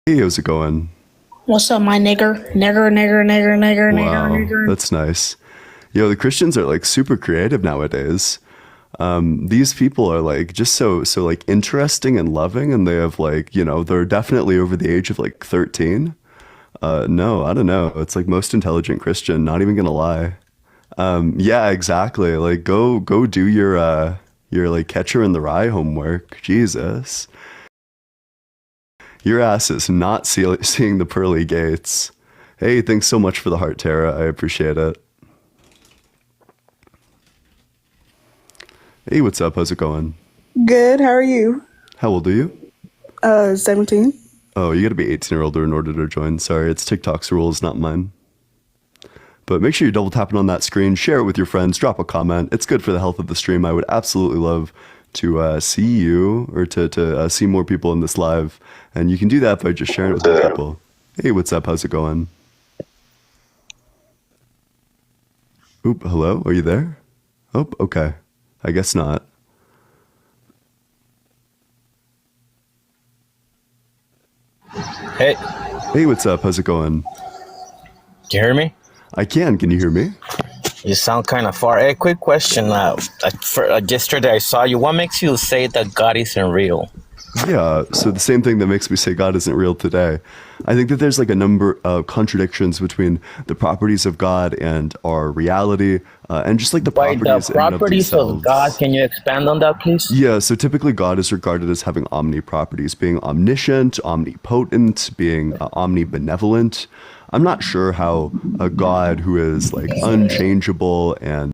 Hey, how's it going? What's up, my nigger? Nigger, nigger, nigger, nigger, nigger, Wow, nigger. that's nice. The Christians are like super creative nowadays. These people are like just so like interesting and loving, and they have like, they're definitely over the age of like 13. No, I don't know. It's like most intelligent Christian, not even gonna lie. Yeah, exactly. Like go do your like Catcher in the Rye homework. Jesus. Your ass is not seeing the pearly gates. Hey, thanks so much for the heart, Tara. I appreciate it. Hey, what's up? How's it going? Good. How are you? How old are you? 17. Oh, you gotta be 18 or older in order to join. Sorry, it's TikTok's rules, not mine. But make sure you're double tapping on that screen, share it with your friends, drop a comment. It's good for the health of the stream. I would absolutely love to see you or to see more people in this live. And you can do that by just sharing it with other people. Hey, what's up? How's it going? Oop, hello? Are you there? Oh, okay. I guess not. Hey, Hey, what's up? How's it going? can you hear me? I can. Can you hear me? You sound kind of far. Hey, quick question. Yesterday I saw you. What makes you say that God isn't real? Yeah, so the same thing that makes me say God isn't real today. I think that there's like a number of contradictions between the properties of God and our reality, and just like the By the properties in and of properties of God, themselves. can you expand on that, please? Yeah, so typically God is regarded as having omni properties, being omniscient, omnipotent, being omnibenevolent. I'm not sure how a God who is like unchangeable and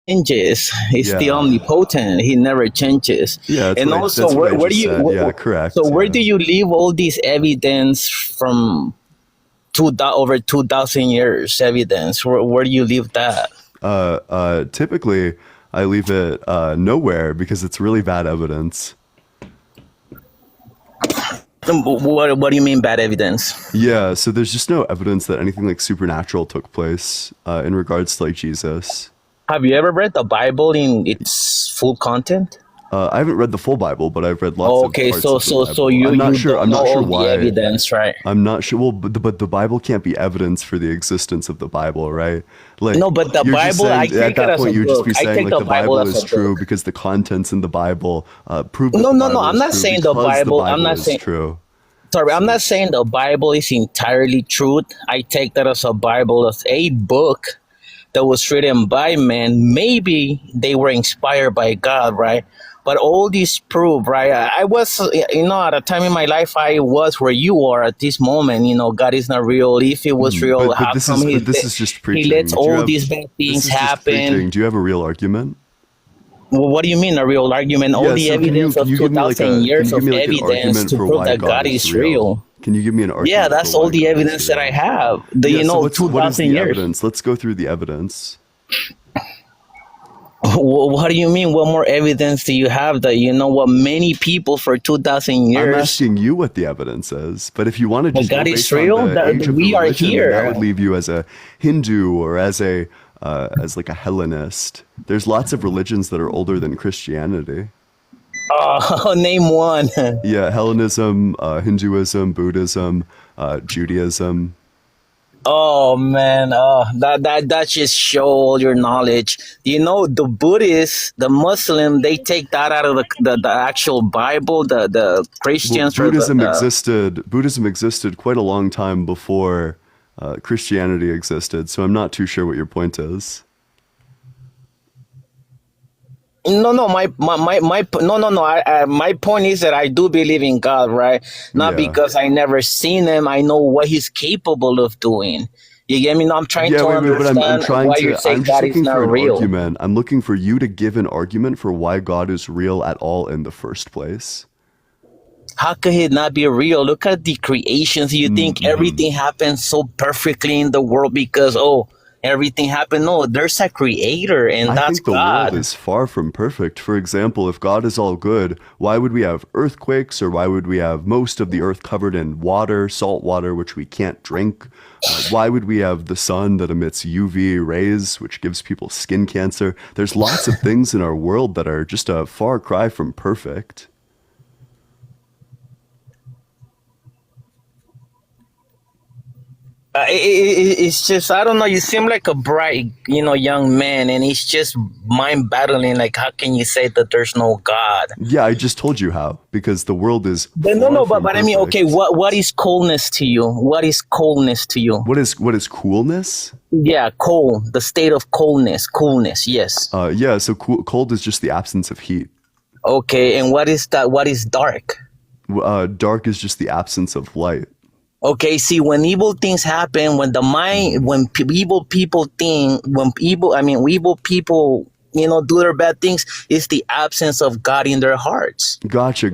Changes. He's the yeah, omnipotent. He never changes. yeah, And also, that's what I where do just you? said. Yeah, correct. So where Yeah. do you leave all this evidence from over 2,000 years evidence? Where do you leave that? Typically, I leave it nowhere because it's really bad evidence. What do you mean bad evidence? Yeah, so there's just no evidence that anything like supernatural took place in regards to like Jesus. Have you ever read the Bible in its full content? I haven't read the full Bible, but I've read lots of Okay, parts so of the so so Bible. you you I'm don't know not sure all the why. evidence, right? I'm not sure. Well, but the Bible can't be evidence for the existence of the Bible, right? Like No, but the you're just Bible, I saying at take it that as a point you would just book. be I saying take like the the Bible Bible as a is true book. because the contents in the Bible prove that No, the no, no. Bible I'm is not true saying the because the Bible. I'm Bible not is saying. true. Sorry, I'm So not saying the Bible is entirely truth. I take that as a Bible as a book that was written by men. Maybe they were inspired by God, right? But all these prove, right? I was, at a time in my life, I was where you are at this moment. God is not real. If it was real, but how come this is just he preaching. lets Do you all have these bad this things is just preaching. happen? Do you have a real argument? Well, what do you mean a real argument? All Yeah, the so evidence can of you give me like 2,000 a can years you give of me like an evidence argument to for prove why that God God is is real? real. Can you give me an Yeah, argument for that's all why the God is evidence that I real? have. Yeah, so what is 2,000 the years. evidence? Let's go through the evidence. What do you mean? What more evidence do you have that you know what many people for 2,000 I'm years asking you what the evidence is, but if you want to that just go God is based on real? the That age of the we are religion, then that would here. leave you as a Hindu or as like a Hellenist. There's lots of religions that are older than Christianity. Oh, name one. Yeah, Hellenism, Hinduism, Buddhism, Judaism. Oh man, that just show all your knowledge. The Buddhists, the Muslim, they take that out of the actual Bible. The Well, Christians or the Buddhism existed quite a long time before Christianity existed. So I'm not too sure what your point is. No, no, no, no, no. My point is that I do believe in God, right? Not Yeah. because I never seen him. I know what he's capable of doing. You get me? No, I'm trying Yeah, to wait, but I'm understand trying why you to say I'm just God is looking not for an real. argument. I'm looking for you to give an argument for why God is real at all in the first place. How could he not be real? Look at the creations. You think Mm-hmm. everything happens so perfectly in the world because, everything happened? No, there's a creator, and I that's think the world God. is far from perfect. For example, if God is all good, why would we have earthquakes or why would we have most of the earth covered in water, salt water, which we can't drink? Why would we have the sun that emits UV rays, which gives people skin cancer? There's lots of things in our world that are just a far cry from perfect. It's just, I don't know. You seem like a bright, young man, and it's just mind battling. Like, how can you say that there's no God? Yeah, I just told you how, because the world is But far no, from but I mean, okay, perfect. what is coldness to you? What is coldness to you? What is coolness? Yeah, cold, the state of coolness, yes. Yeah, so cold is just the absence of heat. Okay, and what is that? What is dark? Dark is just the absence of light. Okay, see, when evil things happen, when the mind, when evil people think, evil people, do their bad things, it's the absence of God in their hearts. Gotcha.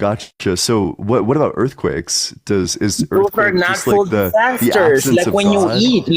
So what about earthquakes? Is Those are earthquake just natural like the disasters. absence Like of when you God? eat,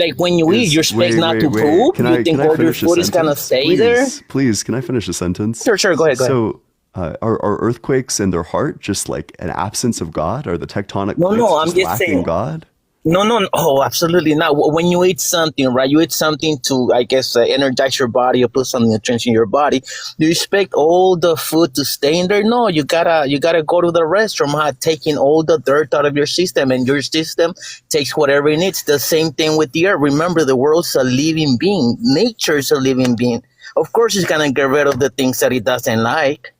you're supposed not to poop. Can You think I all your finish a food is gonna sentence? stay there? Please, can I finish a sentence? Sure, go ahead. So, are earthquakes in their heart just like an absence of God? Are the tectonic No, plates I'm just just lacking saying. God? No, oh, absolutely not. When you eat something, right? You eat something to, I guess, energize your body or put some nutrients in your body. Do you expect all the food to stay in there? No, you gotta go to the restroom, taking all the dirt out of your system, and your system takes whatever it needs. The same thing with the earth. Remember, the world's a living being. Nature's a living being. Of course, it's gonna get rid of the things that it doesn't like.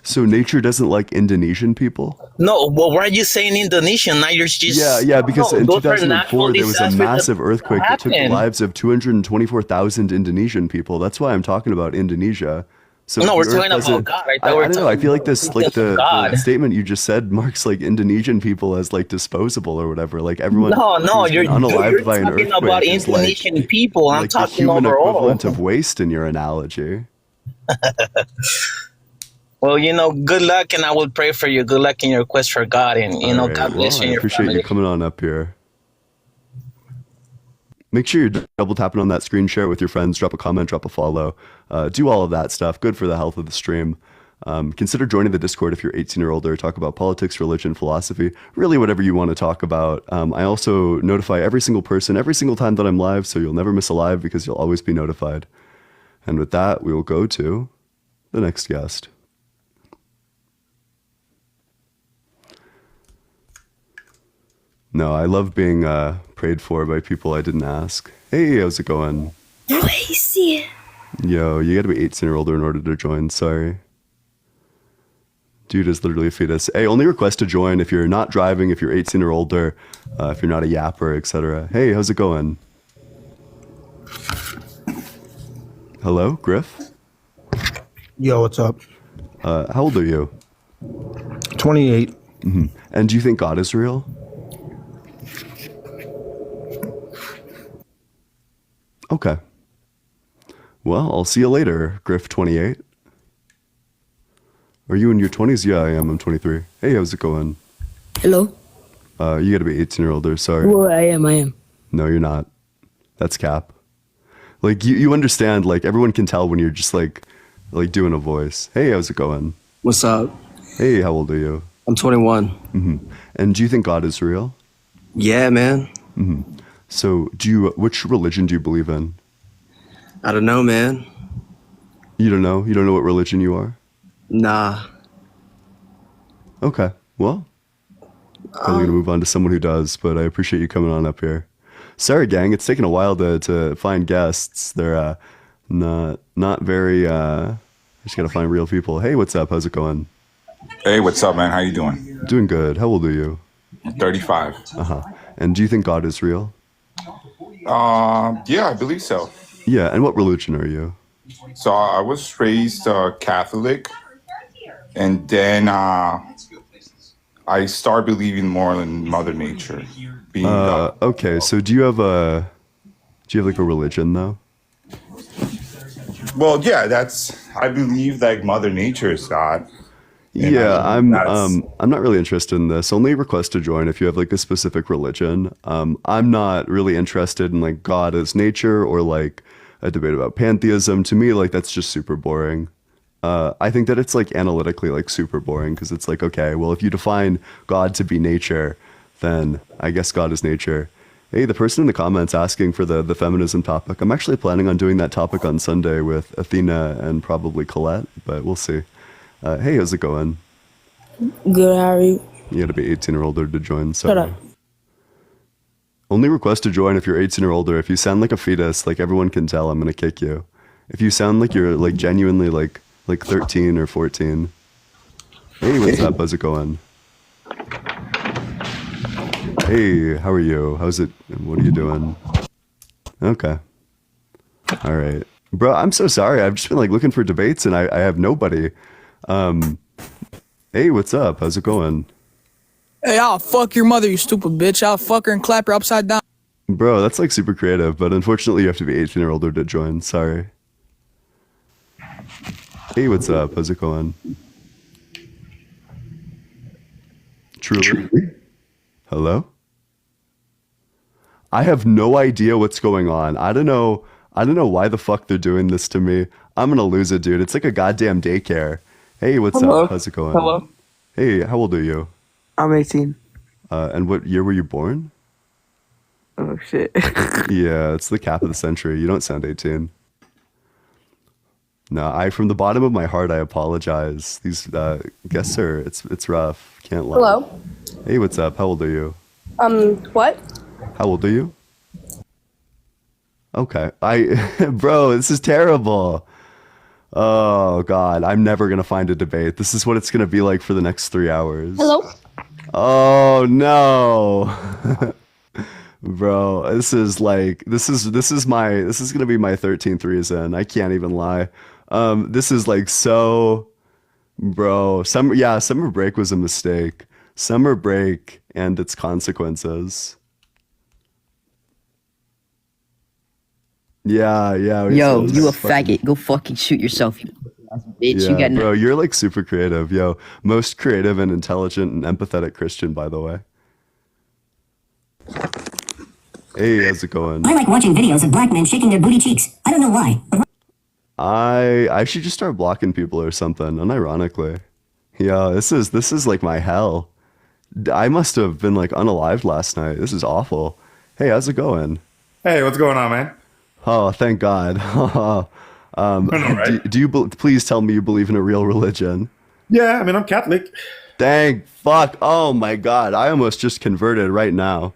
So nature doesn't like Indonesian people? No, well, why are you saying Indonesian? Now you're just Yeah, because no. in Those are natural 2004 there was a disasters massive that earthquake that took the happen. lives of 224,000 Indonesian people. That's why I'm talking about Indonesia. So if No, we're the earth talking about doesn't, God. I thought we I were don't know. I talking feel like about this, the like existence of the God. statement you just said marks like Indonesian people as like disposable or whatever. Like everyone No, who's been you're unalived by an talking about earthquake is Indonesian people. I'm like the talking human overall. equivalent of waste in your analogy. Well, good luck, and I will pray for you. Good luck in your quest for God, and All right. God bless Well, I you and your appreciate you family. coming on up here. Make sure you're double tapping on that screen, share it with your friends, drop a comment, drop a follow, do all of that stuff. Good for the health of the stream. Consider joining the Discord if you're 18 or older. Talk about politics, religion, philosophy, really whatever you want to talk about. I also notify every single person every single time that I'm live, so you'll never miss a live because you'll always be notified. And with that, we will go to the next guest. No, I love being prayed for by people I didn't ask. Hey, how's it going? Lazy. Yo, you gotta be 18 or older in order to join, sorry. Dude is literally a fetus. Hey, only request to join if you're not driving, if you're 18 or older, if you're not a yapper, etc. Hey, how's it going? Hello, Griff? Yo, what's up? How old are you? 28. And do you think God is real? Okay. Well, I'll see you later, Griff 28. Are you in your 20s? Yeah, I am. I'm 23. Hey, how's it going? Hello? You gotta be 18 or older, sorry. Well, I am. No, you're not. That's cap. Like, you understand, like, everyone can tell when you're just, like doing a voice. Hey, how's it going? What's up? Hey, how old are you? I'm 21. And do you think God is real? Yeah, man. So, which religion do you believe in? I don't know, man. You don't know? You don't know what religion you are? Nah. Okay. Well, probably gonna move on to someone who does, but I appreciate you coming on up here. Sorry, gang, it's taken a while to find guests. They're not very I just gotta find real people. Hey, what's up? How's it going? Hey, what's up, man? How you doing? Doing good. How old are you? 35. And do you think God is real? Yeah, I believe so. Yeah, and what religion are you? So I was raised Catholic, and then I started believing more in Mother Nature, being God. Okay, so do you have like a religion though? Well, yeah, I believe like Mother Nature is God. And Yeah, I I'm believe that's- I'm not really interested in this. Only request to join if you have like a specific religion. I'm not really interested in like God as nature or like a debate about pantheism. To me, like that's just super boring. I think that it's like analytically like super boring because it's like, okay, well, if you define God to be nature, then I guess God is nature. Hey, the person in the comments asking for the feminism topic, I'm actually planning on doing that topic on Sunday with Athena and probably Colette, but we'll see. Hey, how's it going? Good, how are you? You gotta be 18 or older to join, Shut up. sorry. Only request to join if you're 18 or older. If you sound like a fetus, like everyone can tell, I'm gonna kick you. If you sound like you're like genuinely like 13 or 14. Hey, what's up? How's it going? Hey, how are you? How's it? What are you doing? Okay. All right. Bro, I'm so sorry. I've just been like looking for debates and I have nobody. Hey, what's up? How's it going? Hey, I'll fuck your mother, you stupid bitch. I'll fuck her and clap her upside down. Bro, that's like super creative, but unfortunately you have to be 18 or older to join. Sorry. Hey, what's up? How's it going? Truly? Hello? I have no idea what's going on. I don't know why the fuck they're doing this to me. I'm gonna lose it, dude. It's like a goddamn daycare. Hey, what's up? How's it going? Hello. Hey, how old are you? I'm 18. And what year were you born? Oh, shit. Yeah, it's the cap of the century. You don't sound 18. No, from the bottom of my heart, I apologize. These guests are, it's rough. Can't lie. Hello. Hey, what's up? How old are you? What? How old are you? Okay. Bro, this is terrible. Oh, God. I'm never going to find a debate. This is what it's going to be like for the next 3 hours. Hello. Oh, no. Bro, this is going to be my 13th reason. I can't even lie. This is like so, bro, summer break was a mistake. Summer break and its consequences. Yeah. Yo, you a faggot. Go fucking shoot yourself, you bitch. Yeah, You got bro, you're like super creative. Yo, most creative and intelligent and empathetic Christian, by the way. Hey, how's it going? I like watching videos of black men shaking their booty cheeks. I don't know why. I should just start blocking people or something, unironically. Yeah, this is like my hell. I must have been like unalived last night. This is awful. Hey, how's it going? Hey, what's going on, man? Oh, thank God. Right? Do you please tell me you believe in a real religion? Yeah, I mean, I'm Catholic. Thank fuck. Oh my God. I almost just converted right now.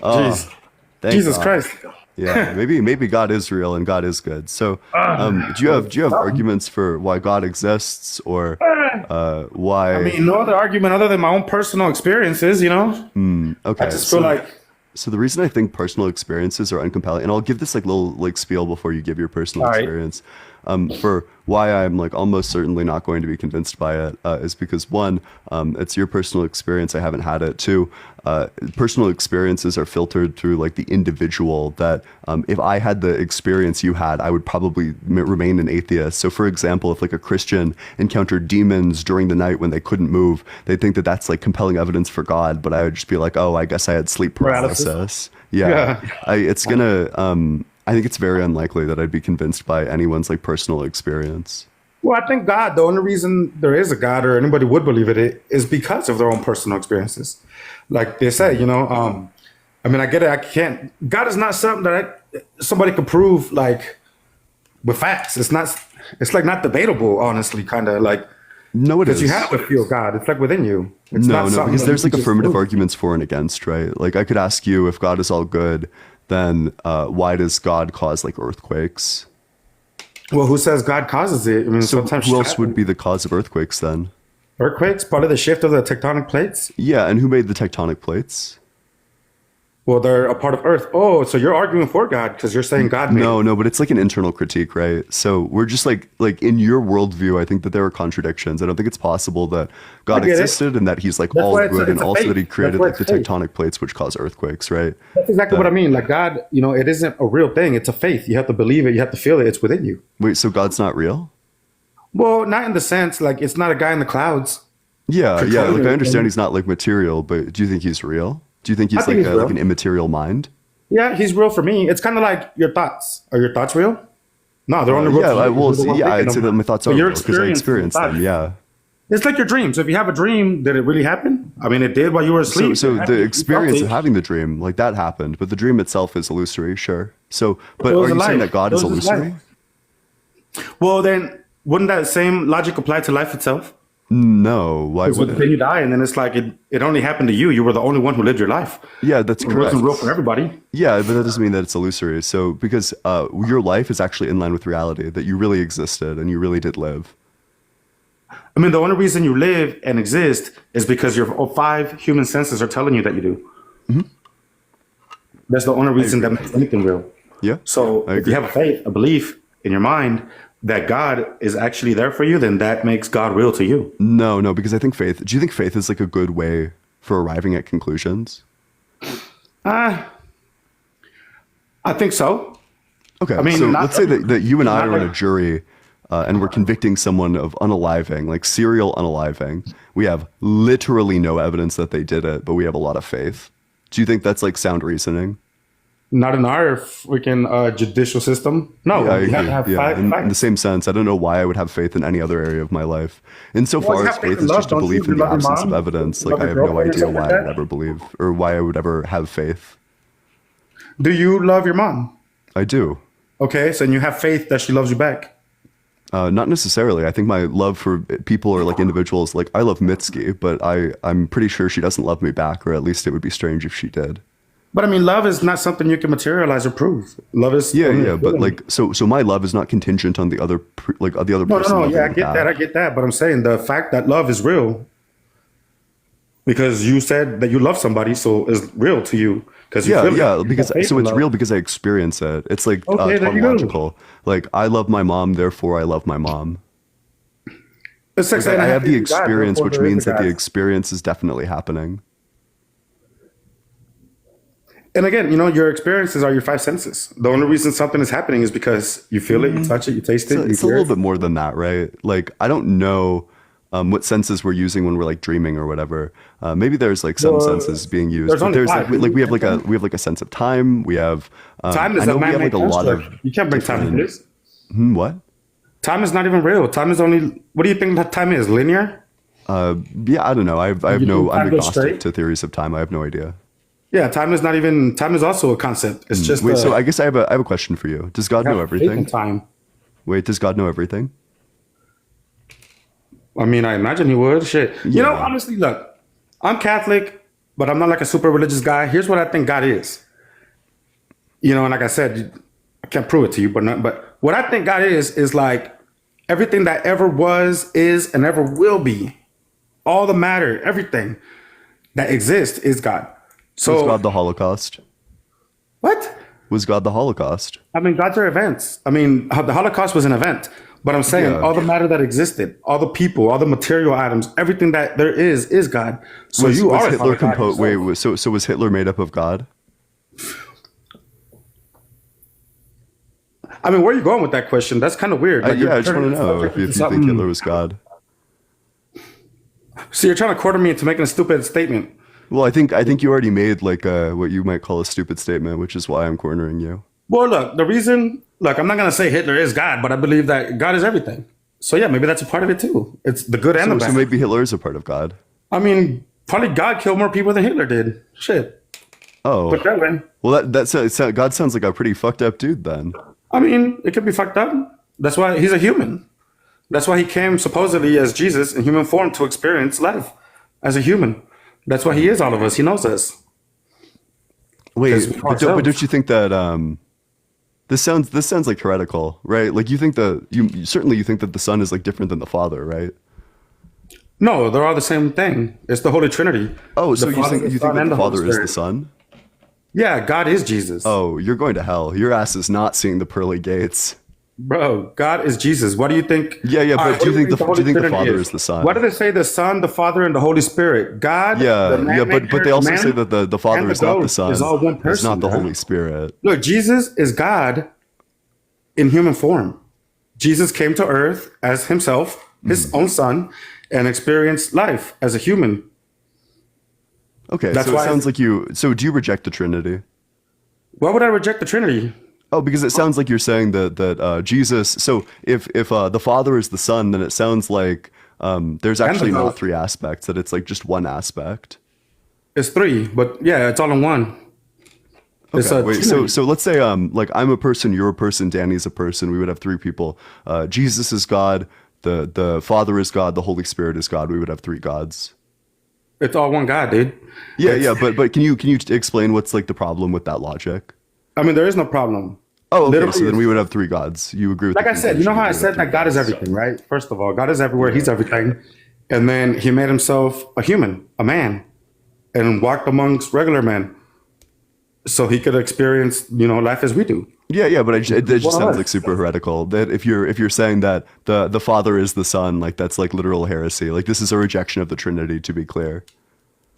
Oh, Jeez. Jesus God. Christ. Yeah, maybe God is real and God is good. So, do you have arguments for why God exists or why? I mean, no other argument other than my own personal experiences, you know? Okay. I just feel like. So the reason I think personal experiences are uncompelling, and I'll give this like little like spiel before you give your personal experience, for why I'm like almost certainly not going to be convinced by it, is because one, it's your personal experience. I haven't had it. Two, personal experiences are filtered through like the individual. That if I had the experience you had, I would probably remain an atheist. So for example, if like a Christian encountered demons during the night when they couldn't move, they'd think that that's like compelling evidence for God. But I would just be like, oh, I guess I had sleep paralysis. Yeah. I think it's very unlikely that I'd be convinced by anyone's like personal experience. Well, I think God, the only reason there is a God or anybody would believe it is because of their own personal experiences. Like they say, you know, I mean, I get it. God is not something that somebody could prove like with facts. It's like not debatable, honestly, kind of like. No, it is. Because you have to feel God. It's like within you. It's no, because there's like affirmative arguments for and against, right? Like I could ask you, if God is all good, then why does God cause like earthquakes? Well, who says God causes it? I mean, so sometimes who else would be the cause of earthquakes then? Earthquakes, part of the shift of the tectonic plates? Yeah, and who made the tectonic plates? Well, they're a part of Earth. Oh, so you're arguing for God because you're saying God made it. No, but it's like an internal critique, right? So we're just like in your worldview, I think that there are contradictions. I don't think it's possible that God existed and that he's like all good and also that he created like the tectonic plates which cause earthquakes, right? That's exactly what I mean. Like God, you know, it isn't a real thing. It's a faith. You have to believe it. You have to feel it. It's within you. Wait, so God's not real? Well, not in the sense, like it's not a guy in the clouds. Yeah. Like I understand he's not like material, but do you think he's real? Do you think he's like an immaterial mind? Yeah, he's real for me. It's kind of like your thoughts. Are your thoughts real? No, they're only real. I'd say that my thoughts are real because I experienced them. Yeah. It's like your dreams. If you have a dream, did it really happen? I mean, it did while you were asleep. So the experience of having the dream, like that happened, but the dream itself is illusory, sure. So, but are you saying that God is illusory? Well, then wouldn't that same logic apply to life itself? No, why Because would then it? you die, and then it's like it only happened to you. You were the only one who lived your life. Yeah, that's It correct. wasn't real for everybody. Yeah, but that doesn't mean that it's illusory. So because your life is actually in line with reality, that you really existed and you really did live. I mean, the only reason you live and exist is because your 5 human senses are telling you that you do. That's the only reason that makes anything real. Yeah. So I if you agree. have a faith, a belief in your mind that God is actually there for you, then that makes God real to you. No, because I think faith. Do you think faith is like a good way for arriving at conclusions? I think so. Okay, I mean, so not let's say that you and I not are in a like- jury and we're convicting someone of unaliving, like serial unaliving. We have literally no evidence that they did it, but we have a lot of faith. Do you think that's like sound reasoning? Not in our freaking judicial system. No, Yeah, I you have agree. to have Yeah, in the facts. same sense, I don't know why I would have faith in any other area of my life. Insofar you as have faith faith in is love, just a don't you? belief You in the love your absence of mom? evidence, You like love I your have no girlfriend or idea something why like I would that? ever believe or why I would ever have faith. Do you love your mom? I do. Okay, so you have faith that she loves you back. Not necessarily. I think my love for people or like individuals, like I love Mitski, but I'm pretty sure she doesn't love me back, or at least it would be strange if she did. But I mean, love is not something you can materialize or prove. Love is Yeah, only a yeah, but feeling. like, so my love is not contingent on the other, like the other No, person. loving yeah, I me get that, back. I get that. But I'm saying the fact that love is real because you said that you love somebody, so it's real to you because you Yeah, feel it. yeah, You because have faith so in it's love. real because I experience it. It's like Okay, there you go. tautological. Like I love my mom, therefore I love my mom. It's like Like, saying I have the faith in God, experience, therefore which there is a means that the God. experience is definitely happening. And again, your experiences are your 5 senses. The only reason something is happening is because you feel it, you touch it, you taste it, So you it's a hear little it. bit more than that, right? Like I don't know what senses we're using when we're like dreaming or whatever. Maybe there's like some Well, senses being used, there's but only there's 5. like we have like a sense of time. We have Time is I a know we have man-made like a lot of construct. You can't bring time into this. what? Time is not even real. Time is only. What do you think that time is? Linear? Yeah, I don't know. I have You no. think I'm time goes agnostic straight? to theories of time. I have no idea. Yeah, time is not even. Time is also a concept. It's just. Wait, so I guess I have a question for you. Does God know have faith in everything? time. Wait, does God know everything? I mean, I imagine he would. Shit. You know, Yeah. honestly, look, I'm Catholic, but I'm not like a super religious guy. Here's what I think God is. And like I said, I can't prove it to you, but what I think God is like everything that ever was, is, and ever will be. All the matter, everything that exists is God. So Was God the Holocaust? what? Was God the Holocaust? I mean, gods are events. I mean, the Holocaust was an event, but I'm saying Yeah. all the matter that existed, all the people, all the material items, everything that there is God. So Was, you was are a Hitler son of God composed? yourself. Wait, so was Hitler made up of God? I mean, where are you going with that question? That's kind of weird. Like, Yeah, you're I just want to turning know the if subject you into think something- Hitler was God. So you're trying to corner me into making a stupid statement. Well, I think you already made like what you might call a stupid statement, which is why I'm cornering you. Well, look, I'm not going to say Hitler is God, but I believe that God is everything. So yeah, maybe that's a part of it too. It's the good and the So bad. maybe Hitler is a part of God. I mean, probably God killed more people than Hitler did. Shit. Oh, Put it that way. well, God sounds like a pretty fucked up dude then. I mean, it could be fucked up. That's why he's a human. That's why he came supposedly as Jesus in human form to experience life as a human. That's why he is all of us. He knows us. Wait, 'Cause we but ourselves. don't you think that this sounds like heretical, right? Like you think you certainly think that the Son is like different than the Father, right? No, they're all the same thing. It's the Holy Trinity. Oh, so The you Father, think the Son, that and the Holy Father is Spirit. the Son? Yeah, God is Jesus. Oh, you're going to hell. Your ass is not seeing the pearly gates. Bro, God is Jesus. What do you think? Yeah, All but right, do you what think the Holy Trinity Father is the Son? What do they say? The Son, the Father, and the Holy Spirit. God. Yeah, the yeah, man-made but they also man, say that the Father and is not the Ghost Son. is all one It's person, not the bro. Holy Spirit. Look, Jesus is God in human form. Jesus came to earth as himself, his own son, and experienced life as a human. Okay, That's so it why- sounds like you. So do you reject the Trinity? Why would I reject the Trinity? Oh, because it sounds like you're saying that Jesus. So if the Father is the Son, then it sounds like there's actually not Ghost. 3 aspects. That it's like just one aspect. It's 3, but yeah, it's all in one. It's Okay, a wait. Trinity. So let's say like I'm a person, you're a person, Danny's a person. We would have 3 people. Jesus is God. the Father is God, the Holy Spirit is God, we would have three gods. It's all one God, dude. Yeah, but can you explain what's like the problem with that logic? I mean, there is no problem. Oh, okay. Literally, So then we would have three gods. You agree with like the I said, you know how I conclusion, said that God is everything, right? First of all, God is everywhere. He's everything. And then he made himself a human, a man, and walked amongst regular men so he could experience, life as we do. Yeah, but it just sounds like super heretical. That if you're saying that the Father is the Son, like that's like literal heresy. Like this is a rejection of the Trinity, to be clear.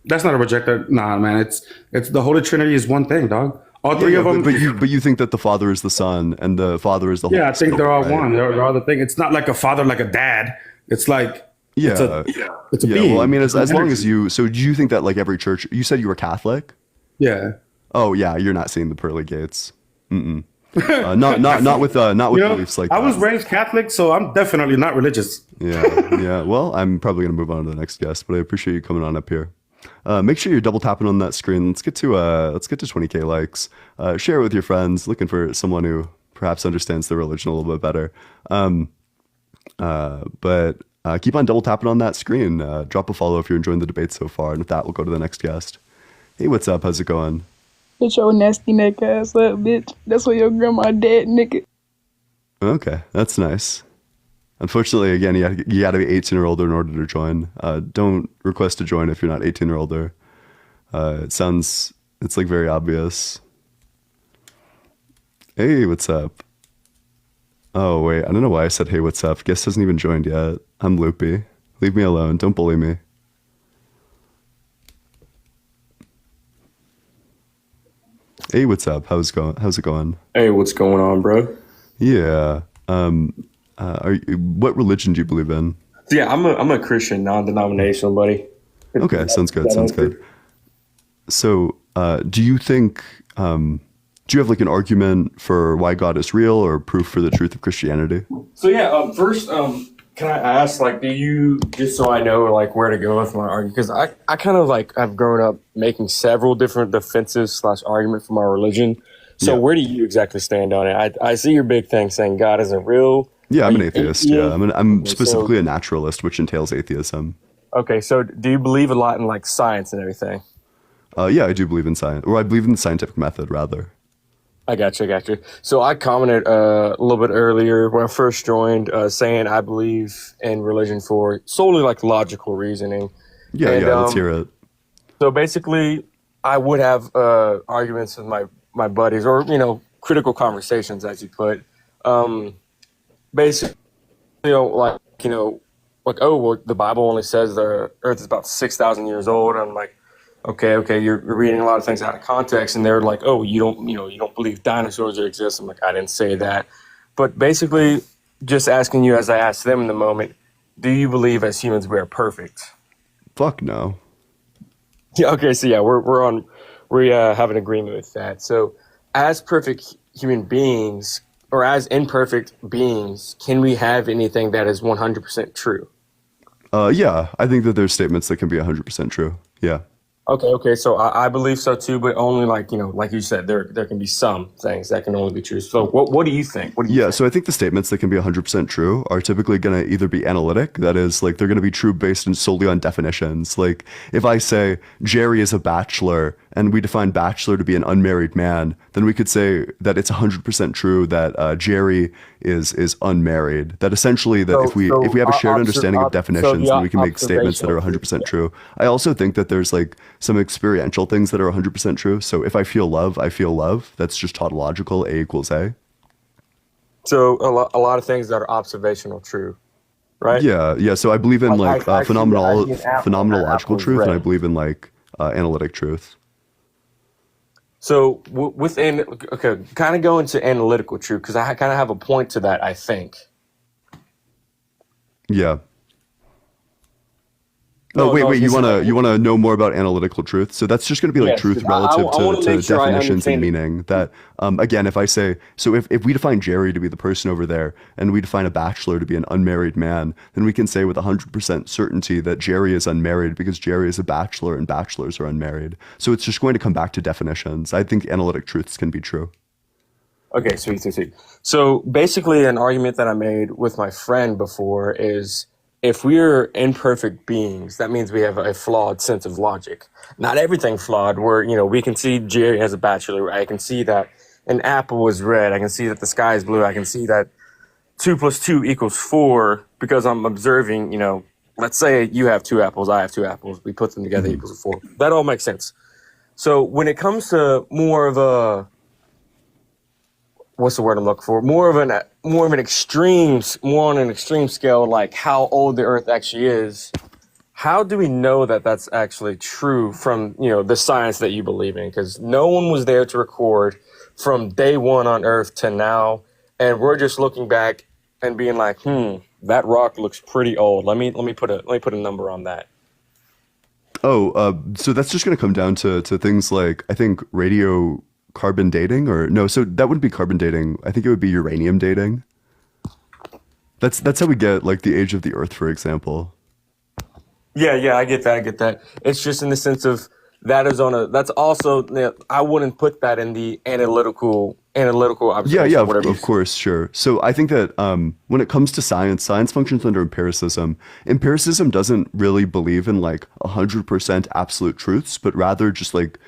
That's not a rejected. Nah, man. It's the Holy Trinity is one thing, dog. All three of them. But you think that the Father is the Son and the Father is the Holy Yeah, I think Spirit, they're all right? one. They're all the thing. It's not like a father, like a dad. It's like it's a being. Well, I mean, as long as you. So, do you think that like every church? You said you were Catholic. Yeah. Oh yeah, you're not seeing the pearly gates. Not with beliefs like I that. was raised Catholic, so I'm definitely not religious. Yeah. Well, I'm probably gonna move on to the next guest, but I appreciate you coming on up here. Make sure you're double tapping on that screen. Let's get to 20K likes. Share it with your friends. Looking for someone who perhaps understands the religion a little bit better. But keep on double tapping on that screen. Drop a follow if you're enjoying the debate so far. And with that, we'll go to the next guest. Hey, what's up? How's it going? Get your nasty neck ass up, bitch. That's what your grandma dead, nigga. Okay, that's nice. Unfortunately, again, you got to be 18 or older in order to join. Don't request to join if you're not 18 or older. It's like very obvious. Hey, what's up? Oh, wait, I don't know why I said, hey, what's up? Guest hasn't even joined yet. I'm loopy. Leave me alone. Don't bully me. Hey, what's up? How's it going? Hey, what's going on, bro? Yeah. What religion do you believe in? Yeah, I'm a Christian, non-denominational, buddy. Okay, sounds good. So, do you think, do you have like an argument for why God is real or proof for the truth of Christianity? So yeah, first, can I ask, like, do you, just so I know, like, where to go with my argument? Because I kind of, like, I've grown up making several different defenses / argument for my religion. So where do you exactly stand on it? I see your big thing saying God isn't real. Yeah, I'm an atheist. Yeah, I'm specifically a naturalist, which entails atheism. Okay, so do you believe a lot in, like, science and everything? Yeah, I do believe in science, or I believe in the scientific method, rather. I got you. So I commented a little bit earlier when I first joined, saying I believe in religion for solely like logical reasoning. Yeah, let's hear it. So basically, I would have arguments with my buddies, or critical conversations, as you put. Basically, like oh, well, the Bible only says the Earth is about 6,000 years old. I'm like, okay, you're reading a lot of things out of context, and they're like, oh, you don't believe dinosaurs exist. I'm like, I didn't say that. But basically, just asking you, as I asked them in the moment, do you believe as humans we are perfect? Fuck no. Yeah. Okay. So yeah, we have an agreement with that. So, as perfect human beings, or as imperfect beings, can we have anything that is 100% true? Yeah, I think that there's statements that can be 100% true. Yeah. Okay. So I believe so too, but only like you said, there can be some things that can only be true. So what do you think? So I think the statements that can be 100% true are typically going to either be analytic, that is, like, they're going to be true based solely on definitions. Like, if I say Jerry is a bachelor and we define bachelor to be an unmarried man, then we could say that it's 100% true that Jerry is unmarried. That essentially, that if we have a shared understanding of definitions, then we can make statements that are 100% true. I also think that there's like some experiential things that are 100% true. So if I feel love, I feel love. That's just tautological. A equals A. So a lot of things that are observational true, right? Yeah. So I believe in like phenomenological truth, red. and I believe in like analytic truth. So within, kind of go into analytical truth, because I kind of have a point to that, I think. Yeah. Wait. You wanna know more about analytical truth? So that's just going to be like truth relative to definitions and meaning. That again, if I say, so if we define Jerry to be the person over there, and we define a bachelor to be an unmarried man, then we can say with 100% certainty that Jerry is unmarried because Jerry is a bachelor and bachelors are unmarried. So it's just going to come back to definitions. I think analytic truths can be true. Okay, sweet, sweet, sweet. So basically, an argument that I made with my friend before is if we're imperfect beings, that means we have a flawed sense of logic. Not everything flawed. Where we can see Jerry has a bachelor. I can see that an apple is red. I can see that the sky is blue. I can see that 2 + 2 = 4 because I'm observing. Let's say you have 2 apples, I have 2 apples. We put them together equals 4. That all makes sense. So when it comes to more of a what's the word I'm looking for? More on an extreme scale, like how old the Earth actually is. How do we know that that's actually true from the science that you believe in? Because no one was there to record from day one on Earth to now, and we're just looking back and being like, that rock looks pretty old. Let me put a number on that. So that's just going to come down to things like, I think, radiocarbon dating, or no, so that wouldn't be carbon dating. I think it would be uranium dating. That's how we get like the age of the Earth, for example. Yeah, I get that. It's just in the sense of that's also, I wouldn't put that in the analytical observation. Yeah, whatever. of course, sure. So I think that when it comes to science functions under empiricism. Empiricism doesn't really believe in like 100% absolute truths, but rather just like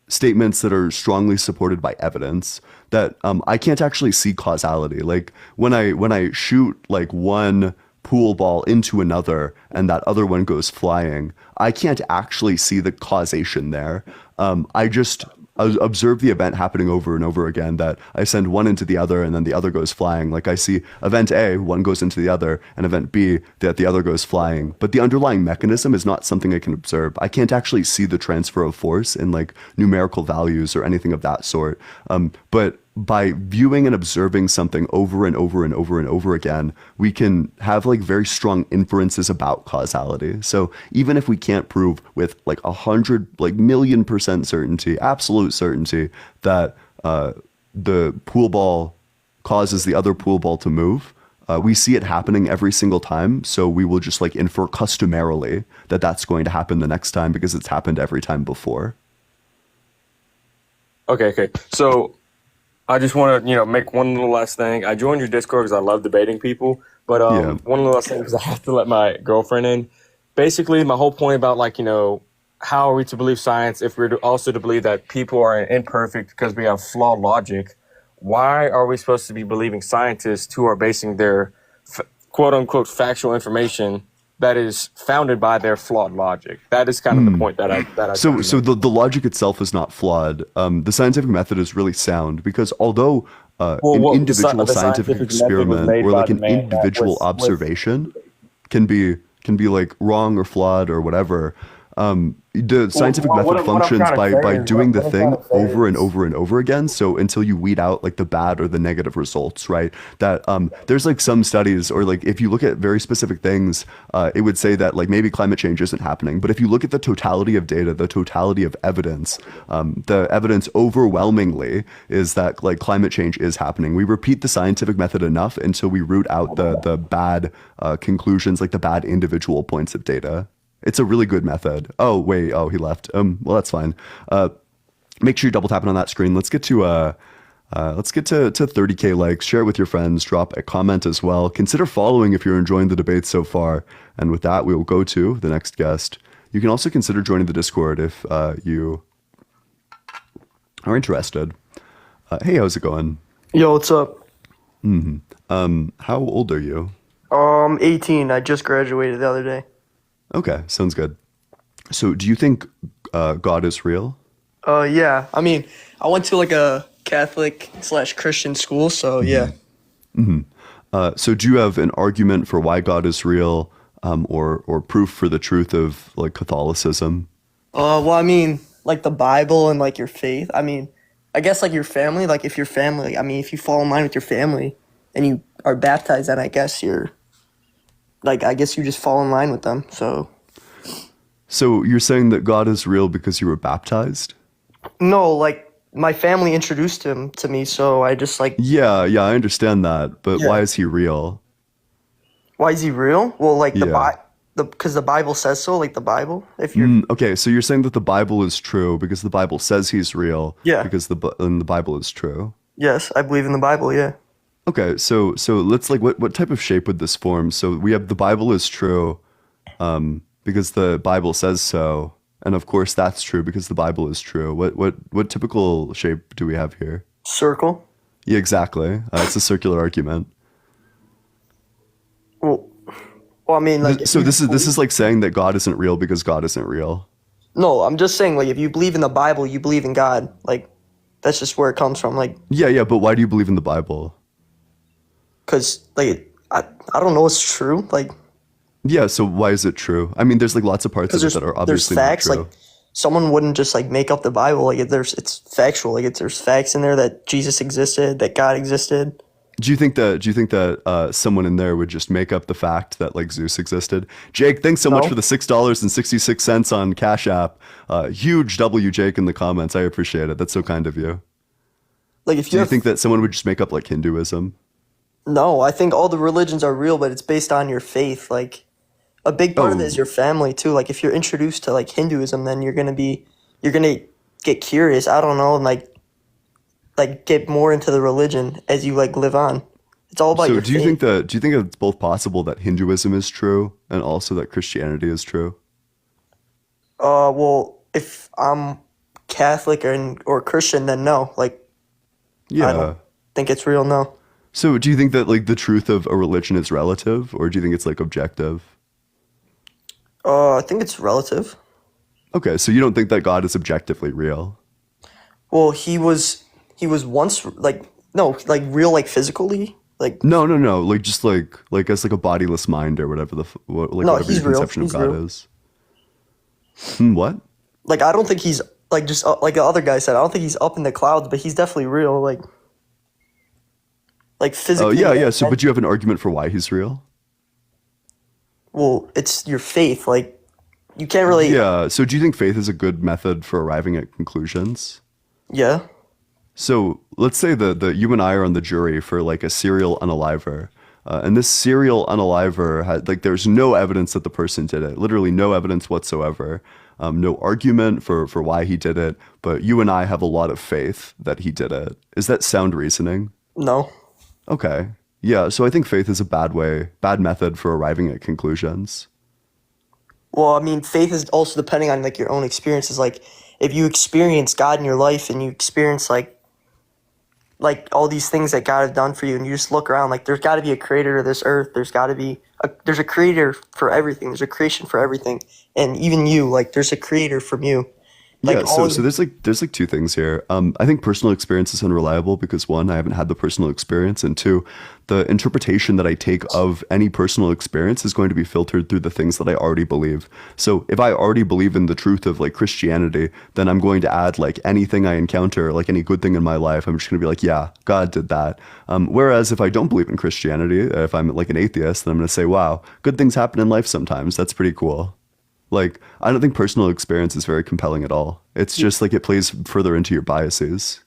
statements that are strongly supported by evidence. That I can't actually see causality. Like when I shoot like one pool ball into another and that other one goes flying, I can't actually see the causation there. I just observe the event happening over and over again, that I send one into the other and then the other goes flying. Like I see event A, one goes into the other, and event B, that the other goes flying. But the underlying mechanism is not something I can observe. I can't actually see the transfer of force in like numerical values or anything of that sort. But by viewing and observing something over and over and over and over again, we can have like very strong inferences about causality. So even if we can't prove with like 100,000,000% certainty, absolute certainty, that the pool ball causes the other pool ball to move, we see it happening every single time. So we will just like infer customarily that that's going to happen the next time because it's happened every time before. Okay. So I just want to, make one little last thing. I joined your Discord because I love debating people. But one little last thing, because I have to let my girlfriend in. Basically, my whole point about how are we to believe science if we're also to believe that people are imperfect because we have flawed logic? Why are we supposed to be believing scientists who are basing their quote unquote factual information that is founded by their flawed logic? That is kind of the point that I So the logic itself is not flawed. The scientific method is really sound because although an individual scientific experiment or like an individual observation can be like wrong or flawed or whatever, the scientific method functions by doing the thing over and over and over again. So until you weed out like the bad or the negative results, right? That there's like some studies, or like if you look at very specific things, it would say that like maybe climate change isn't happening. But if you look at the totality of data, the totality of evidence, the evidence overwhelmingly is that like climate change is happening. We repeat the scientific method enough until we root out the bad conclusions, like the bad individual points of data. It's a really good method. Oh, wait. Oh, he left. Well, that's fine. Make sure you're double tapping on that screen. Let's get to 30K likes. Share it with your friends. Drop a comment as well. Consider following if you're enjoying the debate so far. And with that, we will go to the next guest. You can also consider joining the Discord if you are interested. Hey, how's it going? Yo, what's up? How old are you? 18. I just graduated the other day. Okay, sounds good. So do you think God is real? Yeah. I mean, I went to like a Catholic/Christian school, so yeah. So do you have an argument for why God is real, or proof for the truth of like Catholicism? Well, I mean, like the Bible and like your faith. I mean, I guess like your family, like if your family, I mean, if you fall in line with your family and you are baptized, then I guess you're like, I guess you just fall in line with them. So you're saying that God is real because you were baptized? No, like my family introduced him to me, so I just like. Yeah, I understand that, but why is he real? Why is he real? Well, like because the Bible says so, like the Bible. If you're okay, so you're saying that the Bible is true because the Bible says he's real. Yeah. Because the Bible is true. Yes, I believe in the Bible. Yeah. Okay, so let's like what type of shape would this form? So we have the Bible is true, because the Bible says so, and of course that's true because the Bible is true. What typical shape do we have here? Circle. Yeah, exactly. It's a circular argument. Well, I mean, like. So this is like saying that God isn't real because God isn't real. No, I'm just saying, like, if you believe in the Bible, you believe in God. Like, that's just where it comes from. Like. Yeah, but why do you believe in the Bible? Because, like, I don't know, it's true. Like. Yeah, so why is it true? I mean, there's like lots of parts of it that are obviously there's facts, not true. like someone wouldn't just like make up the Bible. Like it's factual. Like there's facts in there that Jesus existed, that God existed. Do you think that someone in there would just make up the fact that like Zeus existed? Jake, thanks so much for the $6.66 on Cash App. Huge W, Jake, in the comments. I appreciate it. That's so kind of you. Like if Do you think that someone would just make up like Hinduism? No, I think all the religions are real, but it's based on your faith. Like a big part of it is your family too. Like if you're introduced to like Hinduism, then you're gonna get curious. I don't know, and like get more into the religion as you like live on. It's all about your faith. Do you think it's both possible that Hinduism is true and also that Christianity is true? Well, if I'm Catholic or Christian, then no. Like, yeah, I don't think it's real. No. So do you think that like the truth of a religion is relative, or do you think it's like objective? I think it's relative. Okay, so you don't think that God is objectively real? Well, he was once like real, like physically, like no, like just like as like a bodiless mind or whatever whatever your conception of God is. What? Like I don't think he's like just like the other guy said. I don't think he's up in the clouds, but he's definitely real. Like physically. Oh yeah. So, but you have an argument for why he's real? Well, it's your faith. Like you can't really. Yeah. So, do you think faith is a good method for arriving at conclusions? Yeah. So let's say that you and I are on the jury for like a serial unaliver. And this serial unaliver had like there's no evidence that the person did it. Literally no evidence whatsoever. No argument for why he did it. But you and I have a lot of faith that he did it. Is that sound reasoning? No. Okay. Yeah. So I think faith is a bad method for arriving at conclusions. Well, I mean, faith is also depending on like your own experiences. Like if you experience God in your life and you experience like all these things that God has done for you, and you just look around, like there's got to be a creator of this earth. There's got to be there's a creator for everything. There's a creation for everything, and even you, like there's a creator from you. Like yeah, so there's like two things here. I think personal experience is unreliable because one, I haven't had the personal experience, and two, the interpretation that I take of any personal experience is going to be filtered through the things that I already believe. So if I already believe in the truth of like Christianity, then I'm going to add like anything I encounter, like any good thing in my life, I'm just going to be like, yeah, God did that. Whereas if I don't believe in Christianity, if I'm like an atheist, then I'm going to say, wow, good things happen in life sometimes. That's pretty cool. Like, I don't think personal experience is very compelling at all. It's just like it plays further into your biases.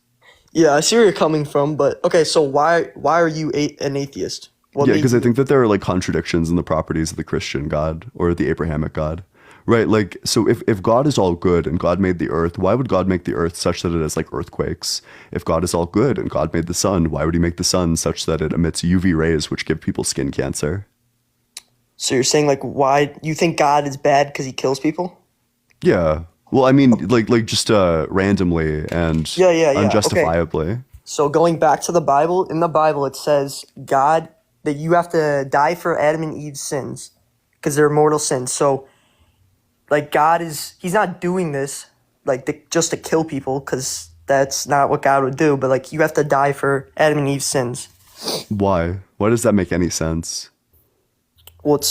Yeah, I see where you're coming from, but okay, so why are you an atheist? Yeah, because I think that there are like contradictions in the properties of the Christian God or the Abrahamic God, right? Like, so if God is all good and God made the earth, why would God make the earth such that it has like earthquakes? If God is all good and God made the sun, why would he make the sun such that it emits UV rays which give people skin cancer? So you're saying like why you think God is bad because he kills people? Yeah. Well, I mean, like just randomly and unjustifiably. Okay. So going back to the Bible, in the Bible it says God that you have to die for Adam and Eve's sins because they're mortal sins. So like he's not doing this like just to kill people because that's not what God would do. But like you have to die for Adam and Eve's sins. Why? Why does that make any sense? Well,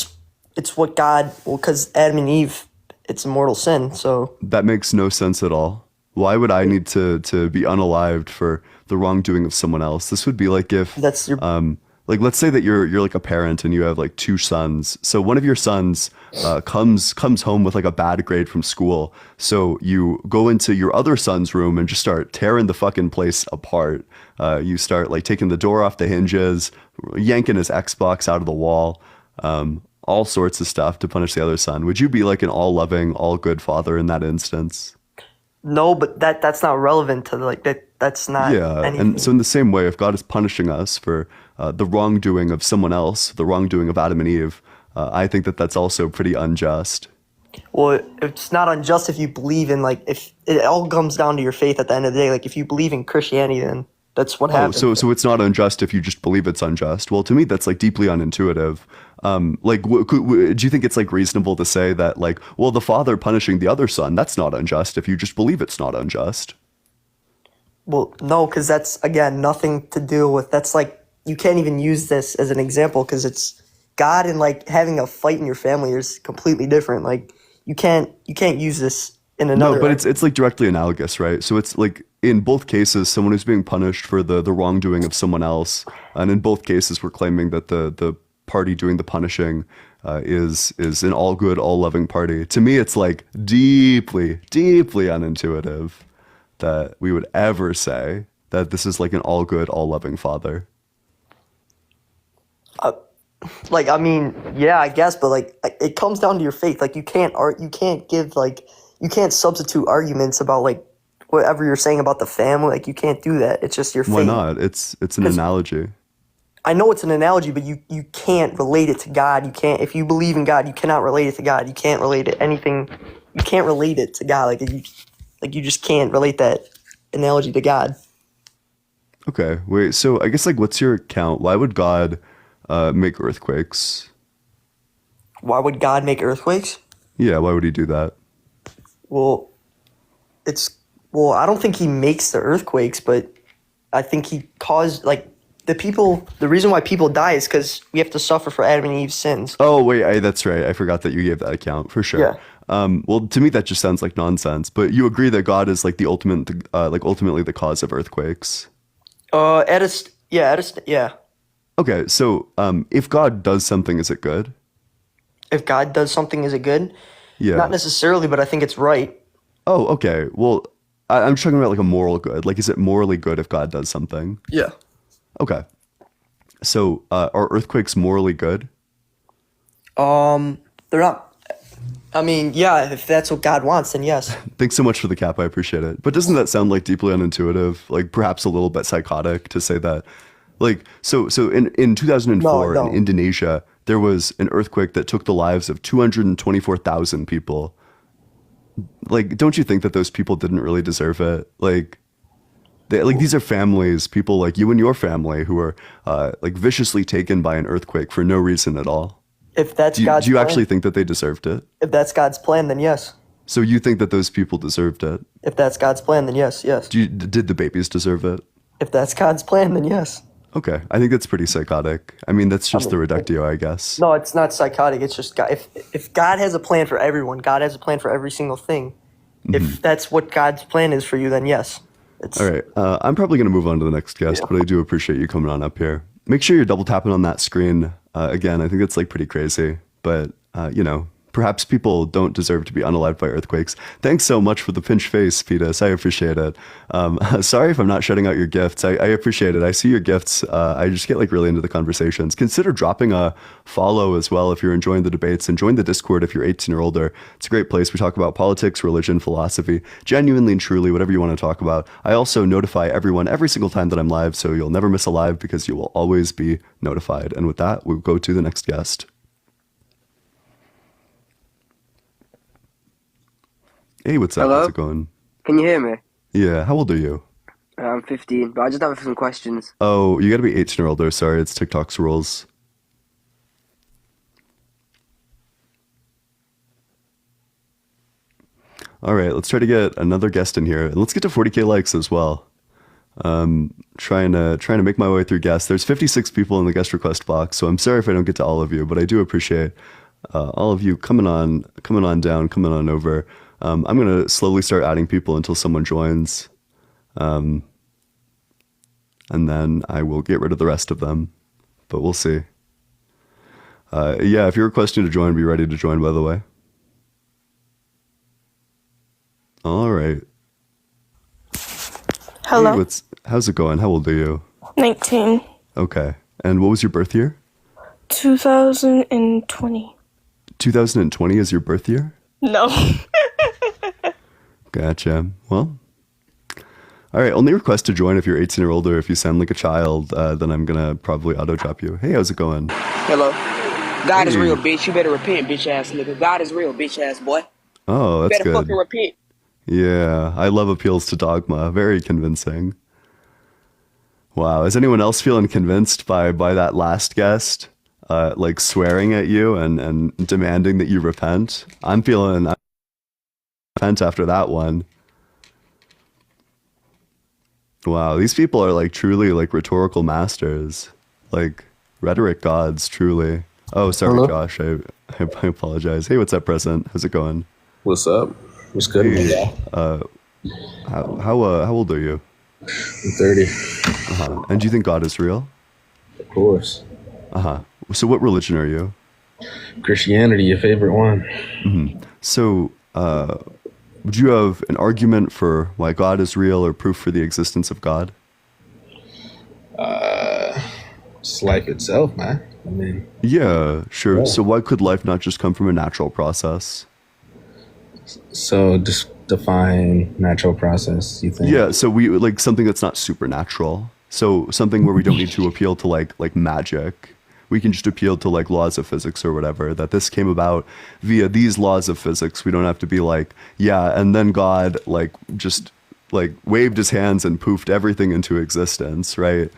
it's what God. Well, because Adam and Eve, it's a mortal sin. So that makes no sense at all. Why would I need to be unalived for the wrongdoing of someone else? This would be like if that's your like let's say that you're like a parent and you have like two sons. So one of your sons comes home with like a bad grade from school. So you go into your other son's room and just start tearing the fucking place apart. You start like taking the door off the hinges, yanking his Xbox out of the wall. All sorts of stuff to punish the other son. Would you be like an all-loving, all-good father in that instance? No, but that's not relevant to like that. That's not. Yeah, anything. and so in the same way, if God is punishing us for the wrongdoing of someone else, the wrongdoing of Adam and Eve, I think that that's also pretty unjust. Well, it's not unjust if you believe in like if it all comes down to your faith at the end of the day. Like if you believe in Christianity, then that's what happens. So it's not unjust if you just believe it's unjust. Well, to me, that's like deeply unintuitive. Like, do you think it's like reasonable to say that like, well, the father punishing the other son, that's not unjust if you just believe it's not unjust? Well, no, because that's again nothing to do with. That's like you can't even use this as an example because it's God and like having a fight in your family is completely different. Like you can't use this in another. No, but it's like directly analogous, right? So it's like in both cases, someone who's being punished for the wrongdoing of someone else, and in both cases, we're claiming that the party doing the punishing is an all good, all loving party. To me, it's like deeply, deeply unintuitive that we would ever say that this is like an all good, all loving father. Like I mean, yeah, I guess, but like it comes down to your faith. Like you can't substitute arguments about like whatever you're saying about the family. Like you can't do that. It's just your faith. Why not? It's an analogy. I know it's an analogy, but you can't relate it to God. You can't if you believe in God, you cannot relate it to God. You can't relate it anything. You can't relate it to God. Like you just can't relate that analogy to God. Okay, wait. So I guess like, what's your account? Why would God make earthquakes? Why would God make earthquakes? Yeah, why would he do that? Well, I don't think he makes the earthquakes, but I think he caused like the reason why people die is because we have to suffer for Adam and Eve's sins. Oh wait, that's right. I forgot that you gave that account for sure. Yeah. Well, to me that just sounds like nonsense. But you agree that God is like the ultimately the cause of earthquakes. Yeah. Okay, so if God does something, is it good? If God does something, is it good? Yeah. Not necessarily, but I think it's right. Oh, okay. Well, I'm talking about like a moral good. Like, is it morally good if God does something? Yeah. Okay. So, are earthquakes morally good? They're not. I mean, yeah, if that's what God wants, then yes. Thanks so much for the cap. I appreciate it. But doesn't that sound like deeply unintuitive? Like perhaps a little bit psychotic to say that? Like, so in 2004 No. in Indonesia, there was an earthquake that took the lives of 224,000 people. Like, don't you think that those people didn't really deserve it? Like, these are families, people like you and your family who are like viciously taken by an earthquake for no reason at all. If that's God's plan, do you plan, actually think that they deserved it? If that's God's plan, then yes. So you think that those people deserved it? If that's God's plan, then yes. Did the babies deserve it? If that's God's plan, then yes. Okay, I think that's pretty psychotic. I mean, that's just the reductio, I guess. No, it's not psychotic. It's just God. If God has a plan for everyone, God has a plan for every single thing. Mm-hmm. If that's what God's plan is for you, then yes. All right, I'm probably going to move on to the next guest, but I do appreciate you coming on up here. Make sure you're double tapping on that screen. Again, I think that's like pretty crazy, but perhaps people don't deserve to be unalived by earthquakes. Thanks so much for the pinch face, Fetus. I appreciate it. Sorry if I'm not shutting out your gifts. I appreciate it. I see your gifts. I just get like really into the conversations. Consider dropping a follow as well if you're enjoying the debates, and join the Discord if you're 18 or older. It's a great place. We talk about politics, religion, philosophy, genuinely and truly, whatever you want to talk about. I also notify everyone every single time that I'm live, so you'll never miss a live because you will always be notified. And with that, we'll go to the next guest. Hey, what's up? Hello? How's it going? Can you hear me? Yeah, how old are you? I'm 15, but I just have some questions. Oh, you gotta be 18 or older. Sorry, it's TikTok's rules. All right, let's try to get another guest in here, and let's get to 40K likes as well. Trying to make my way through guests. There's 56 people in the guest request box, so I'm sorry if I don't get to all of you, but I do appreciate all of you coming on down, coming on over. I'm going to slowly start adding people until someone joins. And then I will get rid of the rest of them. But we'll see. Yeah, if you're requesting to join, be ready to join, by the way. All right. Hello. Hey, how's it going? How old are you? 19. Okay. And what was your birth year? 2020. 2020 is your birth year? No. Gotcha. Well, all right. Only request to join if you're 18 or older. If you sound like a child, then I'm gonna probably auto drop you. Hey, how's it going? Hello. God is Hey. real, bitch. You better repent, bitch ass nigga. God is real, bitch ass boy. Oh, You that's better good. fucking repent. Yeah, I love appeals to dogma. Very convincing. Wow. Is anyone else feeling convinced by that last guest? Like swearing at you and demanding that you repent? I'm feeling I repent after that one. Wow, these people are like truly like rhetorical masters, like rhetoric gods, truly. Oh, sorry, Hello? Josh. I apologize. Hey, what's up, Present? How's it going? What's up? What's good? Hey, how old are you? I'm 30. And do you think God is real? Of course. So what religion are you? Christianity, your favorite one. So, would you have an argument for why God is real or proof for the existence of God? It's life itself, man. I mean, Yeah, sure. Yeah. So why could life not just come from a natural process? so just define natural process, you think? Yeah, so we like something that's not supernatural. So something where we don't need to appeal to like magic. We can just appeal to like laws of physics or whatever, that this came about via these laws of physics. We don't have to be like, yeah, and then God like just like waved his hands and poofed everything into existence, right?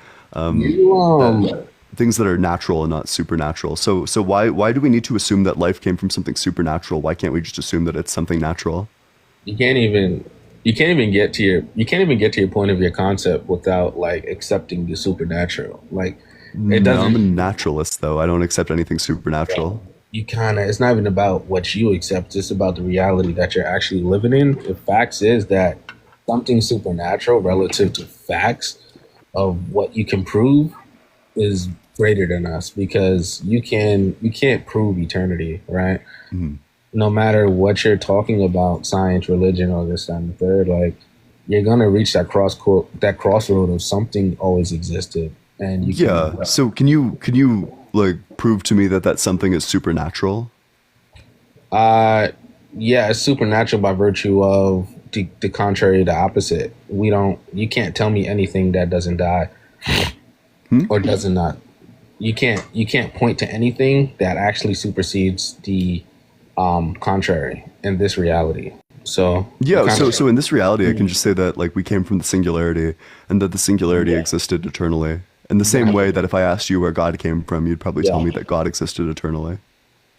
Things that are natural and not supernatural. So why do we need to assume that life came from something supernatural? Why can't we just assume that it's something natural? You can't even get to your point of your concept without like accepting the supernatural. Like it No, doesn't. I'm a naturalist though. I don't accept anything supernatural. It's not even about what you accept, it's about the reality that you're actually living in. The facts is that something supernatural relative to facts of what you can prove is greater than us, because you can't prove eternity, right? No matter what you're talking about, science, religion, or this, that, and the third, like you're gonna reach that crossroad of something always existed. And you Yeah. So can you like prove to me that that something is supernatural? yeah, it's supernatural by virtue of the contrary, the opposite. You can't tell me anything that doesn't die or does not. You can't point to anything that actually supersedes the contrary in this reality. So Yeah. So in this reality, I can just say that like we came from the singularity, and that the singularity existed eternally. In the same way that if I asked you where God came from, you'd probably tell me that God existed eternally.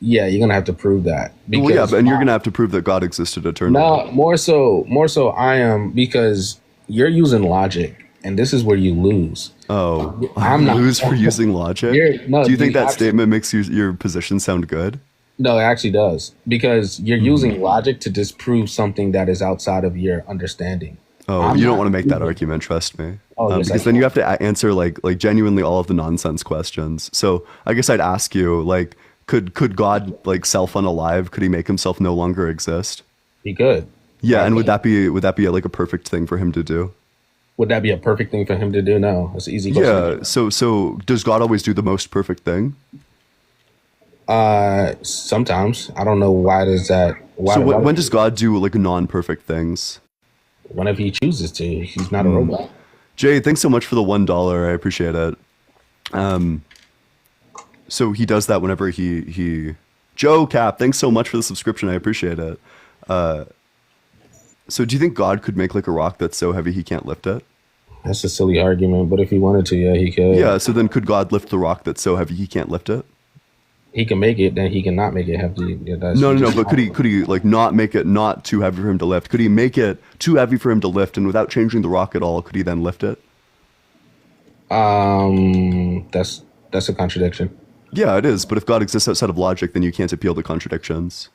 yeah, you're gonna have to prove that. Well, yeah, and you're gonna have to prove that God existed eternally. No, more so I am, because you're using logic, and this is where you lose. Oh, I'm not. lose for using logic? No, Do you think that actually- statement makes your position sound good? No, it actually does, because you're using logic to disprove something that is outside of your understanding. Oh, you don't want to make that argument, trust me. Yes, because then you have to answer like genuinely all of the nonsense questions. So I guess I'd ask you, like, could God like self-unalive? Could he make himself no longer exist? He could. Yeah, and would that be like a perfect thing for him to do? Would that be a perfect thing for him to do? No, it's an easy question. Yeah. So does God always do the most perfect thing? Sometimes. I don't know why does that. Why, So why- when does God do like non-perfect things? whenever he chooses to. He's not a robot. Jay, thanks so much for the $1. I appreciate it. So he does that whenever he Joe Cap, thanks so much for the subscription. I appreciate it. So do you think God could make like a rock that's so heavy he can't lift it? That's a silly argument, but if he wanted to, yeah, he could. Yeah, so then could God lift the rock that's so heavy he can't lift it? He can make it, then he can not make it heavy. Yeah, No, but could he like not make it not too heavy for him to lift? Could he make it too heavy for him to lift, and without changing the rock at all, could he then lift it? That's a contradiction. Yeah, it is. But if God exists outside of logic, then you can't appeal to contradictions.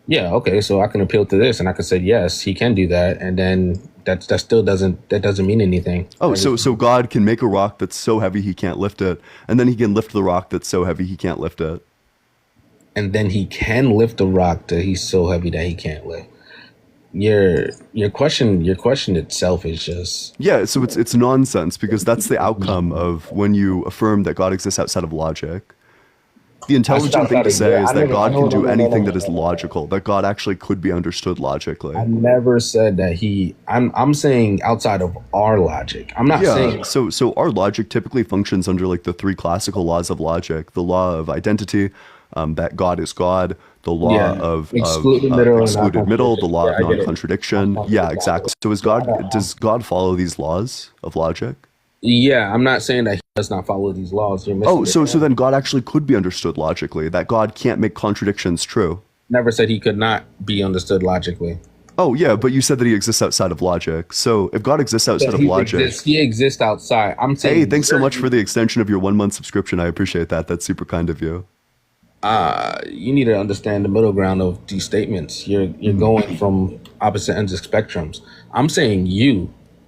Yeah, okay, so I can appeal to this, and I can say yes, he can do that, and then that still doesn't mean anything. Oh, so God can make a rock that's so heavy he can't lift it, and then he can lift the rock that's so heavy he can't lift it. And then he can lift the rock that he's so heavy that he can't lift. Your question itself is just Yeah, so it's nonsense, because that's the outcome of when you affirm that God exists outside of logic. The intelligent thing to say is that God can do anything that is no. logical, that God actually could be understood logically. I never said that I'm saying outside of our logic. I'm not saying. So our logic typically functions under like the three classical laws of logic: the law of identity, that God is God; the law of excluded middle; the law of non-contradiction. Yeah, exactly. So does God follow these laws of logic? Yeah, I'm not saying that he does not follow these laws. You're missing So then God actually could be understood logically, that God can't make contradictions true. Never said he could not be understood logically. Oh, yeah, but you said that he exists outside of logic. So if God exists outside of logic... He exists outside. I'm saying... Hey, thanks so much for the extension of your 1 month subscription. I appreciate that. That's super kind of you. You need to understand the middle ground of these statements. You're going from opposite ends of spectrums. I'm saying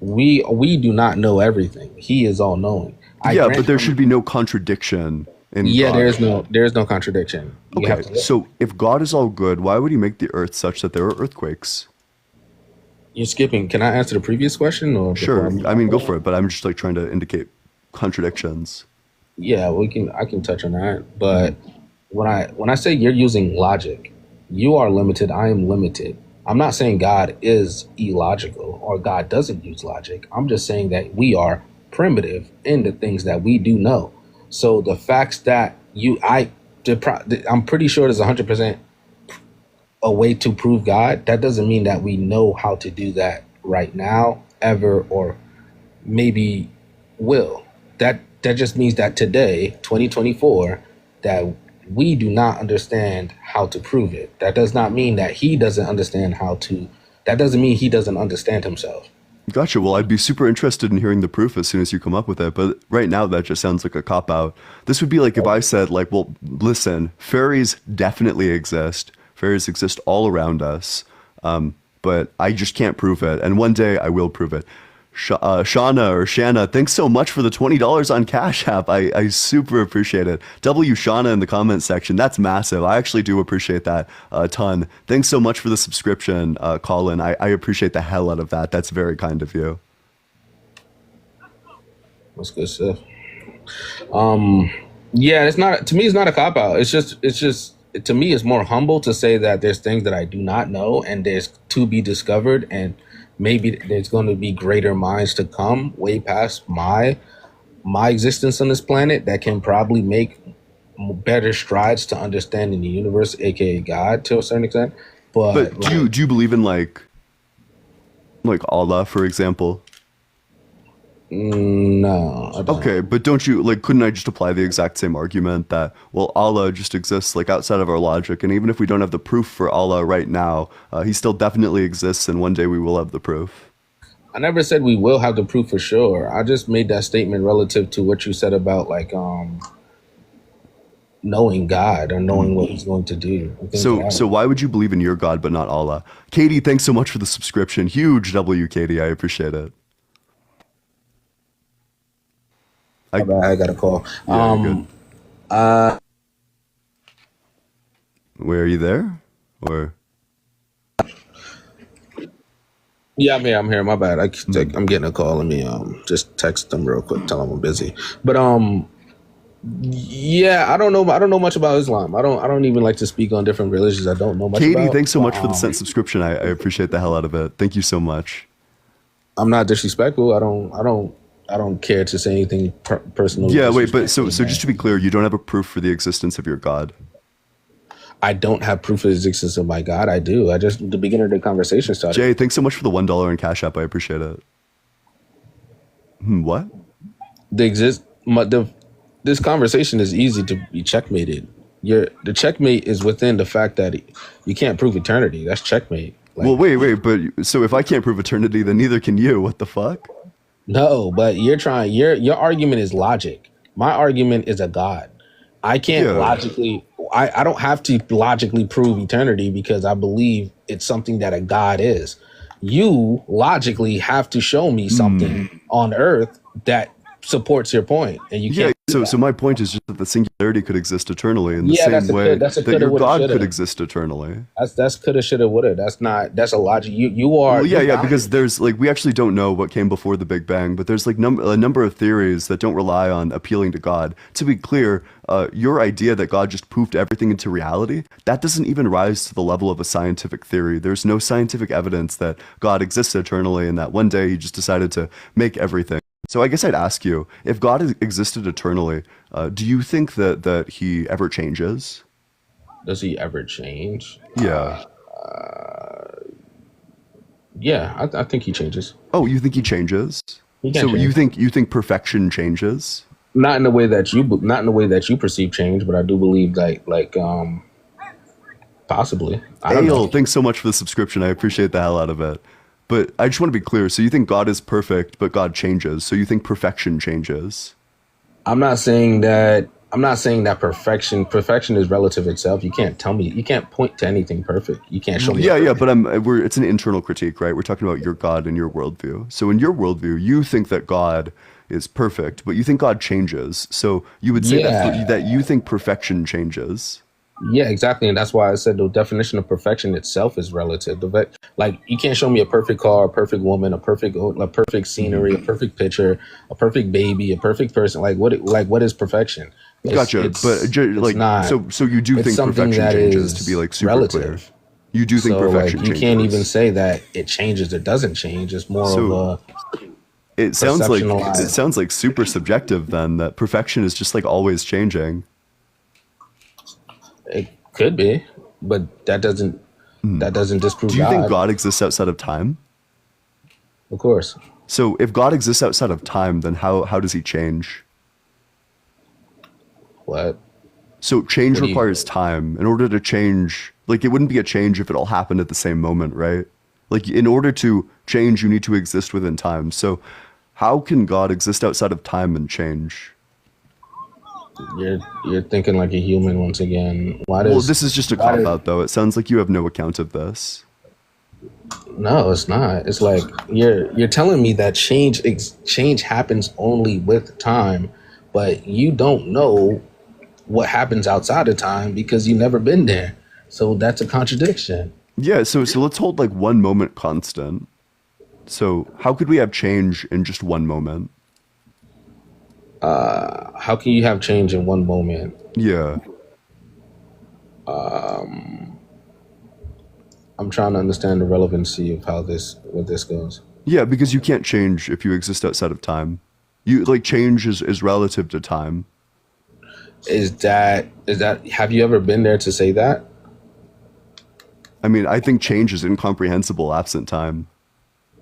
we do not know everything. He is all knowing. But there should be no contradiction in God. There's no contradiction. Okay, so if God is all good, why would he make the earth such that there are earthquakes? You're skipping. Can I answer the previous question? Or sure. I mean, go for it. But I'm just like trying to indicate contradictions. Yeah, I can touch on that. But when I say you're using logic, you are limited. I am limited. I'm not saying God is illogical or God doesn't use logic. I'm just saying that we are primitive in the things that we do know. So the facts that I'm pretty sure there's 100% a way to prove God. That doesn't mean that we know how to do that right now, ever, or maybe will. That just means that today, 2024, that we do not understand how to prove it. That does not mean that he doesn't understand that doesn't mean he doesn't understand himself. Gotcha. Well, I'd be super interested in hearing the proof as soon as you come up with it. But right now, that just sounds like a cop-out. This would be like if I said, like, well, listen, fairies definitely exist. Fairies exist all around us. But I just can't prove it. And one day I will prove it. Shauna, thanks so much for the $20 on Cash App. I super appreciate it. W Shauna in the comments section. That's massive. I actually do appreciate that a ton. Thanks so much for the subscription, Colin. I appreciate the hell out of that. That's very kind of you. That's good stuff. Yeah, it's not, to me, it's not a cop out. It's just, to me, it's more humble to say that there's things that I do not know and there's to be discovered, and maybe there's going to be greater minds to come way past my existence on this planet that can probably make better strides to understanding the universe, aka God, to a certain extent. But do you believe in like Allah, for example? No, I don't. Okay, but don't you couldn't I just apply the exact same argument that, well, Allah just exists like outside of our logic, and even if we don't have the proof for Allah right now, he still definitely exists, and one day we will have the proof. I never said we will have the proof for sure. I just made that statement relative to what you said about knowing God or knowing what he's going to do. So why would you believe in your God but not Allah? Katie, thanks so much for the subscription. Huge W, Katie. I appreciate it. I got a call. Where are you there? Or yeah, I'm here. My bad. I'm getting a call. Let me just text them real quick. Tell them I'm busy. But yeah, I don't know much about Islam. I don't even like to speak on different religions. I don't know much. Katie, about. Thanks so much for the sent subscription. I appreciate the hell out of it. Thank you so much. I'm not disrespectful. I don't care to say anything personal. Yeah, wait, but so just to be clear, you don't have a proof for the existence of your God? I don't have proof of the existence of my God. I do. The beginning of the conversation started. Jay, thanks so much for the $1 in Cash App. I appreciate it. What? This conversation is easy to be checkmated. The checkmate is within the fact that you can't prove eternity. That's checkmate. Well, wait, but so if I can't prove eternity, then neither can you. What the fuck? No, but your argument is logic. My argument is a God. I can't logically, I don't have to logically prove eternity because I believe it's something that a God is. You logically have to show me something on earth that supports your point, and you Yeah. can't. So my point is just that the singularity could exist eternally in the Yeah, same way that's a that coulda, your woulda, God shoulda. could exist eternally. That's coulda, shoulda, woulda. That's a logic. You are. Well, yeah, you're yeah, bound- because there's like we actually don't know what came before the Big Bang, but there's like a number of theories that don't rely on appealing to God. To be clear, your idea that God just poofed everything into reality, that doesn't even rise to the level of a scientific theory. There's no scientific evidence that God exists eternally and that one day he just decided to make everything. So I guess I'd ask you, if God existed eternally, do you think that he ever changes? Does he ever change? Yeah. Yeah, I think he changes. Oh, you think he changes? He can So change. you think perfection changes? Not in the way that you perceive change, but I do believe possibly. I don't know. Thanks so much for the subscription. I appreciate the hell out of it. But I just want to be clear. So you think God is perfect, but God changes. So you think perfection changes? I'm not saying that perfection is relative itself. You can't tell me, you can't point to anything perfect. You can't show me. Yeah, but it's an internal critique, right? We're talking about your God and your worldview. So in your worldview, you think that God is perfect, but you think God changes. So you would say that you think perfection changes. Yeah, exactly. And that's why I said the definition of perfection itself is relative. Like, you can't show me a perfect car, a perfect woman, a perfect scenery, a perfect picture, a perfect baby, a perfect person. Like what is perfection? Gotcha. But not. So you do think perfection changes, to be like super relative. clear. You do think perfection you changes. can't even say that it changes or doesn't change. It's more of a. It sounds like super subjective then, that perfection is just like always changing. It could be, but that doesn't disprove. Do you think God exists outside of time? Of course. So if God exists outside of time, then how does he change? What? So change requires time. In order to change, like, it wouldn't be a change if it all happened at the same moment, right? Like, in order to change, you need to exist within time. So how can God exist outside of time and change? You're thinking like a human once again. Well, this is just a cop out, though. It sounds like you have no account of this. No, it's not. It's like you're telling me that change happens only with time, but you don't know what happens outside of time because you've never been there. So that's a contradiction. Yeah. So let's hold like one moment constant. So how could we have change in just one moment? How can you have change in one moment? Yeah. I'm trying to understand the relevancy of where this goes. Yeah, because you can't change if you exist outside of time. You like change is relative to time. Is that have you ever been there to say that? I mean, I think change is incomprehensible absent time.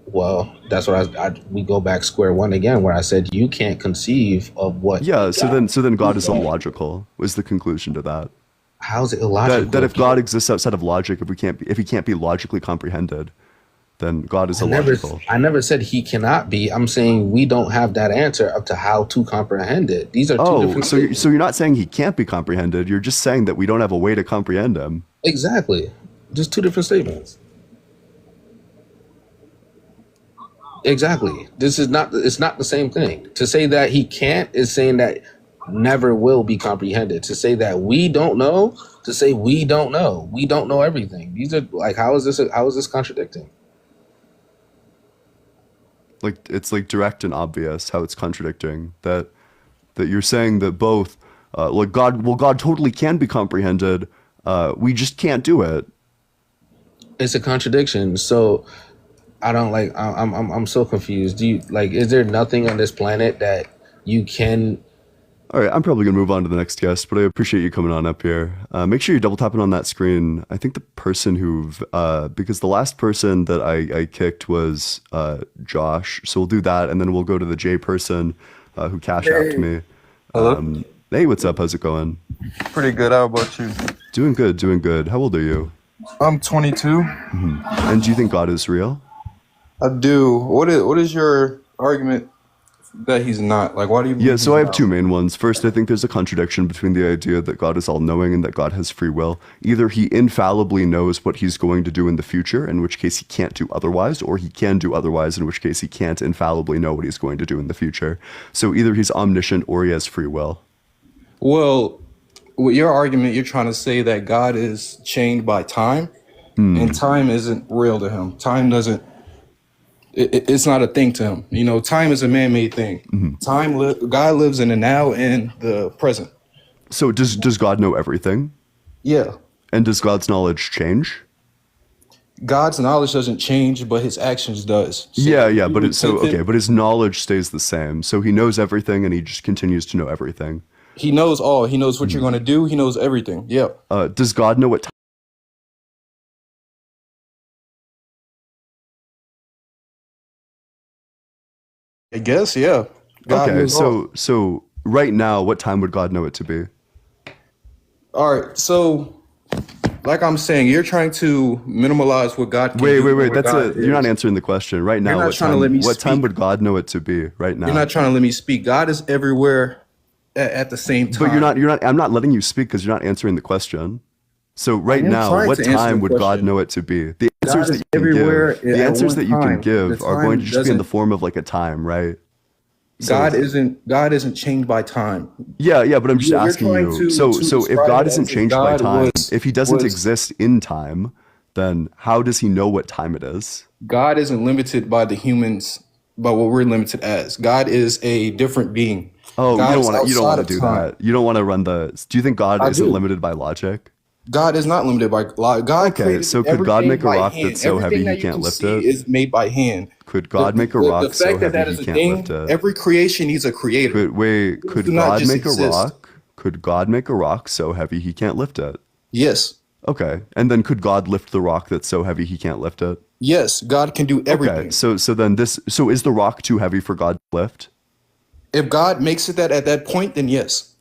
Well, that's what we go back square one again, where I said you can't conceive of what. Yeah, so then God is illogical. Was the conclusion to that? How is it illogical? That if God exists outside of logic, if he can't be logically comprehended, then God is illogical. I never said he cannot be. I'm saying we don't have that answer up to how to comprehend it. These are two different. So you're not saying he can't be comprehended. You're just saying that we don't have a way to comprehend him. Exactly, just two different statements. Exactly. It's not the same thing. To say that he can't is saying that never will be comprehended. To say that we don't know, to say we don't know everything. These are like, how is this contradicting? Like, it's like direct and obvious how it's contradicting that you're saying that both like God totally can be comprehended. We just can't do it. It's a contradiction. So I don't like. I'm so confused. Do you like? Is there nothing on this planet that you can? All right, I'm probably gonna move on to the next guest, but I appreciate you coming on up here. Make sure you're double tapping on that screen. I think the person because the last person that I kicked was Josh, so we'll do that, and then we'll go to the J person who cash apped me. Hello. Hey, what's up? How's it going? Pretty good. How about you? Doing good. How old are you? I'm 22. Mm-hmm. And do you think God is real? I do. What is your argument that he's not? Like, why do you Yeah, believe so I he's have two not? main ones. First, I think there's a contradiction between the idea that God is all-knowing and that God has free will. Either he infallibly knows what he's going to do in the future, in which case he can't do otherwise, or he can do otherwise, in which case he can't infallibly know what he's going to do in the future. So either he's omniscient or he has free will. Well, with your argument, you're trying to say that God is chained by time, and time isn't real to him. Time doesn't. It's not a thing to him. You know, time is a man-made thing. God lives in the now and the present. So does God know everything? Yeah. And does God's knowledge change? God's knowledge doesn't change, but his actions does. So Yeah, but but his knowledge stays the same. So he knows everything and he just continues to know everything. he knows all. He knows what you're going to do. He knows everything. Yeah. Does God know what I guess, yeah. God Okay, knows all. so right now, what time would God know it to be? All right, so like I'm saying, you're trying to minimalize what God can Wait, do. and what that's God you're not is. answering the question. Right now, You're not what trying time to let me what time speak. would God know it to be right now? You're not trying to let me speak. God is everywhere at the same time. But you're not I'm not letting you speak because you're not answering the question. So right am now, trying what to answer time the would God question. know it to be? The answers God that is you can everywhere give, the at answers one that you can time. give The are going to time just be in the doesn't- form of like a time, right? So- God isn't chained by time. Yeah, but I'm just You're asking trying you. to So if describe God it isn't as if changed by God time, if he doesn't was- exist in time, then how does he know what time it is? God isn't limited by the humans, by what we're limited as. God is a different being. Oh, God you is don't want to outside of do time. that. You don't want to run the. Do you think God I isn't do. limited by logic? God is not limited by God. Okay, created so could God everything make a by rock hand. that's so heavy Everything he that you can't can lift see it? is made by hand. Could God make a The rock so fact that heavy that he is a can't thing, lift it? every creation needs a creator. Could do not God just make a exist. rock? Could God make a rock so heavy he can't lift it? Yes. Okay, and then could God lift the rock that's so heavy he can't lift it? Yes, God can do everything. Okay, so is the rock too heavy for God to lift? If God makes it that at that point, then yes.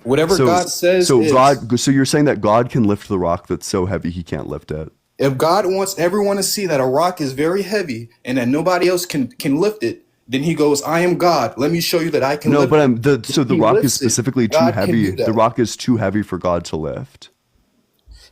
Whatever God says so is. so you're saying that God can lift the rock that's so heavy he can't lift it? If God wants everyone to see that a rock is very heavy and that nobody else can lift it, then he goes, I am God. Let me show you that I can No, lift but it. so the He rock is lifts it. specifically too God can heavy. do that. The rock is too heavy for God to lift.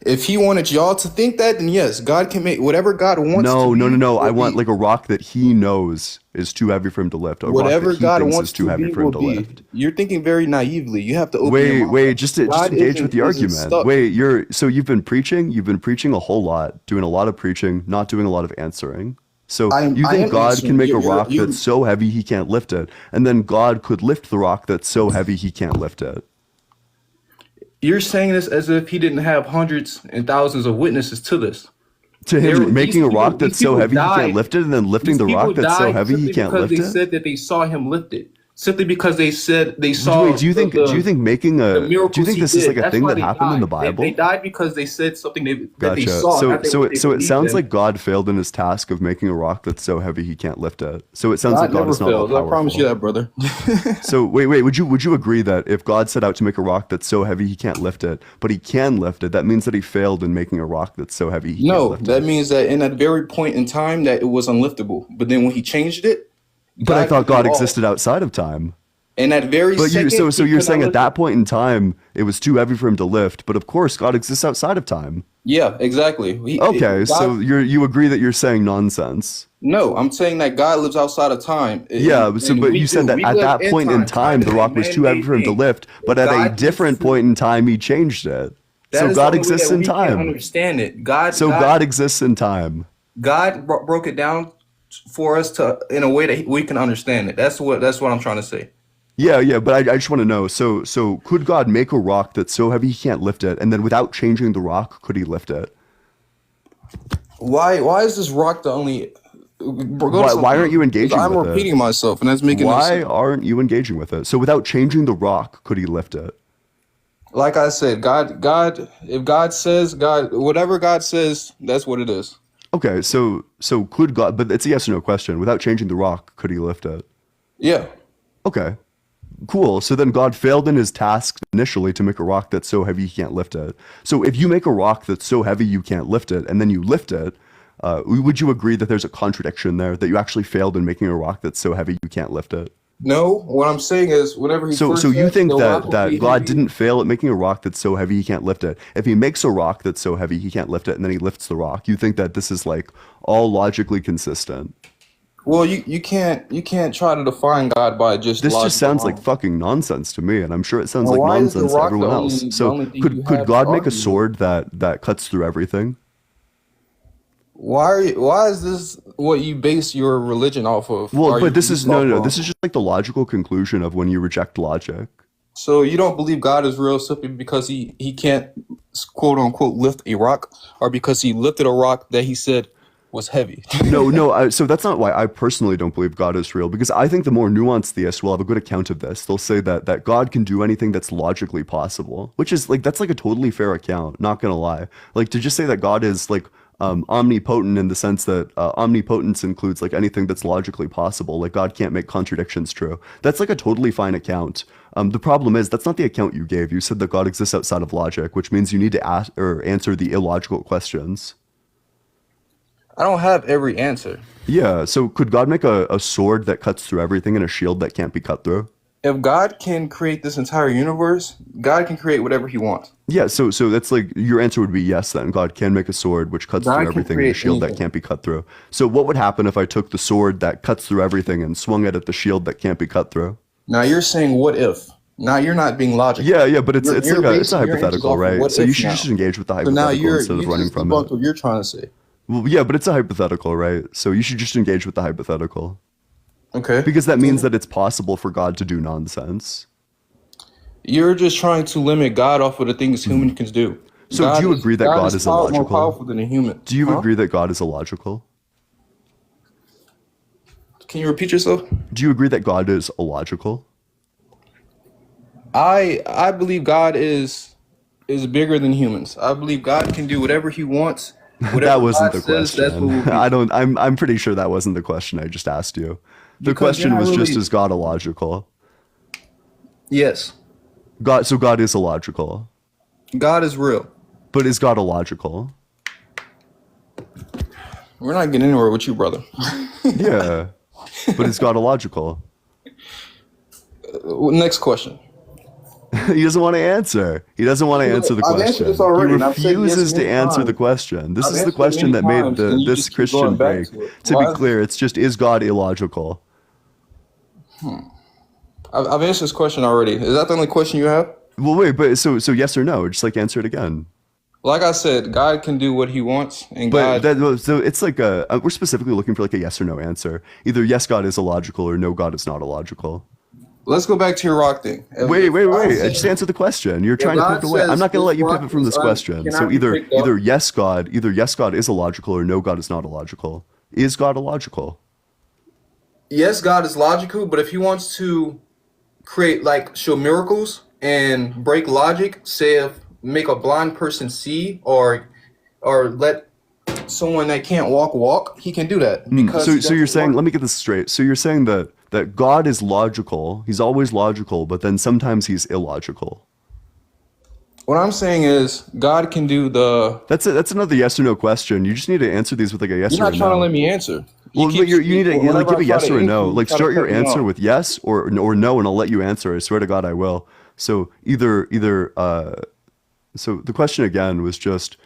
If he wanted y'all to think that, then yes, God can make whatever God wants No. to be. I will want be. like a rock that he knows is too heavy for him to lift. A Whatever rock that he God thinks wants is too to heavy be for him will to be. lift. You're thinking very naively. You have to open your mouth. Wait, just God engage with the isn't argument. stuck. Wait, you've been preaching a whole lot, doing a lot of preaching, not doing a lot of answering. So you I think am God answering. can make a You're- rock you're- that's so heavy he can't lift it, and then God could lift the rock that's so heavy he can't lift it? You're saying this as if he didn't have hundreds and thousands of witnesses to this. To him These making a people- rock that's these so people heavy he died. can't lift it, and then lifting These the people rock that's so died heavy he simply can't because lift they it? said that they saw him lift it. Simply because they said they saw. Wait, do you think making the a do miracles you think he this is did? like a That's thing why that they happened in the died. Bible? They died because they said something that they Gotcha. saw. not So what they it believed sounds in. like God failed in his task of making a rock that's so heavy he can't lift it. So it sounds like God never is not all fails. I promise you powerful. that, brother. So wait, would you agree that if God set out to make a rock that's so heavy he can't lift it, but he can lift it, that means that he failed in making a rock that's so heavy he can't No, lift it? that means that in that very point in time that it was unliftable. But then when he changed it, But I thought can God do all. existed outside of time. In that very But second, so he you're could saying not at that point in time it was too heavy for him to lift, but of course God exists outside of time. Yeah, exactly. Okay, God- so you agree that you're saying nonsense. No, I'm saying that God lives outside of time. Yeah, so And but we you said do. that We at live that point in time the is a rock was too heavy for him to man-made lift, but thing. at a God different is- point in time he changed it. That So is the God only way exists that in we can time. understand it. God exists in time. God broke it down for us to in a way that we can understand it. That's what I'm trying to say. Yeah, but I just want to know. So could God make a rock that's so heavy he can't lift it, and then without changing the rock, could he lift it? Why is this rock the only? Why aren't you engaging I'm with it? repeating myself, and that's making no Why sense. aren't you engaging with it? So without changing the rock, could he lift it? Like I said, God, if God says, whatever God says, that's what it is. Okay, so could God? But it's a yes or no question. Without changing the rock, could he lift it? Yeah. Okay, cool. So then God failed in his task initially to make a rock that's so heavy he can't lift it. So if you make a rock that's so heavy you can't lift it, and then you lift it, would you agree that there's a contradiction there, that you actually failed in making a rock that's so heavy you can't lift it? No, what I'm saying is, whenever he So first so you said think the rock that will that be God heavy, didn't fail at making a rock that's so heavy he can't lift it. If he makes a rock that's so heavy he can't lift it and then he lifts the rock, you think that this is like all logically consistent? well, you can't try to define God by just This just logic sounds like alone. fucking nonsense to me, and I'm sure it sounds And like why is the nonsense to rock everyone else. the So only thing you could have to God make a argue with? sword that cuts through everything? Why is this what you base your religion off of? Well, Are you but this is based off no. of? This is just like the logical conclusion of when you reject logic. So you don't believe God is real simply because he can't quote unquote lift a rock, or because he lifted a rock that he said was heavy? No. So that's not why I personally don't believe God is real, because I think the more nuanced theists will have a good account of this. They'll say that God can do anything that's logically possible, which is like, that's like a totally fair account. Not gonna lie, like to just say that God is like omnipotent in the sense that omnipotence includes like anything that's logically possible. Like God can't make contradictions true. That's like a totally fine account. The problem is that's not the account you gave. You said that God exists outside of logic, which means you need to ask or answer the illogical questions. I don't have every answer. Yeah, so could God make a sword that cuts through everything and a shield that can't be cut through? If God can create this entire universe, God can create whatever he wants. Yeah, so that's like your answer would be yes then. God can make a sword which cuts God through can everything and a create shield that anything. can't be cut through. So what would happen if I took the sword that cuts through everything and swung it at the shield that can't be cut through? Now you're saying what if? Now you're not being logical. Yeah, but it's You're like it's a basing your answers hypothetical, off of right? what So you if should now. just engage with the So now hypothetical instead of you running just from debunked it. what you're trying to say. Well, yeah, but it's a hypothetical, right? So you should just engage with the hypothetical. Okay. Because that means that it's possible for God to do nonsense. You're just trying to limit God off of the things humans can do. So do you agree that God is more illogical? powerful than a human. Do you Huh? agree that God is illogical? Can you repeat yourself? Do you agree that God is illogical? I believe God is bigger than humans. I believe God can do whatever he wants. Whatever That wasn't God the says, that's what question. will be. I'm pretty sure that wasn't the question I just asked you. The Because you're question not was just, really- is God illogical? Yes. So God is illogical. God is real. But is God illogical? We're not getting anywhere with you, brother. Yeah. But is God illogical? Next question. He doesn't want to answer. He doesn't want to answer the I've question. answered this already, He and I've said yes refuses to many answer the times. question. This I've is the answered it question many that made times, and you this just keep Christian going back break. to it. To Why be is- clear, it's just, is God illogical? I've answered this question already. Is that the only question you have? Well, wait, but so yes or no? Just like answer it again. Like I said, God can do what he wants, and But God. so it's like we're specifically looking for like a yes or no answer. Either yes, God is illogical, or no, God is not illogical. Let's go back to your rock thing. Wait. God says- Just answer the question. You're If trying to God pivot away. I'm says not going to let this you rock pivot from is this question. cannot So be either picked up. either yes, God is illogical, or no, God is not illogical. Is God illogical? Yes, God is logical, but if he wants to create, like, show miracles and break logic, say if make a blind person see, or let someone that can't walk, he can do that. Because he So you're doesn't saying, want- let me get this straight. So you're saying that God is logical. He's always logical, but then sometimes he's illogical. What I'm saying is God can do the. That's another yes or no question. You just need to answer these with like a yes You're or a not trying to no. let me answer. Well, but you need to whenever like give I a try yes to or a answer, no. you Like try to start your cut me answer off. with yes or no, and I'll let you answer. I swear to God, I will. So so the question again was just,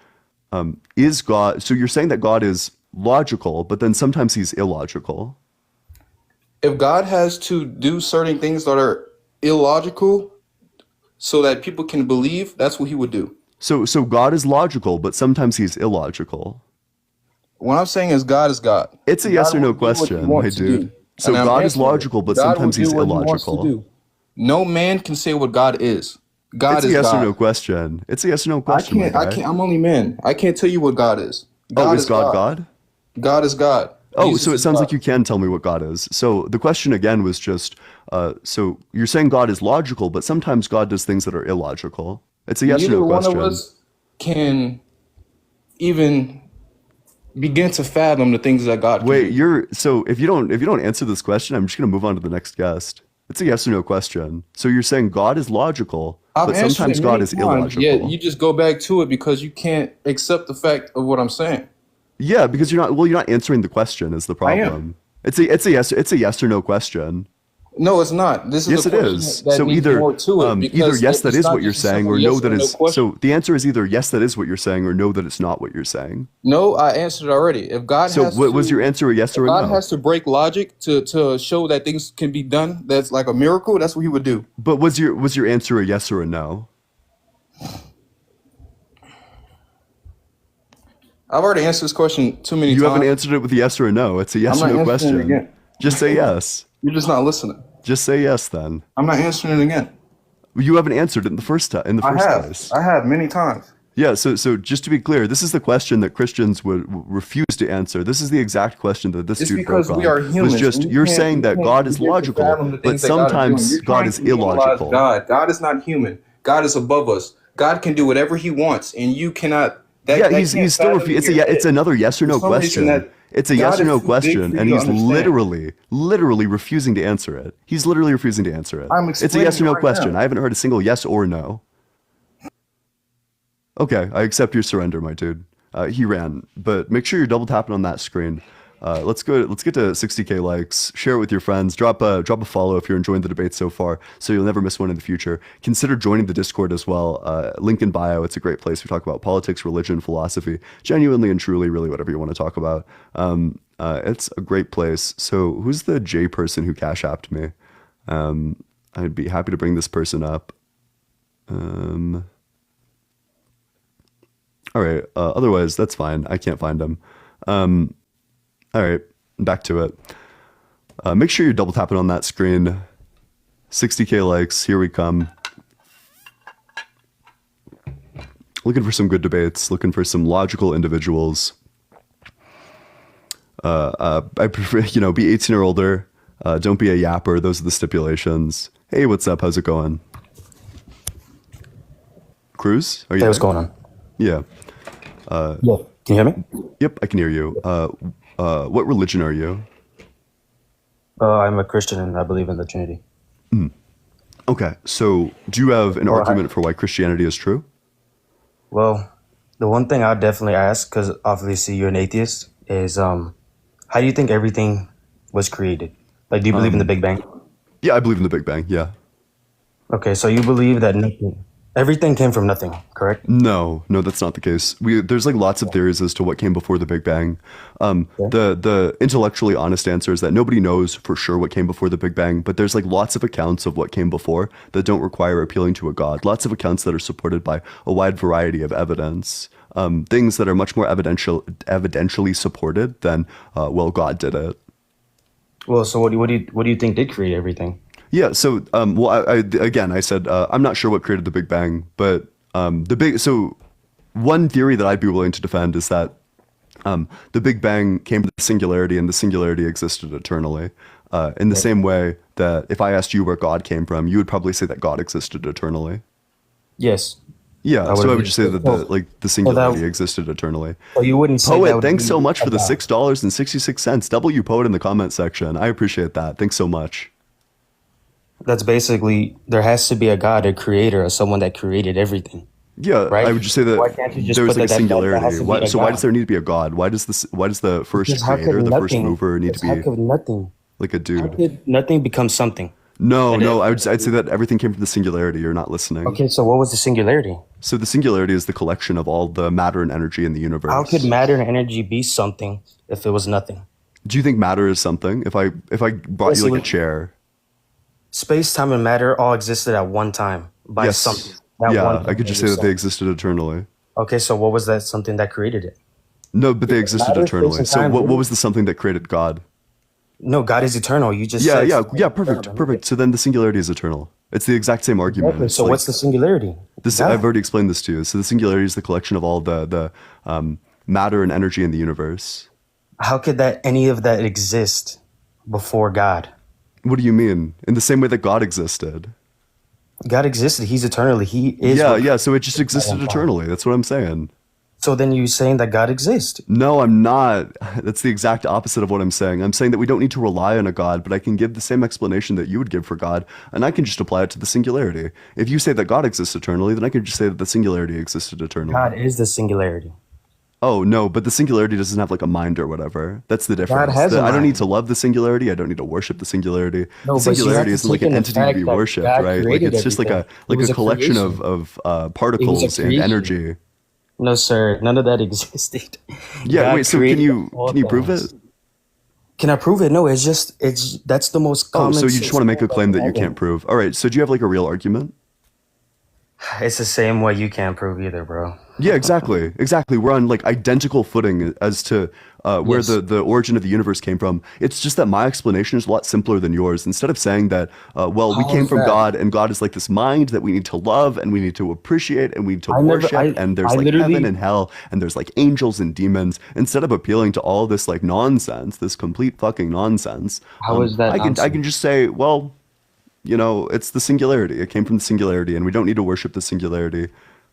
is God? So you're saying that God is logical, but then sometimes he's illogical. If God has to do certain things that are illogical so that people can believe, that's what he would do. So God is logical, but sometimes he's illogical. What I'm saying is God is God. It's a yes God or no will do what he question, wants hey to do. dude. So And I'm God is answering it. logical, but God will sometimes do he's what he wants to illogical. do. No man can say what God is. God It's a is yes God. or no question. It's a yes or no question. my guy. I'm only man. I can't tell you what God is. Oh, is God God? God is God. Oh, Jesus so it is sounds God. like you can tell me what God is. So the question again was just, so you're saying God is logical, but sometimes God does things that are illogical. It's a yes Neither or no one question. of us can even begin to fathom the things that God can Wait, do. so if you don't answer this question, I'm just gonna move on to the next guest. It's a yes or no question. So you're saying God is logical, I've but answered sometimes it God many is times, illogical. yet you just go back to it because you can't accept the fact of what I'm saying. Yeah, because you're not answering the question is the I am. problem. It's a yes or no question. No, it's not. This is Yes, a it question is. that So needs either more to it. either Because yes, that it's is not what you're just a saying, simple or yes no, that or no is. question. So the answer is either yes, that is what you're saying, or no, that it's not what you're saying. No, I answered already. If God So has what was to, your answer, a yes if or a God no? has to break logic to show that things can be done, that's like a miracle. That's what He would do. But was your answer a yes or a no? I've already answered this question too many You times. haven't answered it with a yes or a no. It's a yes I'm or not no answering it question. again. Just say yes. You're just not listening. Just say yes then. I'm not answering it again. You haven't answered it in the first time. In the first place. I have many times. Yeah. So just to be clear, this is the question that Christians would refuse to answer. This is the exact question that this It's dude because broke we on. are humans. Was just and you're can't- saying you that can't God is begin to logical, fathom the but things that God is doing. sometimes You're God trying is to humanize illogical. God. God is not human. God is above us. God can do whatever He wants, and you cannot. Yeah, he's still it's another yes or no question. It's a yes or no question, and he's literally refusing to answer it. He's literally refusing to answer it. It's a yes or no question. I haven't heard a single yes or no. Okay, I accept your surrender, my dude. He ran, but make sure you're double tapping on that screen. Let's get to 60K likes. Share it with your friends. Drop a follow if you're enjoying the debate so far, so you'll never miss one in the future. Consider joining the Discord as well. Link in bio. It's a great place. We talk about politics, religion, philosophy, genuinely and truly, really whatever you want to talk about. It's a great place. So who's the J person who cash apped me? I'd be happy to bring this person up. All right. Otherwise, that's fine. I can't find him. All right, back to it. Make sure you're double tapping on that screen. 60K likes, here we come. Looking for some good debates, looking for some logical individuals. I prefer, be 18 or older. Don't be a yapper. Those are the stipulations. Hey, what's up? How's it going? Cruz? Are you Hey, what's there? going on? Yeah. Yeah. Can you hear me? Yep, I can hear you. What religion are you? I'm a Christian and I believe in the Trinity. Okay, so do you have an argument for why Christianity is true? Well, the one thing I'd definitely ask, because obviously you're an atheist, is how do you think everything was created? Like, do you believe in the Big Bang? Yeah, I believe in the Big Bang, yeah. Okay, so you believe that everything came from nothing, correct? No, that's not the case. There's like lots of theories as to what came before the Big Bang. The intellectually honest answer is that nobody knows for sure what came before the Big Bang, but there's like lots of accounts of what came before that don't require appealing to a god. Lots of accounts that are supported by a wide variety of evidence. Things that are much more evidentially supported than, well, God did it. Well, so what do you think did create everything? Yeah. So, I said I'm not sure what created the Big Bang, but so one theory that I'd be willing to defend is that the Big Bang came from the singularity, and the singularity existed eternally. In the same way that if I asked you where God came from, you would probably say that God existed eternally. Yes. Yeah. So I would just say that the singularity existed eternally. Well, you wouldn't say Poet, that would thanks be so much for the about- $6.66. W Poet in the comment section. I appreciate that. Thanks so much. That's basically, there has to be a God, a creator, or someone that created everything. Yeah, right? I would just say that Why can't you just there was put like a that singularity. has to be Why, a so why God? does there need to be a God? Why does the first Because how could creator, the first nothing- mover, need to How be could nothing? like a How dude? could nothing become something? No, I'd say that everything came from the singularity. You're not listening. Okay, so what was the singularity? So the singularity is the collection of all the matter and energy in the universe. How could matter and energy be something if it was nothing? Do you think matter is something? If I brought you like a chair. Space, time, and matter all existed at one time by Yes. something. That Yeah, one I thing could just you say that said. they existed eternally. Okay, so what was that something that created it? No, but they existed Matter, space, eternally. and So time, what really? was the something that created God? No, God is eternal. You just Yeah, said yeah, perfect. So then the singularity is eternal. It's the exact same argument. Okay, It's so like- what's the singularity? This God. I've already explained this to you. So the singularity is the collection of all the matter and energy in the universe. How could any of that exist before God? What do you mean? In the same way that God existed. God existed. He's eternally. He is. Yeah. So it just existed eternally. That's what I'm saying. So then you're saying that God exists? No, I'm not. That's the exact opposite of what I'm saying. I'm saying that we don't need to rely on a God, but I can give the same explanation that you would give for God, and I can just apply it to the singularity. If you say that God exists eternally, then I can just say that the singularity existed eternally. God is the singularity. Oh no, but the singularity doesn't have like a mind or whatever. That's the difference. has a I don't need mind. to love the singularity. I don't need to worship the singularity. No, The but you have singularity to isn't like take an in the entity to fact be that worshipped, God right? Like created it's just everything. like It was a a collection creation. of It was a particles and creation. energy. No, sir, none of that existed. Yeah, God wait, so created all can you prove things. it? Can I prove it? No, it's that's the most Oh, common. so you just want to make a claim that you heaven. can't prove. All right, so do you have like a real argument? It's the same way you can't prove either, bro. Yeah, exactly. Exactly. We're on like identical footing as to where Yes. the origin of the universe came from. It's just that my explanation is a lot simpler than yours. Instead of saying that, well, we How came is from that? God and God is like this mind that we need to love and we need to appreciate and we need to I never. worship and there's I like literally. heaven and hell and there's like angels and demons. Instead of appealing to all this like nonsense, this complete fucking nonsense, How is that I can nonsense? just say, well, you know, it's the singularity. It came from the singularity and we don't need to worship the singularity.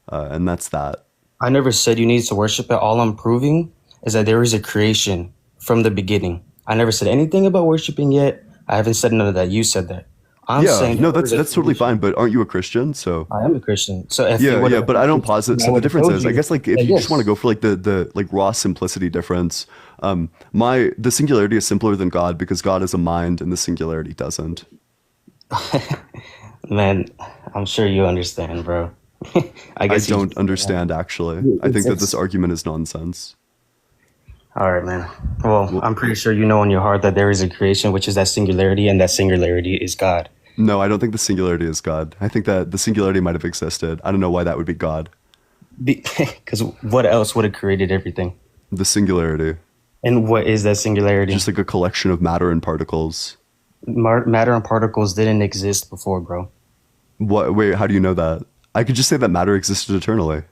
And that's that. I never said you need to worship it. All I'm proving is that there is a creation from the beginning. I never said anything about worshiping yet. I haven't said none of that. You said that. I'm Yeah, saying no, that there that's is a totally creation. fine. But aren't you a Christian? So I am a Christian. So if you yeah, would yeah, have but I don't posit. I So the would have difference told is, I you guess, like if that you just want to yes. go for like the like raw simplicity difference, the singularity is simpler than God because God is a mind and the singularity doesn't. Man, I'm sure you understand, bro. I I guess you don't just, understand actually. I it's think that this it's argument is nonsense. all right, man. Well, I'm pretty sure you know in your heart that there is a creation, which is that singularity, and that singularity is God. No, I don't think the singularity is God. I think that the singularity might have existed. I don't know why that would be God. Because what else would have created everything? The singularity, And what is that singularity? just like a collection of matter and particles. Matter and particles didn't exist before, bro. What? Wait, how do you know that? I could just say that matter existed eternally.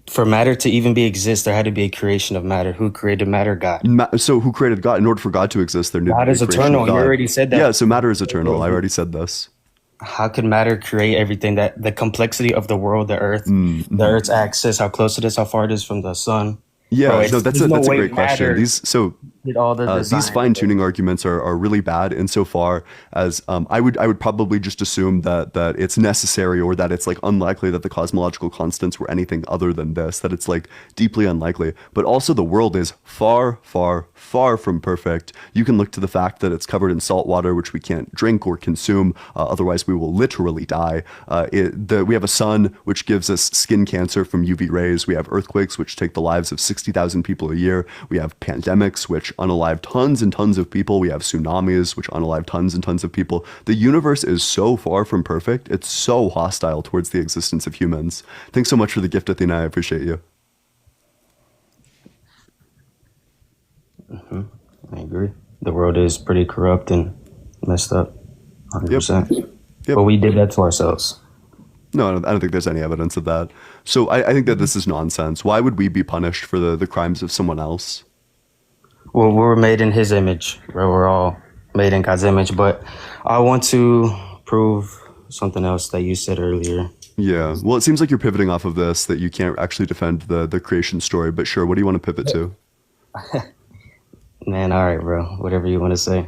For matter to even be exist, there had to be a creation of matter. Who created matter? God. So who created God? In order for God to exist, there needed to God be a is creation of eternal. You God. already said that. Yeah, so matter is eternal. I already said this. How could matter create everything? That the complexity of the world, the earth, the Earth's axis, how close it is, how far it is from the sun. Yeah, Bro, no, that's there's a way great question. matter did all the These design. fine tuning arguments are really bad insofar as I would probably just assume that it's necessary or that it's like unlikely that the cosmological constants were anything other than this, that it's like deeply unlikely. But also the world is far, far, far from perfect. You can look to the fact that it's covered in salt water, which we can't drink or consume, otherwise we will literally die. We have a sun which gives us skin cancer from UV rays. We have earthquakes which take the lives of 60,000 people a year. We have pandemics which unalive tons and tons of people. We have tsunamis which unalive tons and tons of people. The universe is so far from perfect. It's so hostile towards the existence of humans. Thanks so much for the gift, Athena. I appreciate you. I agree. The world is pretty corrupt and messed up. 100%. Yep. But we did that to ourselves. No, I don't think there's any evidence of that. So I think that this is nonsense. Why would we be punished for the crimes of someone else? Well, we're made in His image. We're all made in God's image. But I want to prove something else that you said earlier. Yeah. Well, it seems like you're pivoting off of this, that you can't actually defend the creation story. But sure, what do you want to pivot to? Man, all right, bro. Whatever you want to say.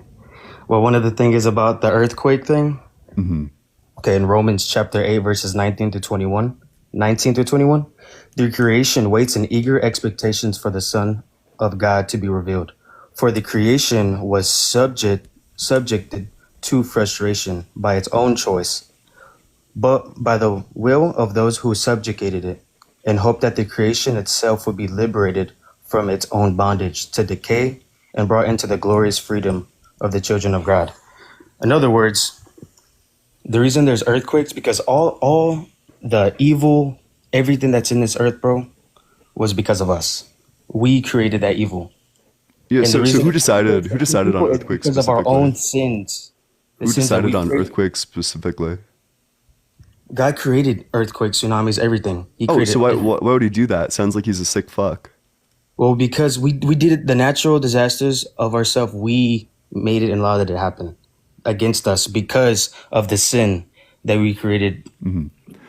Well, one of the things is about the earthquake thing. Mm-hmm. Okay, in Romans chapter 8, verses 19 to 21, the creation waits in eager expectations for the Son of God to be revealed. For the creation was subjected to frustration by its own choice, but by the will of those who subjugated it, and hoped that the creation itself would be liberated from its own bondage to decay and brought into the glorious freedom of the children of God. In other words, the reason there's earthquakes because all the evil, everything that's in this earth, bro, was because of us. We created that evil. Yeah. And So the reason who decided on it's earthquakes because of our specifically? own sins. The Who sins that decided we on created. earthquakes specifically? God created earthquakes, tsunamis, everything. He Oh, created so why everything. would he do that? Sounds like he's a sick fuck. Well, because we did it, the natural disasters of ourselves, we made it and allowed it to happen against us because of the sin that we created. Mm-hmm.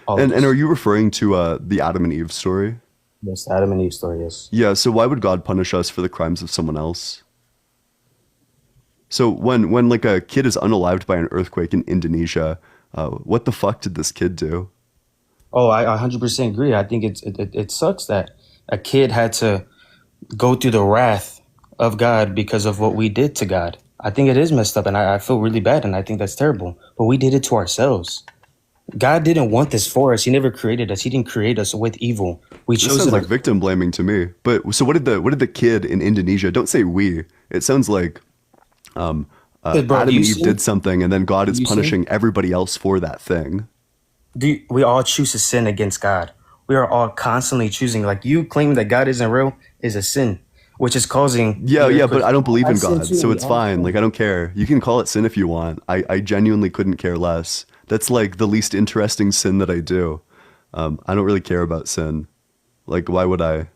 All of And us. are you referring to the Adam and Eve story? Yes, Adam and Eve story, yes. Yeah. So why would God punish us for the crimes of someone else? So when like a kid is unalived by an earthquake in Indonesia, what the fuck did this kid do? Oh, I 100% agree. I think it sucks that a kid had to go through the wrath of God because of what we did to God. I think it is messed up, and I feel really bad, and I think that's terrible. But we did it to ourselves. God didn't want this for us. He never created us. He didn't create us with evil. We This chose sounds it. like victim blaming to me. But so what did the kid in Indonesia? Don't say we. It sounds like Hey, bro, Adam you and Eve see- did something, and then God is you see? punishing everybody else for that thing. We all choose to sin against God. We are all constantly choosing. Like you claiming that God isn't real is a sin, which is causing. Yeah, but I don't believe in sin God, too. so We it's all fine. sin. Like I don't care. You can call it sin if you want. I genuinely couldn't care less. That's like the least interesting sin that I do. I don't really care about sin. Like why would I?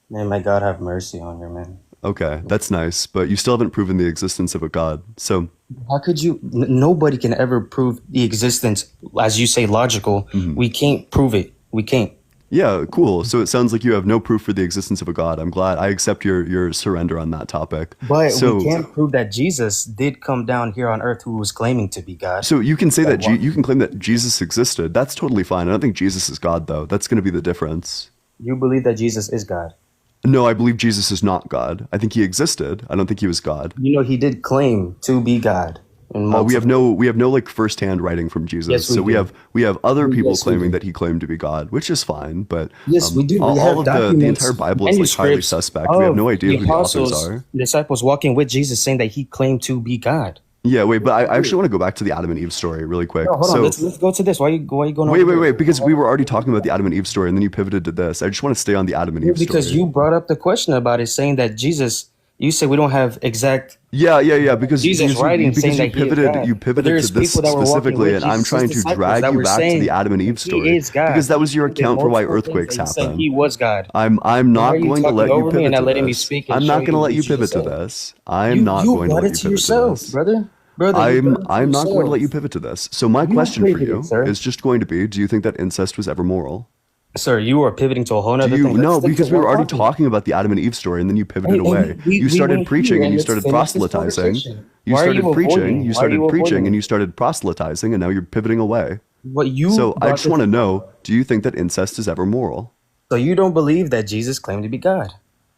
Man, may God have mercy on you, man. Okay, that's nice, but you still haven't proven the existence of a God. So How could you? Nobody can ever prove the existence, as you say, logical. We can't prove it. We can't. yeah, cool. So it sounds like you have no proof for the existence of a God. I'm glad. I accept your surrender on that topic. But So we can't prove that Jesus did come down here on earth, who was claiming to be God. so you can say that you can claim that Jesus existed. That's totally fine. I don't think Jesus is God though. That's going to be the difference. You believe that Jesus is God. No, I believe Jesus is not God. I think he existed. I don't think he was God. You know, he did claim to be God. We have no like firsthand writing from Jesus. Yes, we so do. we have other people Yes, we claiming do. that he claimed to be God, which is fine. But Yes, we do. We All have of the documents, entire Bible is like highly manuscripts suspect. We have of no idea who the authors apostles, are. disciples walking with Jesus, saying that he claimed to be God. Yeah, wait, but I actually want to go back to the Adam and Eve story really quick. No, hold so on. Let's go to this. Why are you going? wait, over here? because we were already talking about the Adam and Eve story, and then you pivoted to this. I just want to stay on the Adam and Eve Because story. you brought up the question about it, saying that Jesus. You said we don't have exact. Yeah, because Jesus writing saying that he is God. you But pivoted there's to this people that were walking specifically, with and I'm Jesus' trying to disciples drag that you were back to saying the Adam and Eve he story is God. because that was your He did account for why multiple things earthquakes that he said happen. He was God. I'm Why not are you going to talking let you over me pivot and to not letting me this. speak and I'm show not you going to what let you Jesus pivot to said? this. I'm not going to let you pivot to yourself, this. brother. Brother, you brought it to I'm not going to let you yourself. pivot to this. So my You question for pivoted, you sir. is just going to be: do you think that incest was ever moral? Sir, you are pivoting to a whole Do other you thing. Let's no? stick to Because we were one already topic. talking about the Adam and Eve story, and then you pivoted And away. we You started went preaching here, and you let's started finish this proselytizing. conversation. You Why are started you preaching. avoiding? You Why are you started preaching, avoiding? and you started proselytizing, and now you're pivoting away. What you So I brought just this want to up. know: do you think that incest is ever moral? So you don't believe that Jesus claimed to be God?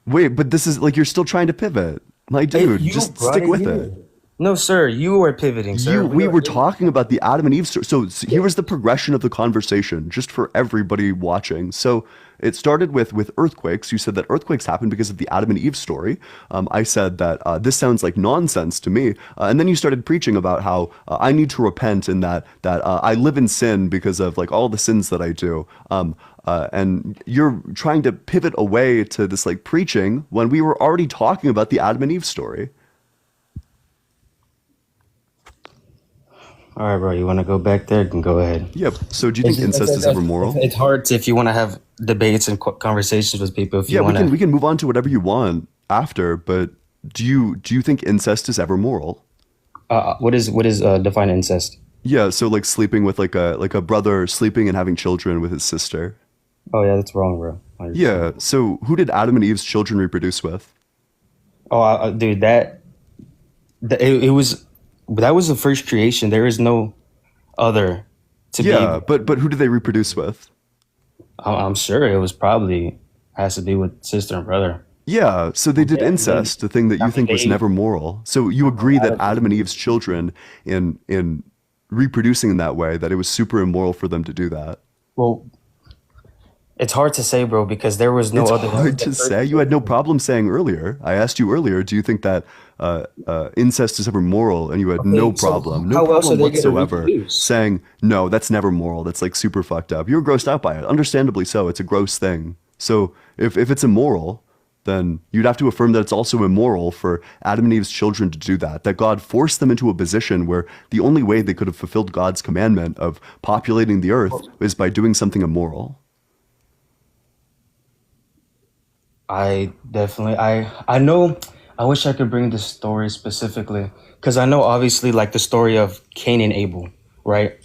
Wait, but this is like you're still trying to pivot. Like, dude, You just brought stick it with here. it. No, sir, you are pivoting, sir. We were talking about the Adam and Eve story. So here was the progression of the conversation, just for everybody watching. So it started with earthquakes. You said that earthquakes happened because of the Adam and Eve story. I said that this sounds like nonsense to me. And then you started preaching about how I need to repent and that I live in sin because of like all the sins that I do. And you're trying to pivot away to this like preaching when we were already talking about the Adam and Eve story. All right, bro. You want to go back there? You can go ahead. Yep. So do you think incest is ever moral? It's hard if you want to have debates and conversations with people. If you Yeah, want to, we can move on to whatever you want after. But do you think incest is ever moral? what is define incest? Yeah. So like sleeping with like a brother sleeping and having children with his sister. Oh yeah, that's wrong, bro. Yeah. So who did Adam and Eve's children reproduce with? Oh, dude, it was the first creation. There is no other to be. Yeah, but who did they reproduce with? I'm sure it was probably has to do with sister and brother. Yeah, so they did Yeah, incest, the thing that you think was they- never moral. So you agree that Adam and Eve's children, in reproducing in that way, that it was super immoral for them to do that. Well, it's hard to say, bro, because there was no It's other. hard to say. You had no problem saying earlier. I asked you earlier, do you think that incest is ever moral? And you had no so problem, no how else are problem they gonna whatsoever reproduce? saying, no, that's never moral. That's like super fucked up. You were grossed out by it. Understandably so. It's a gross thing. So if it's immoral, then you'd have to affirm that it's also immoral for Adam and Eve's children to do that, that God forced them into a position where the only way they could have fulfilled God's commandment of populating the earth is by doing something immoral. I definitely, I know, I wish I could bring this story specifically, because I know obviously like the story of Cain and Abel, right?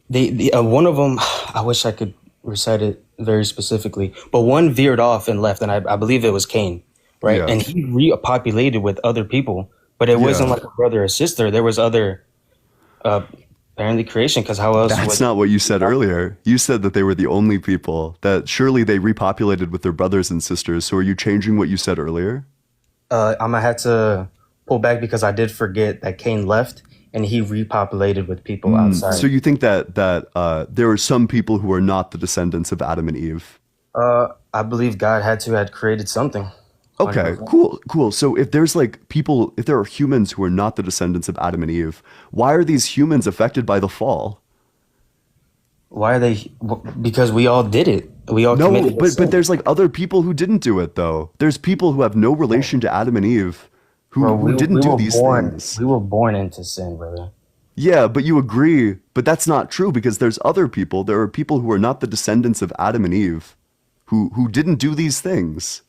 One of them, I wish I could recite it very specifically, but one veered off and left, and I believe it was Cain, right? Yeah. And he repopulated with other people, but it wasn't like a brother or sister. There was other Apparently creation, because how else That's would not what you said earlier. You said that they were the only people, that surely they repopulated with their brothers and sisters. So are you changing what you said earlier? I'm gonna have to pull back because I did forget that Cain left and he repopulated with people outside. So you think that there are some people who are not the descendants of Adam and Eve? I believe God had created something. Okay, 100%. cool. So if there's like people, if there are humans who are not the descendants of Adam and Eve, why are these humans affected by the fall? Why are they? Because we all did it. We all No, committed but sin. there's like other people who didn't do it though. There's people who have no relation to Adam and Eve who, Bro, who didn't we do were these born. things. We were born into sin, brother. Yeah, but you agree, but that's not true because there's other people. There are people who are not the descendants of Adam and Eve who didn't do these things.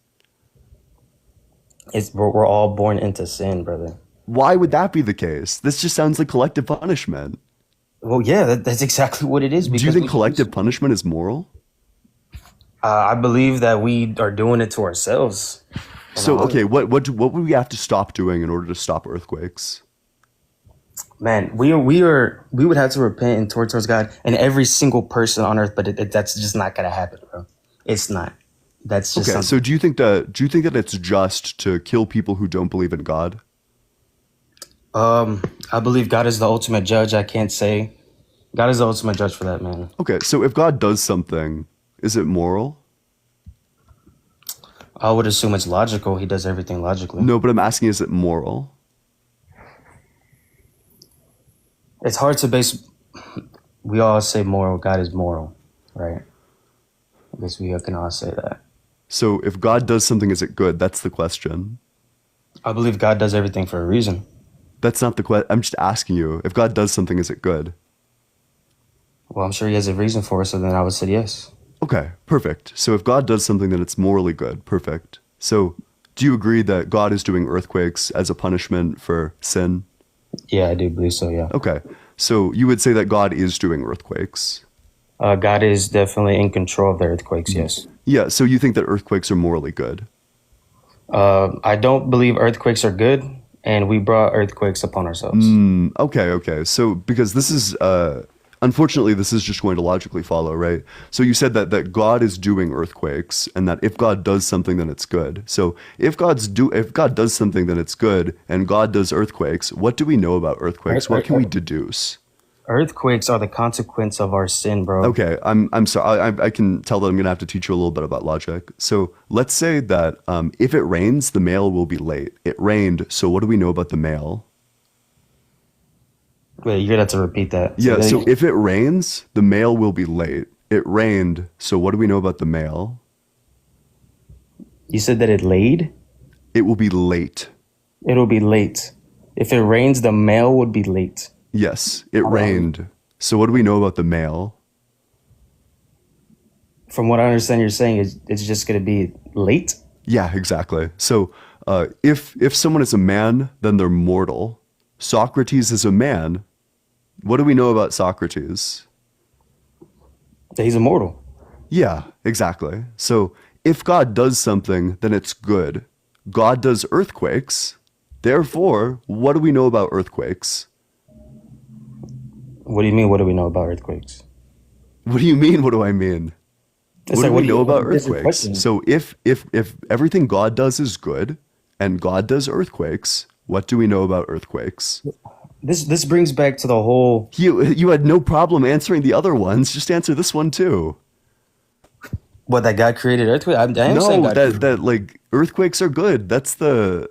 We're all born into sin, brother. Why would that be the case? This just sounds like collective punishment. Well, yeah, that's exactly what it is. Do you think collective punishment is moral? I believe that we are doing it to ourselves. So, okay, what would we have to stop doing in order to stop earthquakes? Man, we would have to repent and towards God and every single person on earth, but that's just not gonna happen, bro. It's not. That's just Okay. something. So do you think that it's just to kill people who don't believe in God? I believe God is the ultimate judge. I can't say God is the ultimate judge for that, man. Okay. So if God does something, is it moral? I would assume it's logical. He does everything logically. No, but I'm asking, is it moral? It's hard to base. We all say moral. God is moral, right? I guess we can all say that. So if God does something, is it good? That's the question. I believe God does everything for a reason. That's not the question. I'm just asking you. If God does something, is it good? Well, I'm sure he has a reason for it, so then I would say yes. Okay, perfect. So if God does something, then it's morally good. Perfect. So do you agree that God is doing earthquakes as a punishment for sin? Yeah, I do believe so, yeah. Okay. So you would say that God is doing earthquakes? God is definitely in control of the earthquakes, yes. Yeah, so you think that earthquakes are morally good? I don't believe earthquakes are good, and we brought earthquakes upon ourselves. Okay. So because this is, unfortunately, this is just going to logically follow, right? So you said that God is doing earthquakes, and that if God does something, then it's good. So if God does something, then it's good, and God does earthquakes, what do we know about earthquakes? What can we deduce? Earthquakes are the consequence of our sin, bro. Okay, I'm sorry. I can tell that I'm gonna have to teach you a little bit about logic. So let's say that if it rains, the mail will be late. It rained, so what do we know about the mail? Wait, you're gonna have to repeat that. Yeah, so if it rains, the mail will be late. It rained, so what do we know about the mail? You said that it laid? It will be late. It'll be late. If it rains, the mail would be late. Yes, it rained. So what do we know about the mail? From what I understand, you're saying it's just gonna be late? Yeah, exactly. So if someone is a man, then they're mortal. Socrates is a man. What do we know about Socrates? That he's immortal. Yeah, exactly. So if God does something, then it's good. God does earthquakes. Therefore, what do we know about earthquakes? What do you mean? What do we know about earthquakes? What do you mean? What do I mean? What do we know about earthquakes? So if everything God does is good and God does earthquakes, what do we know about earthquakes? This brings back to the whole. You had no problem answering the other ones. Just answer this one too. What, that God created earthquakes? I am saying No, God that like earthquakes are good. That's the.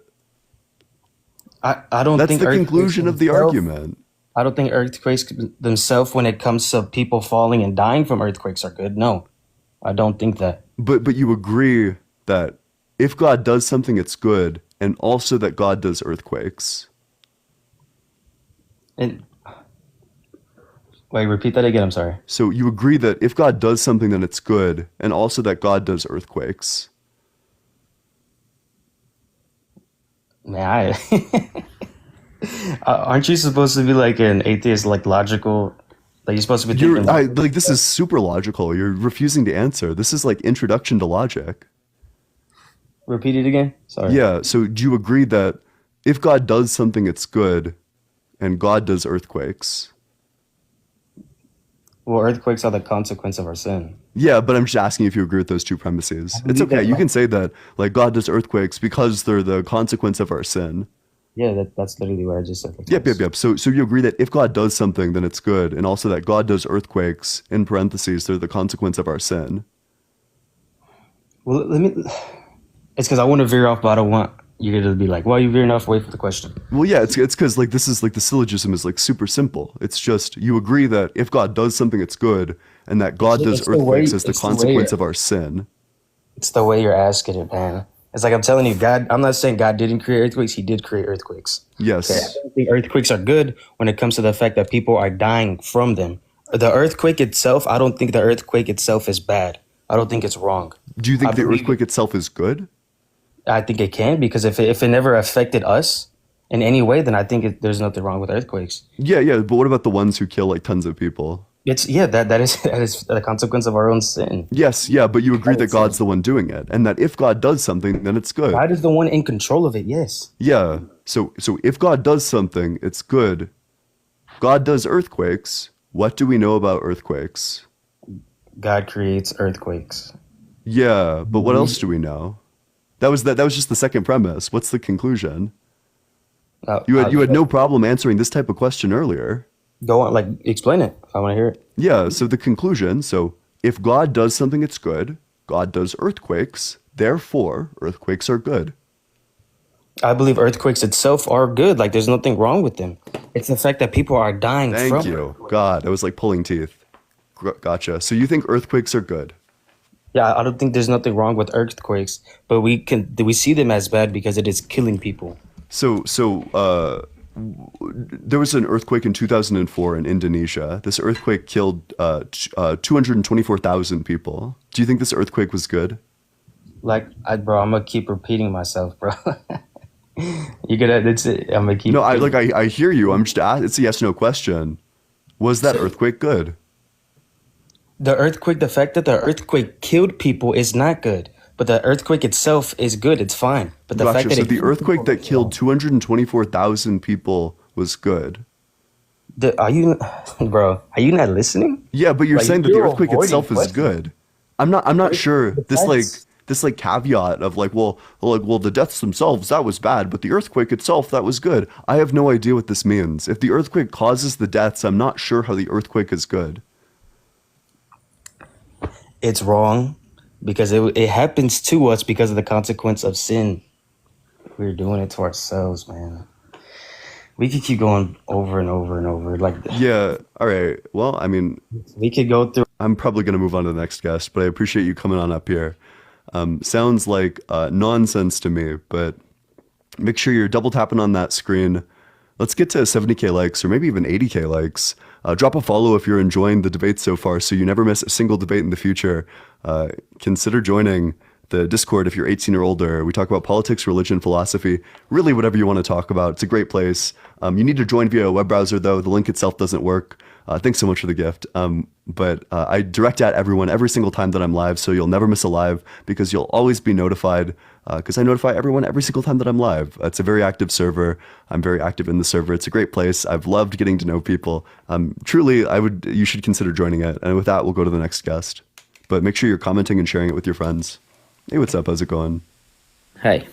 I don't That's think the conclusion of the argument. I don't think earthquakes themselves, when it comes to people falling and dying from earthquakes, are good. No, I don't think that. But you agree that if God does something, it's good, and also that God does earthquakes. And wait, repeat that again. I'm sorry. So you agree that if God does something, then it's good, and also that God does earthquakes. Man, aren't you supposed to be like an atheist, like logical? Like you're supposed to be thinking. Like this is super logical. You're refusing to answer. This is like introduction to logic. Repeat it again. Sorry. Yeah. So do you agree that if God does something, it's good, and God does earthquakes? Well, earthquakes are the consequence of our sin. Yeah, but I'm just asking if you agree with those two premises. It's okay. You can say that, like, God does earthquakes because they're the consequence of our sin. Yeah, that's literally what I just said. Like, Yep. So you agree that if God does something, then it's good, and also that God does earthquakes, in parentheses, they're the consequence of our sin. Well, let me. It's because I want to veer off, but I don't want you to be like, "Why are you veering off away from the question?" Well, yeah, it's because like this is like the syllogism is like super simple. It's just you agree that if God does something, it's good, and that God does It's the way- earthquakes as the it's the way consequence you're- of our sin. It's the way you're asking it, man. It's like I'm telling you, God. I'm not saying God didn't create earthquakes. He did create earthquakes. Yes. Okay, I don't think earthquakes are good when it comes to the fact that people are dying from them. The earthquake itself, I don't think the earthquake itself is bad. I don't think it's wrong. Do you think I the believe- earthquake itself is good? I think it can, because if it never affected us in any way, then I think there's nothing wrong with earthquakes. Yeah, but what about the ones who kill like tons of people? That is the consequence of our own sin. Yes, yeah, but you agree that God's the one doing it, and that if God does something, then it's good. God is the one in control of it. Yes. Yeah. So if God does something, it's good. God does earthquakes. What do we know about earthquakes? God creates earthquakes. Yeah, but what else do we know? That was just the second premise. What's the conclusion? You had no problem answering this type of question earlier. Go on, like explain it. I want to hear it. Yeah, so the conclusion, so if God does something, it's good. God does earthquakes, therefore earthquakes are good. I believe earthquakes itself are good. Like there's nothing wrong with them. It's the fact that people are dying from Thank you. God, I was like pulling teeth. Gotcha. So you think earthquakes are good? Yeah, I don't think there's nothing wrong with earthquakes, but we see them as bad because it is killing people. So there was an earthquake in 2004 in Indonesia. This earthquake killed 224,000 people. Do you think this earthquake was good? Like, bro, I'm gonna keep repeating myself, bro. You gonna? That's it. I'm gonna keep. No, I hear you. I'm just it's a yes no question. Was that earthquake good? The earthquake, the fact that the earthquake killed people is not good, but the earthquake itself is good. It's fine. But the fact that the earthquake that killed 224,000 people was good. Are you not listening? Yeah, but you're Like, saying that the you're earthquake avoiding itself is questions. good. I'm not sure this caveat of the deaths themselves, that was bad, but the earthquake itself, that was good. I have no idea what this means. If the earthquake causes the deaths, I'm not sure how the earthquake is good. It's wrong because it happens to us because of the consequence of sin. We're doing it to ourselves, man. We could keep going over and over and over. Like, Yeah, all right. Well, I mean, we could go through. I'm probably going to move on to the next guest, but I appreciate you coming on up here. Sounds like nonsense to me, but make sure you're double tapping on that screen. Let's get to 70K likes or maybe even 80K likes. Drop a follow if you're enjoying the debate so far so you never miss a single debate in the future. Consider joining the Discord if you're 18 or older. We talk about politics, religion, philosophy, really whatever you want to talk about. It's a great place. You need to join via a web browser, though. The link itself doesn't work. Thanks so much for the gift. But I direct at everyone every single time that I'm live, so you'll never miss a live because you'll always be notified because I notify everyone every single time that I'm live. It's a very active server. I'm very active in the server. It's a great place. I've loved getting to know people. Truly, you should consider joining it. And with that, we'll go to the next guest. But make sure you're commenting and sharing it with your friends. Hey, what's up? How's it going? Hey,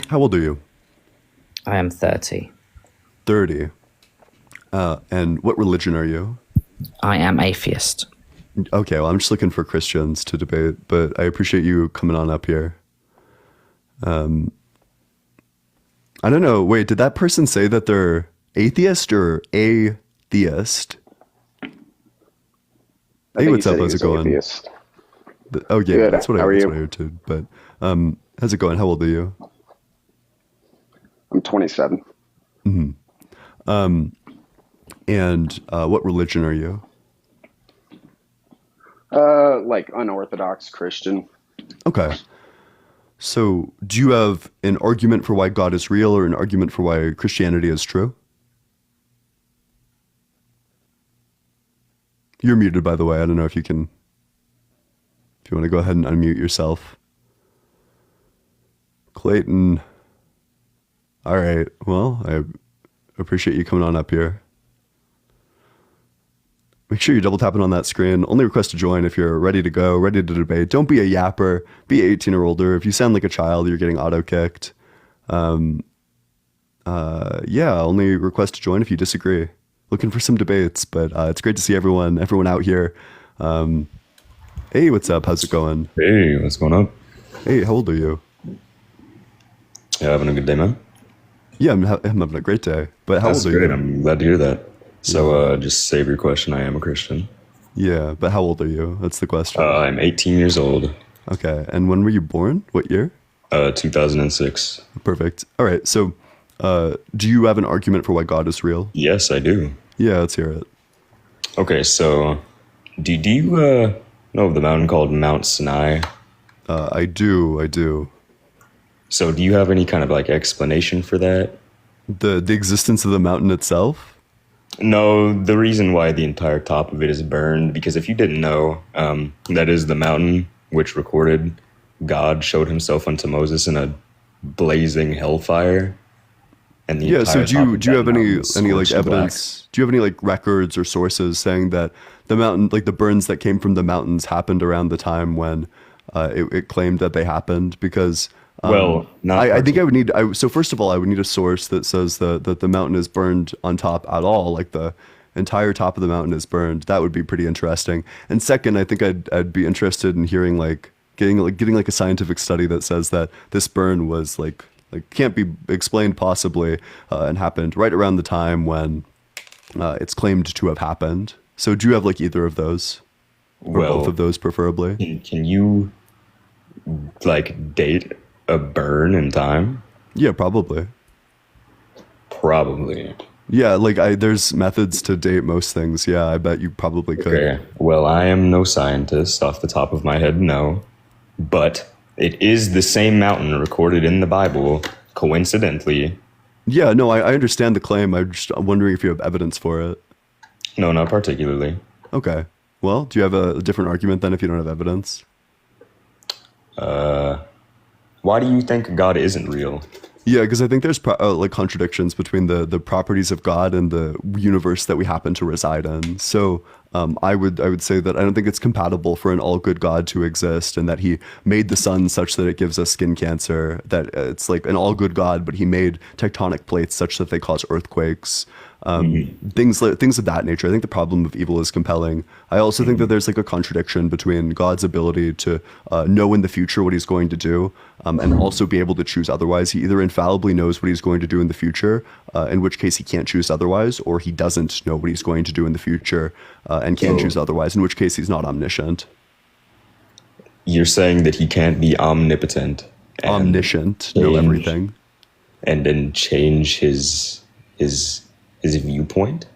How old are you? I am 30. 30. And what religion are you? I am atheist. Okay, well, I'm just looking for Christians to debate, but I appreciate you coming on up here. I don't know. Wait, did that person say that they're atheist or atheist? Hey, what's up? How's it going? Oh, yeah, Good. that's what How are I you? heard too. But how's it going? How old are you? I'm 27. Mm-hmm. And what religion are you? Like unorthodox Christian. Okay. So, do you have an argument for why God is real or an argument for why Christianity is true? You're muted, by the way. I don't know if you want to go ahead and unmute yourself. Clayton. All right. Well, I appreciate you coming on up here. Make sure you're double tapping on that screen. Only request to join if you're ready to go, ready to debate. Don't be a yapper. Be 18 or older. If you sound like a child, you're getting auto-kicked. Only request to join if you disagree. Looking for some debates, but it's great to see everyone out here. Hey, what's up? How's it going? Hey, what's going on? Hey, how old are you? Yeah, having a good day, man? Yeah, I'm having a great day. But how That's old are great. you? I'm glad to hear that. So, just save your question. I am a Christian. Yeah, but how old are you? That's the question. I'm 18 years old. Okay, and when were you born? What year? 2006. Perfect. All right, so do you have an argument for why God is real? Yes, I do. Yeah, let's hear it. Okay, so do you know of the mountain called Mount Sinai? I do. So do you have any kind of like explanation for that? The existence of the mountain itself? No, the reason why the entire top of it is burned, because if you didn't know, that is the mountain which recorded God showed himself unto Moses in a blazing hellfire. And the So entire do top you of do you that have any mountain was like scorched evidence? Do you have any like records or sources saying that the mountain, like the burns that came from the mountains, happened around the time when it claimed that they happened? Because I think I would need. So first of all, I would need a source that says that the mountain is burned on top at all, like the entire top of the mountain is burned. That would be pretty interesting. And second, I think I'd be interested in hearing getting like a scientific study that says that this burn was like can't be explained possibly and happened right around the time when it's claimed to have happened. So do you have like either of those, or both of those preferably? Can you like date a burn in time? Yeah, probably. Probably. Yeah, like there's methods to date most things. Yeah, I bet you probably could. Okay. Well, I am no scientist off the top of my head, no. But it is the same mountain recorded in the Bible, coincidentally. Yeah, no, I understand the claim. I'm just wondering if you have evidence for it. No, not particularly. Okay. Well, do you have a different argument then if you don't have evidence? Why do you think God isn't real? Yeah, because I think there's like contradictions between the properties of God and the universe that we happen to reside in. So I would say that I don't think it's compatible for an all good God to exist, and that he made the sun such that it gives us skin cancer. That it's like an all good God, but he made tectonic plates such that they cause earthquakes. Things of that nature. I think the problem of evil is compelling. I also think that there's like a contradiction between God's ability to know in the future what he's going to do, and also be able to choose otherwise. He either infallibly knows what he's going to do in the future, in which case he can't choose otherwise, or he doesn't know what he's going to do in the future and can't choose otherwise, in which case he's not omniscient. You're saying that he can't be omnipotent, omniscient, know everything, and then change his viewpoint?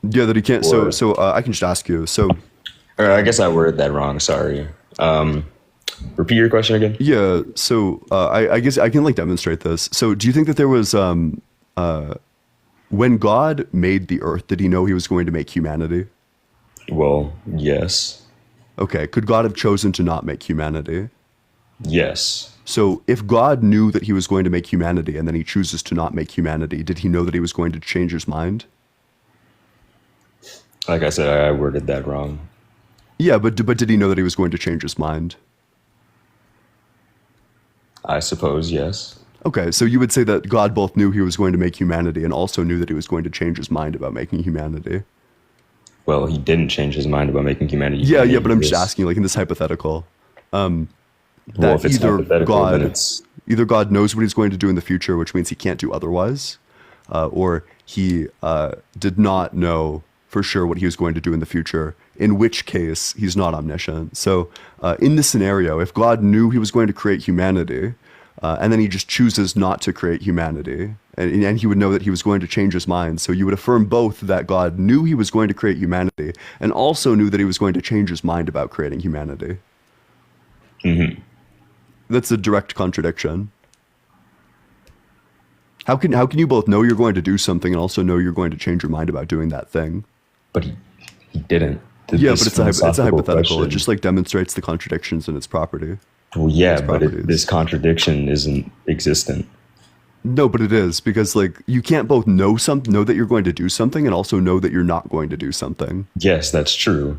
Yeah, that he can't. So I can just ask you. So, or I guess I worded that wrong. Sorry. Repeat your question again. Yeah. So I guess I can like demonstrate this. So do you think that there was when God made the earth, did he know he was going to make humanity? Well, yes. Okay. Could God have chosen to not make humanity? Yes. So if God knew that he was going to make humanity and then he chooses to not make humanity, did he know that he was going to change his mind? Like I said, I worded that wrong. Yeah, but did he know that he was going to change his mind? I suppose, yes. Okay, so you would say that God both knew he was going to make humanity and also knew that he was going to change his mind about making humanity. Well, he didn't change his mind about making humanity. Yeah, but I'm just asking, like in this hypothetical, well, if it's either God knows what he's going to do in the future, which means he can't do otherwise, or he did not know for sure what he was going to do in the future, in which case he's not omniscient. So in this scenario, if God knew he was going to create humanity, and then he just chooses not to create humanity, and he would know that he was going to change his mind. So you would affirm both that God knew he was going to create humanity and also knew that he was going to change his mind about creating humanity. Mm-hmm. That's a direct contradiction. How can you both know you're going to do something and also know you're going to change your mind about doing that thing? But he didn't. Yeah, but it's a hypothetical. Question. It just like demonstrates the contradictions in its property. Well, yeah, but this contradiction isn't existent. No, but it is because like you can't both know that you're going to do something and also know that you're not going to do something. Yes, that's true.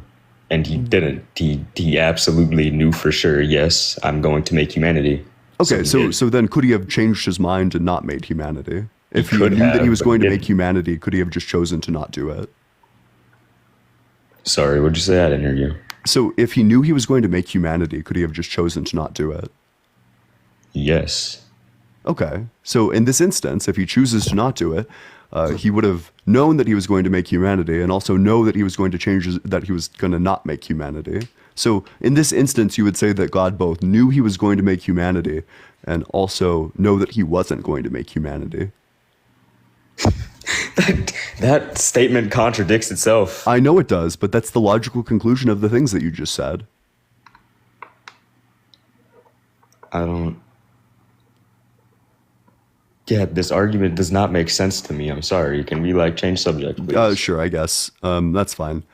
And he didn't. He absolutely knew for sure, yes, I'm going to make humanity. Okay, so then could he have changed his mind and not made humanity? If he could knew that he have, was but going he to make didn't. humanity, could he have just chosen to not do it? Sorry, what'd you say? I didn't hear you. So if he knew he was going to make humanity, could he have just chosen to not do it? Yes. Okay. So in this instance, if he chooses to not do it, he would have known that he was going to make humanity and also know that he was going to that he was going to not make humanity. So in this instance, you would say that God both knew he was going to make humanity and also know that he wasn't going to make humanity. That statement contradicts itself. I know it does, but that's the logical conclusion of the things that you just said. I don't... Yeah, this argument does not make sense to me. I'm sorry. Can we change subject, please? Sure, I guess. That's fine.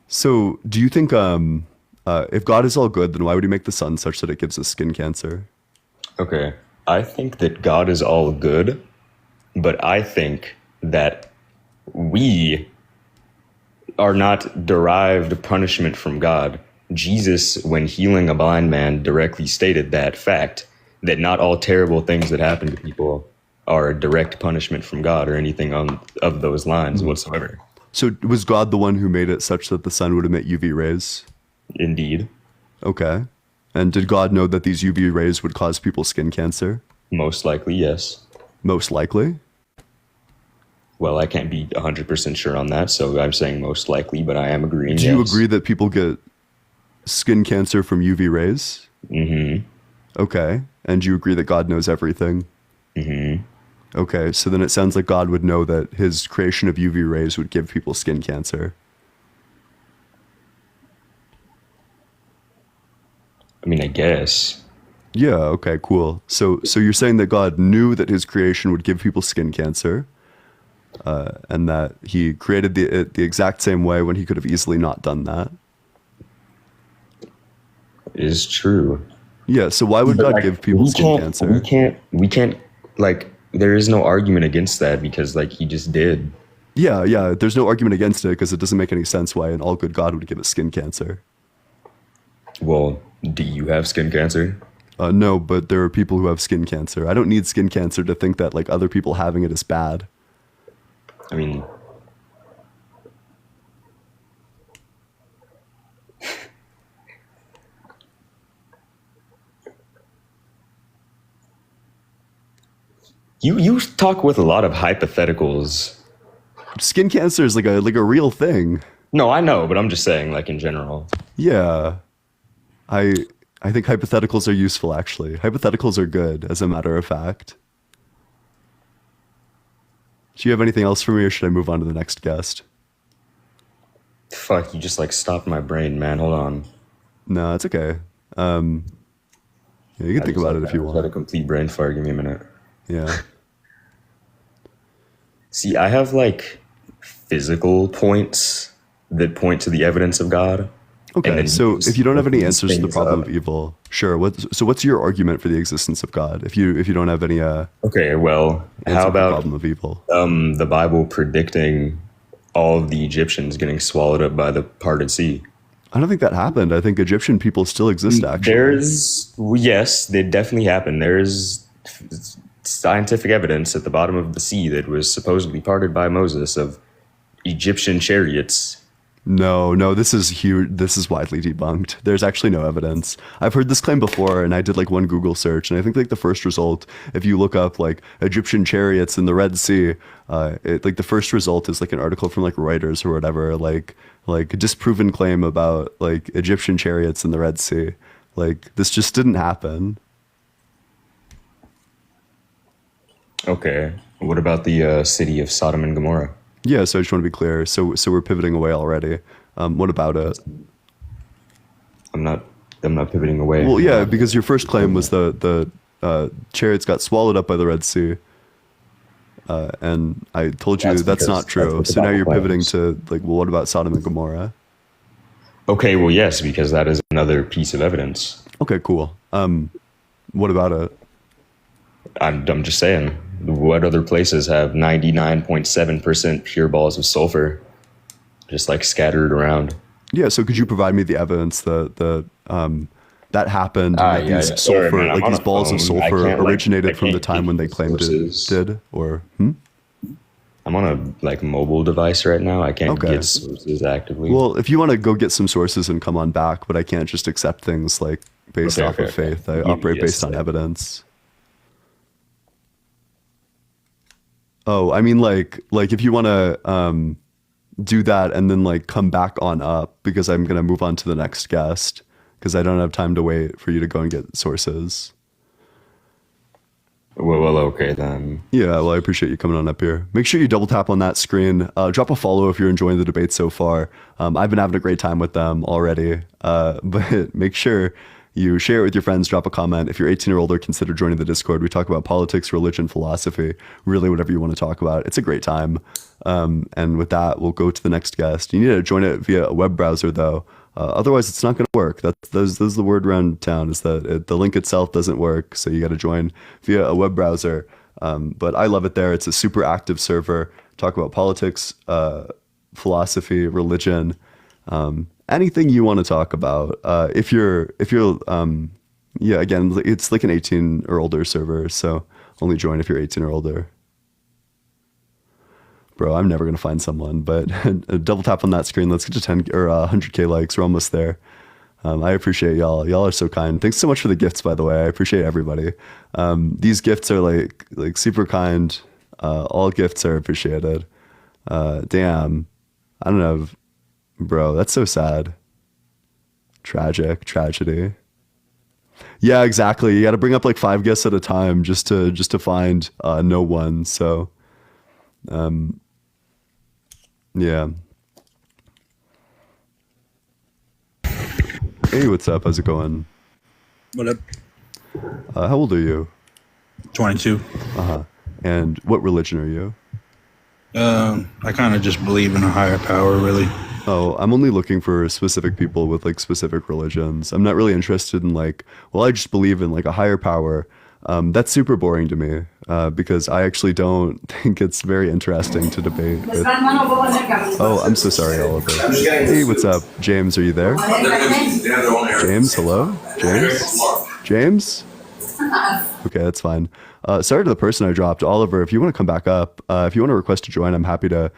So do you think if God is all good, then why would he make the sun such that it gives us skin cancer? Okay. I think that God is all good, but I think that we are not derived punishment from God. Jesus, when healing a blind man, directly stated that fact, that not all terrible things that happen to people are a direct punishment from God or anything of those lines whatsoever. So was God the one who made it such that the sun would emit UV rays? Indeed. Okay. And did God know that these UV rays would cause people skin cancer? Most likely, yes. Most likely? Well, I can't be 100% sure on that, so I'm saying most likely, but I am agreeing. Do you agree that people get skin cancer from UV rays? Mm-hmm. Okay. And you agree that God knows everything? Mm-hmm. Okay, so then it sounds like God would know that his creation of UV rays would give people skin cancer. I mean, I guess. Yeah, okay, cool. So you're saying that God knew that his creation would give people skin cancer, and that he created the exact same way when he could have easily not done that. Is true. Yeah, so why would God give people skin cancer? We can't, there is no argument against that because, he just did. Yeah, there's no argument against it because it doesn't make any sense why an all good God would give us skin cancer. Well, do you have skin cancer? No, but there are people who have skin cancer. I don't need skin cancer to think that, other people having it is bad. I mean... You talk with a lot of hypotheticals. Skin cancer is like a real thing. No, I know, but I'm just saying, in general. Yeah. I think hypotheticals are useful, actually. Hypotheticals are good, as a matter of fact. Do you have anything else for me, or should I move on to the next guest? Fuck, you just stopped my brain, man. Hold on. No, it's okay. Yeah, you can think about it if you want. Had a complete brain fart. Give me a minute. Yeah. See, I have physical points that point to the evidence of God. Okay, so if you don't have any answers to the problem of evil, sure. What's your argument for the existence of God? If you don't have any okay, well, how about the problem of evil? The Bible predicting all of the Egyptians getting swallowed up by the parted sea? I don't think that happened. I think Egyptian people still exist, actually. Yes, they definitely happened. There's scientific evidence at the bottom of the sea that was supposedly parted by Moses of Egyptian chariots. No, this is huge. This is widely debunked. There's actually no evidence. I've heard this claim before, and I did one Google search, and I think the first result, if you look up Egyptian chariots in the Red Sea, the first result is an article from Reuters or whatever, a disproven claim about Egyptian chariots in the Red Sea. This just didn't happen. Okay. What about the city of Sodom and Gomorrah? Yeah, so I just want to be clear. So we're pivoting away already. What about it? I'm not pivoting away. Well, yeah, because your first claim was the chariots got swallowed up by the Red Sea. And I told you that's not true. So now you're pivoting to what about Sodom and Gomorrah? Okay, well, yes, because that is another piece of evidence. Okay, cool. What about it? I'm just saying, what other places have 99.7% pure balls of sulfur just like scattered around? Yeah, so could you provide me the evidence that that happened, and that these Sorry, sulfur, man, I'm like on these a balls of phone. I sulfur can't, originated I from the can't time when they give you claimed sources. it did, or I'm on a like mobile device right now. I can't Okay. get sources actively. Well, if you want to go get some sources and come on back, but I can't just accept things like based Okay, off of okay. faith. I Give me operate a based on second. evidence. Oh, I mean, like if you want to do that and then like come back on up, because I'm gonna move on to the next guest because I don't have time to wait for you to go and get sources. Well, okay then. Yeah, well, I appreciate you coming on up here. Make sure you double tap on that screen. Drop a follow if you're enjoying the debate so far. I've been having a great time with them already. But make sure you share it with your friends, drop a comment. If you're 18 or older, consider joining the Discord. We talk about politics, religion, philosophy, really whatever you want to talk about. It's a great time. And with that, we'll go to the next guest. You need to join it via a web browser, though. Otherwise, it's not going to work. Those the word around town is that the link itself doesn't work. So you got to join via a web browser. But I love it there. It's a super active server. Talk about politics, philosophy, religion, anything you want to talk about. If you're yeah, again, it's like an 18 or older server. So only join if you're 18 or older. Bro, I'm never going to find someone, but double tap on that screen. Let's get to 10 or 100K likes. We're almost there. I appreciate y'all. Y'all are so kind. Thanks so much for the gifts, by the way. I appreciate everybody. These gifts are like super kind. All gifts are appreciated. Damn. I don't know. Bro, that's so sad. Tragedy. Yeah, exactly. You got to bring up like 5 guests at a time just to find no one. So, yeah. Hey, what's up? How's it going? What up? How old are you? 22. And what religion are you? I kind of just believe in a higher power, really. Oh, I'm only looking for specific people with like specific religions. I'm not really interested in like, well, I just believe in like a higher power. That's super boring to me because I actually don't think it's very interesting to debate with. Oh, I'm so sorry, Oliver. Hey, what's up? James, are you there? James, hello? James? Okay, that's fine. Sorry to the person I dropped. Oliver, if you want to come back up, if you want to request to join, I'm happy to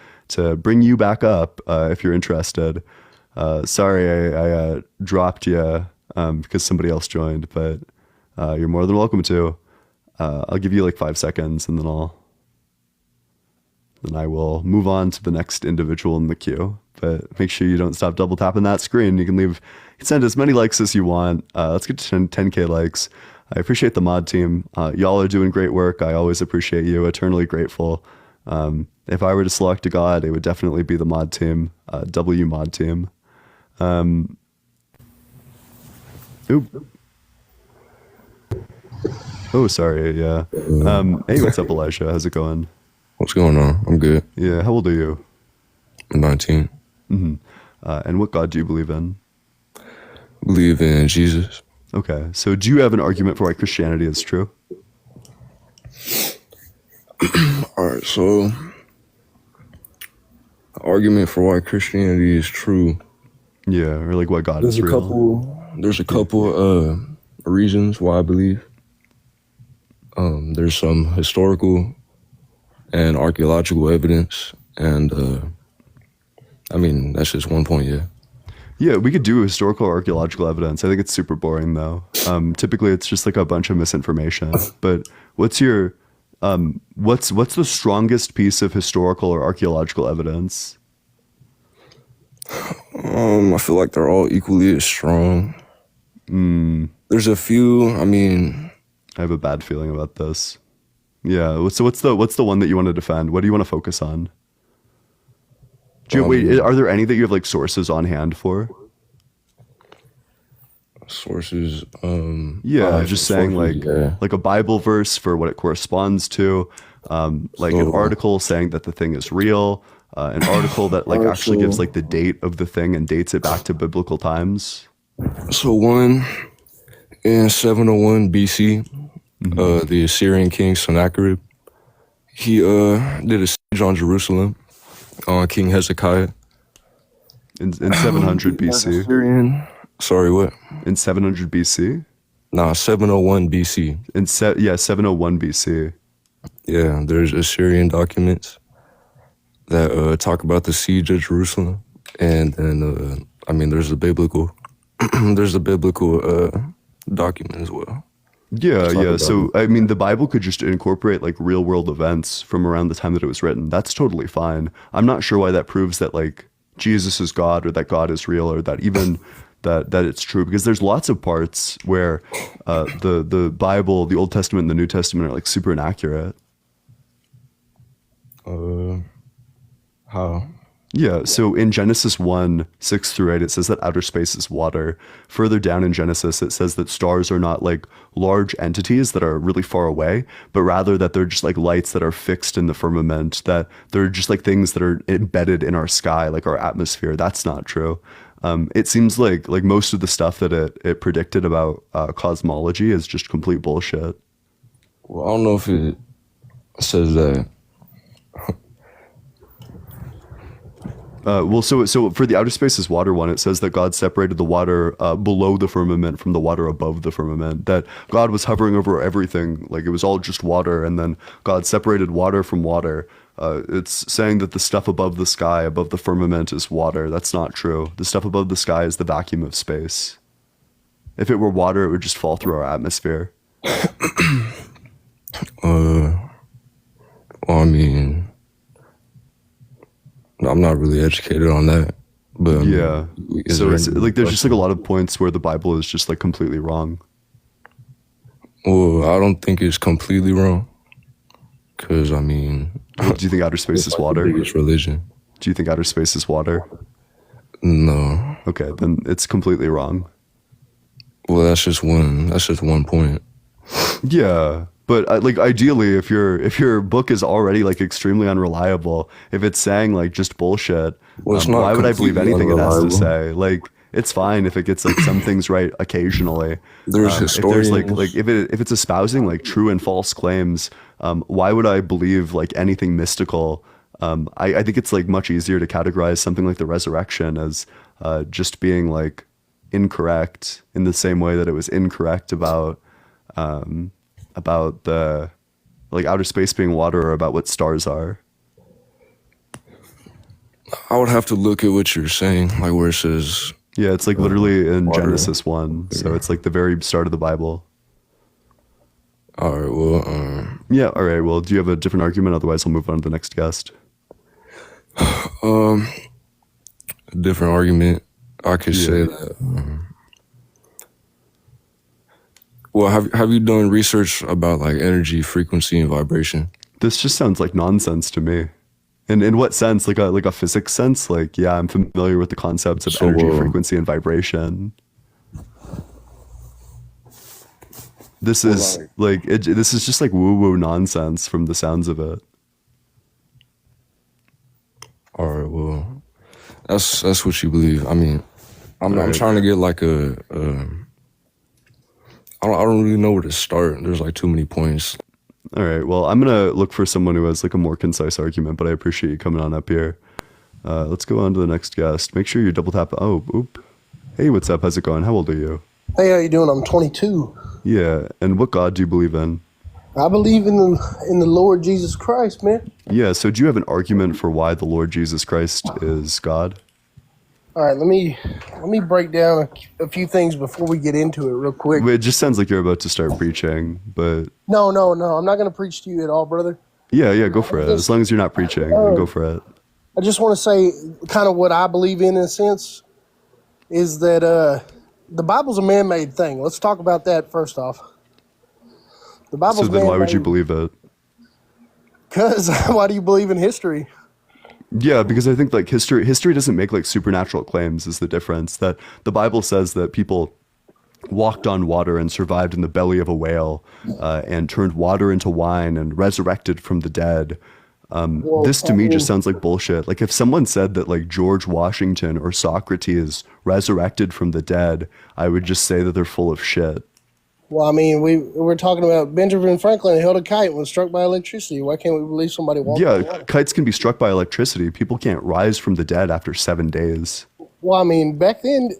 bring you back up if you're interested. Sorry I dropped you because somebody else joined, but you're more than welcome to. I'll give you like 5 seconds and then I will move on to the next individual in the queue. But make sure you don't stop double tapping that screen. You can send as many likes as you want. Let's get to 10K likes. I appreciate the mod team. Y'all are doing great work. I always appreciate you. Eternally grateful. If I were to select a god, it would definitely be the mod team, W mod team. Oop. Oh, sorry. Yeah. Hey, what's up, Elijah? How's it going? What's going on? I'm good. Yeah. How old are you? I'm 19. Mm-hmm. And what God do you believe in? Believe in Jesus. Okay. So do you have an argument for why Christianity is true? All right. So, argument for why Christianity is true. Yeah. Or like why God is real. There's a couple reasons why I believe. There's some historical and archaeological evidence, and I mean that's just one point. Yeah, we could do historical or archaeological evidence. I think it's super boring though. Typically, it's just like a bunch of misinformation. But what's your what's the strongest piece of historical or archaeological evidence? I feel like they're all equally as strong. There's a few. I mean, I have a bad feeling about this. Yeah. So what's the one that you want to defend? What do you want to focus on? Wait, are there any that you have like sources on hand for? Sources? Yeah, just saying like a Bible verse for what it corresponds to, like an article saying that the thing is real, an article that like actually gives like the date of the thing and dates it back to biblical times. So one in 701 BC, The Assyrian king Sennacherib. He did a siege on Jerusalem on King Hezekiah. In 700 BC. Assyrian. Sorry, what? In 700 BC? Nah, 701 BC. 701 BC. Yeah, there's Assyrian documents that talk about the siege of Jerusalem, and then there's a biblical document as well. Yeah. So I mean, the Bible could just incorporate like real world events from around the time that it was written. That's totally fine. I'm not sure why that proves that like Jesus is God or that God is real or that even that it's true, because there's lots of parts where the Bible, the Old Testament and the New Testament are like super inaccurate. How? Yeah, so in Genesis 1:6-8, it says that outer space is water. Further down in Genesis, it says that stars are not like large entities that are really far away, but rather that they're just like lights that are fixed in the firmament, that they're just like things that are embedded in our sky, like our atmosphere. That's not true. It seems like most of the stuff that it predicted about cosmology is just complete bullshit. Well, I don't know if it says that. So for the outer space is water one, it says that God separated the water below the firmament from the water above the firmament, that God was hovering over everything, like it was all just water, and then God separated water from water. It's saying that the stuff above the sky, above the firmament, is water. That's not true. The stuff above the sky is the vacuum of space. If it were water, it would just fall through our atmosphere. Well, I mean, I'm not really educated on that, but yeah. So it's like there's just like a lot of points where the Bible is just like completely wrong. Well, I don't think it's completely wrong, because I mean, do you think outer space is water? It's religion. Do you think outer space is water? No. Okay, then it's completely wrong. Well, that's just one point. Yeah. But like ideally, if your book is already like extremely unreliable, if it's saying like just bullshit, why would I believe anything it has to say? Like it's fine if it gets like some things right occasionally. There's historians. If there's like if it's espousing like true and false claims, why would I believe like anything mystical? I think it's like much easier to categorize something like the resurrection as just being like incorrect in the same way that it was incorrect about the like outer space being water or about what stars are. I would have to look at what you're saying, like where it says. Yeah, it's like literally in water. Genesis 1, so it's like the very start of the Bible. All right, well. Yeah, all right, well, do you have a different argument? Otherwise, I'll move on to the next guest. A different argument. I could say that. Well, have you done research about like energy, frequency, and vibration? This just sounds like nonsense to me. And in what sense? Like a physics sense? Like, yeah, I'm familiar with the concepts of energy, frequency, and vibration. This is this is just like woo-woo nonsense from the sounds of it. All right, well, that's what you believe. I mean, I'm trying to get like I don't really know where to start. There's like too many points. All right. Well, I'm going to look for someone who has like a more concise argument, but I appreciate you coming on up here. Let's go on to the next guest. Make sure you double tap. Oh, oop. Hey, what's up? How's it going? How old are you? Hey, how you doing? I'm 22. Yeah. And what God do you believe in? I believe in the Lord Jesus Christ, man. Yeah. So do you have an argument for why the Lord Jesus Christ is God? All right, let me break down a few things before we get into it real quick. It just sounds like you're about to start preaching, but... No, I'm not going to preach to you at all, brother. Yeah, go for it. As long as you're not preaching, go for it. I just want to say kind of what I believe in a sense, is that the Bible's a man-made thing. Let's talk about that first off. The Bible's so then why would you believe it? Because why do you believe in history? Yeah, because I think like history doesn't make like supernatural claims is the difference. That the Bible says that people walked on water and survived in the belly of a whale and turned water into wine and resurrected from the dead. This to me just sounds like bullshit. Like if someone said that like George Washington or Socrates resurrected from the dead, I would just say that they're full of shit. Well, I mean, we're talking about Benjamin Franklin held a kite when struck by electricity. Why can't we believe somebody walked Yeah, on water? kites can be struck by electricity. People can't rise from the dead after 7 days. Well, I mean, back then,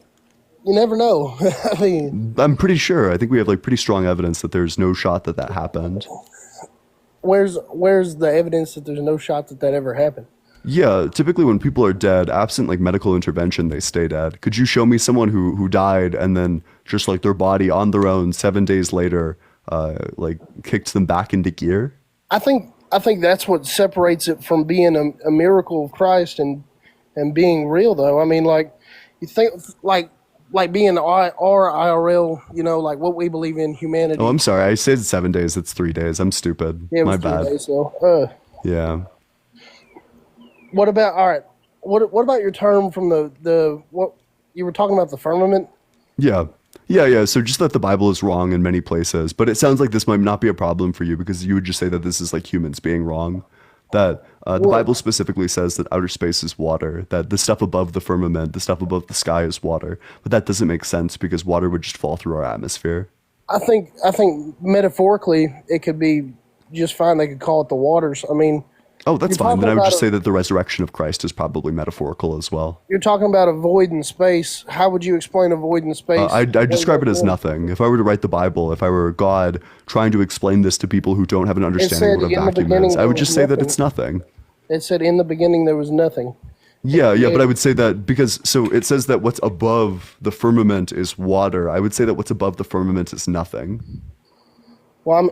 you never know. I mean, I'm pretty sure. I think we have like pretty strong evidence that there's no shot that that happened. where's the evidence that there's no shot that ever happened? Yeah, typically when people are dead, absent like medical intervention, they stay dead. Could you show me someone who died and then just like their body on their own 7 days later, like kicked them back into gear? I think that's what separates it from being a miracle of Christ and being real, though. I mean, like you think like being IRL, you know, like what we believe in humanity. Oh, I'm sorry. I said 7 days. It's 3 days. I'm stupid. Yeah, it was My 3 bad. days, so, Yeah. What about all right? What about your term from the what you were talking about, the firmament? Yeah. Yeah. So just that the Bible is wrong in many places, but it sounds like this might not be a problem for you because you would just say that this is like humans being wrong. That the Bible specifically says that outer space is water, that the stuff above the firmament, the stuff above the sky is water. But that doesn't make sense because water would just fall through our atmosphere. I think metaphorically it could be just fine. They could call it the waters. I mean, Oh, that's you're fine. Then talking I would about just say that the resurrection of Christ is probably metaphorical as well. You're talking about a void in space. How would you explain a void in space? I describe it as nothing. If I were to write the Bible, if I were God trying to explain this to people who don't have an understanding of what a vacuum is, I would just say that it's nothing. It said in the beginning there was nothing. Yeah, but I would say that because, so it says that what's above the firmament is water. I would say that what's above the firmament is nothing. Well,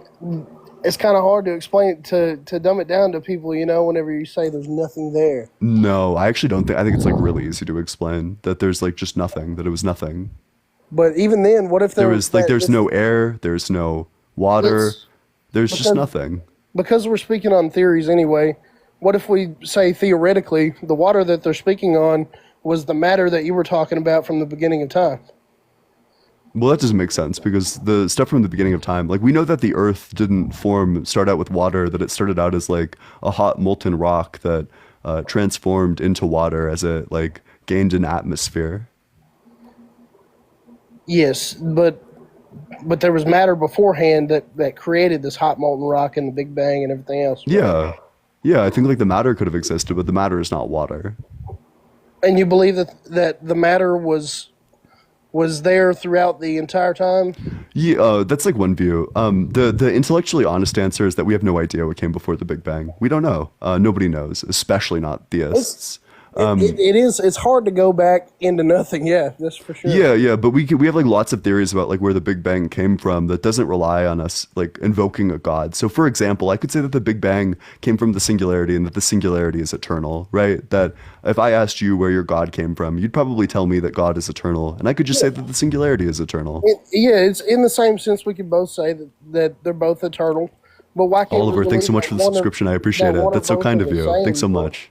it's kind of hard to explain to dumb it down to people, you know, whenever you say there's nothing there. No, I actually don't think, I think it's like really easy to explain that there's like just nothing, that it was nothing. But even then, what if there was like, there's no air, there's no water, there's just nothing. Because we're speaking on theories anyway, what if we say theoretically the water that they're speaking on was the matter that you were talking about from the beginning of time? Well, that doesn't make sense because the stuff from the beginning of time, like we know that the earth didn't start out with water, that it started out as like a hot molten rock that transformed into water as it like gained an atmosphere. Yes, but there was matter beforehand that created this hot molten rock and the Big Bang and everything else. Right? Yeah, I think like the matter could have existed, but the matter is not water. And you believe that the matter was there throughout the entire time? Yeah, that's like one view. The intellectually honest answer is that we have no idea what came before the Big Bang. We don't know. Nobody knows, especially not theists. It's hard to go back into nothing. Yeah, that's for sure. Yeah, but we have like lots of theories about like where the Big Bang came from that doesn't rely on us like invoking a god. So for example, I could say that the Big Bang came from the singularity and that the singularity is eternal, right? That if I asked you where your god came from, you'd probably tell me that God is eternal, and I could just say that the singularity is eternal. It's in the same sense we could both say that they're both eternal. But why can't Oliver, thanks so much for the subscription. I appreciate it. That's so kind of you. Thanks so much.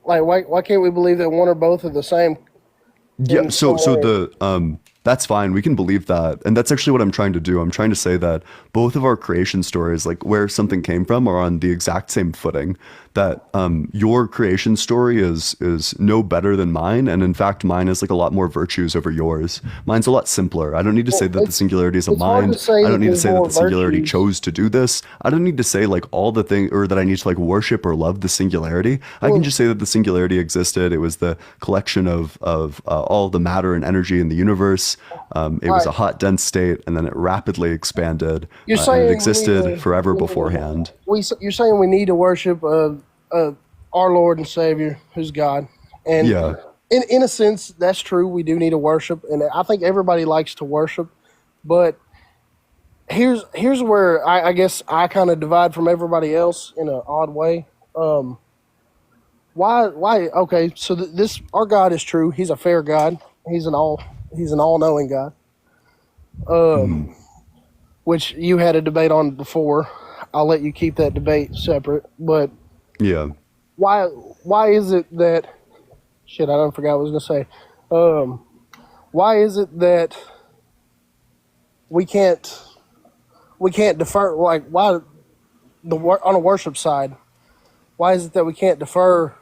Like, why can't we believe that one or both are the same? Yeah, so that's fine. We can believe that. And that's actually what I'm trying to do. I'm trying to say that both of our creation stories, like where something came from, are on the exact same footing. That your creation story is no better than mine. And in fact, mine is like a lot more virtues over yours. Mine's a lot simpler. I don't need to say that the singularity is a mind. I don't need to say that the singularity chose to do this. I don't need to say like all the thing, or that I need to like worship or love the singularity. I can just say that the singularity existed. It was the collection of all the matter and energy in the universe. It was a hot, dense state, and then it rapidly expanded. And it existed forever beforehand. You're saying we need to worship our Lord and Savior, who's God. And in a sense, that's true. We do need to worship, and I think everybody likes to worship. But here's where I guess I kind of divide from everybody else in an odd way. Why? Okay, so this our God is true. He's a fair God. He's an all-knowing God. Which you had a debate on before. I'll let you keep that debate separate. But why is it that shit? I don't forgot what I was gonna say. Why is it that we can't defer? Like why on a worship side? Why is it that we can't defer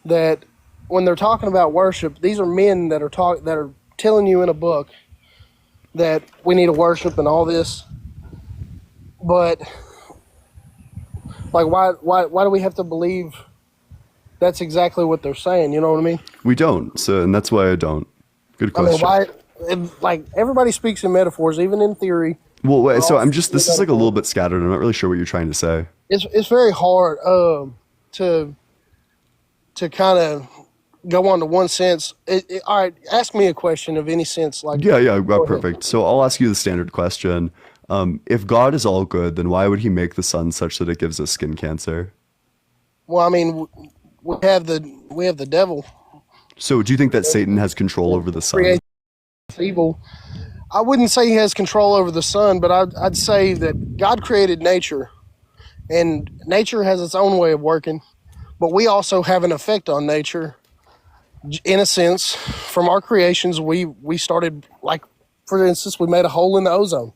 that when they're talking about worship? These are men that are telling you in a book that we need to worship and all this, but like why do we have to believe that's exactly what they're saying? You know what I mean? We don't. So, and that's why I don't. Good question. I mean, like everybody speaks in metaphors, even in theory. Well, wait, so this is like a little bit scattered. I'm not really sure what you're trying to say. It's very hard to kind of go on to one sense. All right, ask me a question of any sense. Like Yeah, perfect. So I'll ask you the standard question. If God is all good, then why would he make the sun such that it gives us skin cancer? Well, I mean, we have the devil. So do you think that Satan has control over the sun? Creates evil. I wouldn't say he has control over the sun, but I'd say that God created nature, and nature has its own way of working, but we also have an effect on nature. In a sense, from our creations, we started, like, for instance, we made a hole in the ozone.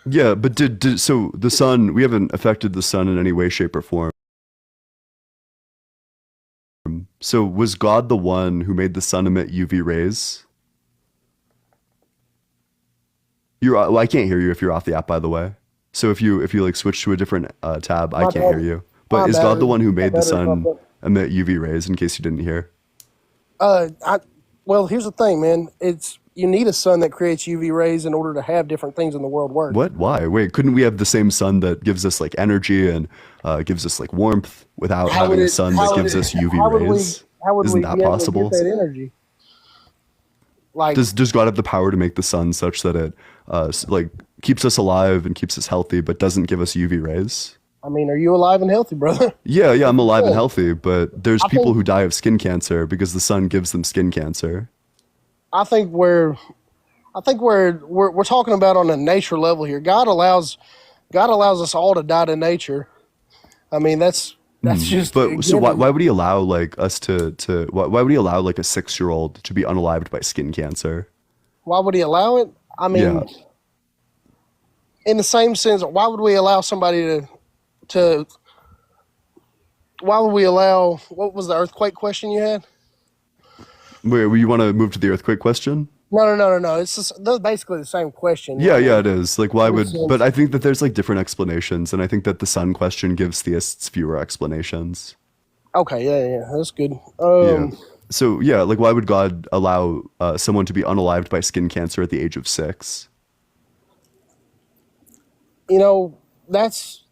Yeah, but so the sun, we haven't affected the sun in any way, shape, or form. So was God the one who made the sun emit UV rays? Well, I can't hear you if you're off the app, by the way. So if you like switch to a different tab, I can't hear you. But is God the one who made the sun emit UV rays? In case you didn't hear. Well, here's the thing, man. You need a sun that creates UV rays in order to have different things in the world work. What? Why? Wait, couldn't we have the same sun that gives us like energy and gives us like warmth without having a sun that gives us UV rays? Isn't that possible? That energy? Like, does God have the power to make the sun such that it like keeps us alive and keeps us healthy, but doesn't give us UV rays? I mean, are you alive and healthy, brother? Yeah, I'm alive and healthy, but there's people who die of skin cancer because the sun gives them skin cancer. I think we're talking about on a nature level here. God allows us all to die to nature. I mean, that's just. But so why would he allow like us to why would he allow like a 6-year-old to be unalived by skin cancer? Why would he allow it? I mean, in the same sense, why would we allow somebody to? Why would we allow? What was the earthquake question you had? Wait, you want to move to the earthquake question? No. That's basically the same question. Yeah, it is. Like, why would? But I think that there's like different explanations, and I think that the sun question gives theists fewer explanations. Okay, yeah, that's good. So like, why would God allow someone to be unalived by skin cancer at the age of 6? You know, that's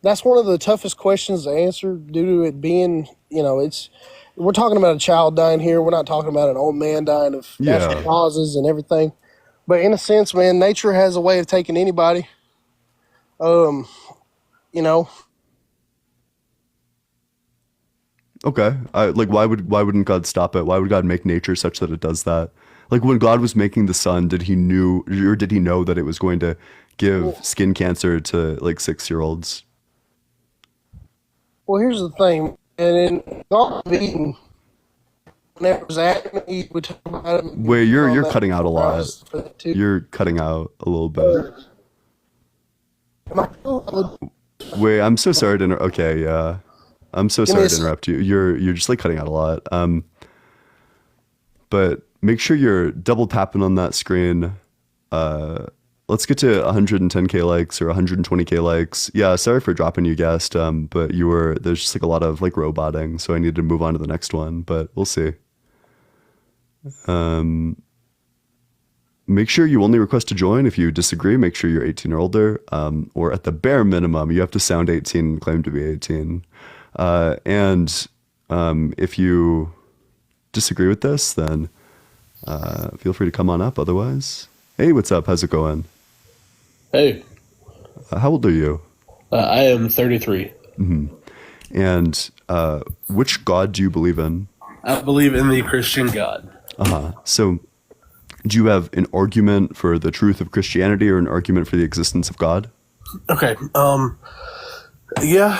one of the toughest questions to answer due to it being, we're talking about a child dying here. We're not talking about an old man dying of natural causes and everything. But in a sense, man, nature has a way of taking anybody. Okay. Like, why wouldn't God stop it? Why would God make nature such that it does that? Like, when God was making the sun, did he know that it was going to give skin cancer to like 6-year-olds? Well, here's the thing. And in Garden of Eden, whenever it was Adam and Eve, we talk about it. Wait, you're cutting out a lot. You're cutting out a little bit. Wait, I'm so sorry to interrupt. Okay, yeah. I'm so sorry to interrupt you. You're just like cutting out a lot. But make sure you're double tapping on that screen. Let's get to 110K likes or 120K likes. Yeah, sorry for dropping you, guest. But there's just like a lot of like roboting, so I needed to move on to the next one, but we'll see. Make sure you only request to join if you disagree. Make sure you're 18 or older, or at the bare minimum, you have to sound 18 and claim to be 18. And if you disagree with this, then feel free to come on up. Otherwise, hey, what's up? How's it going? Hey. How old are you? I am 33. Mm-hmm. And which God do you believe in? I believe in the Christian God. So do you have an argument for the truth of Christianity or an argument for the existence of God? Okay. Yeah.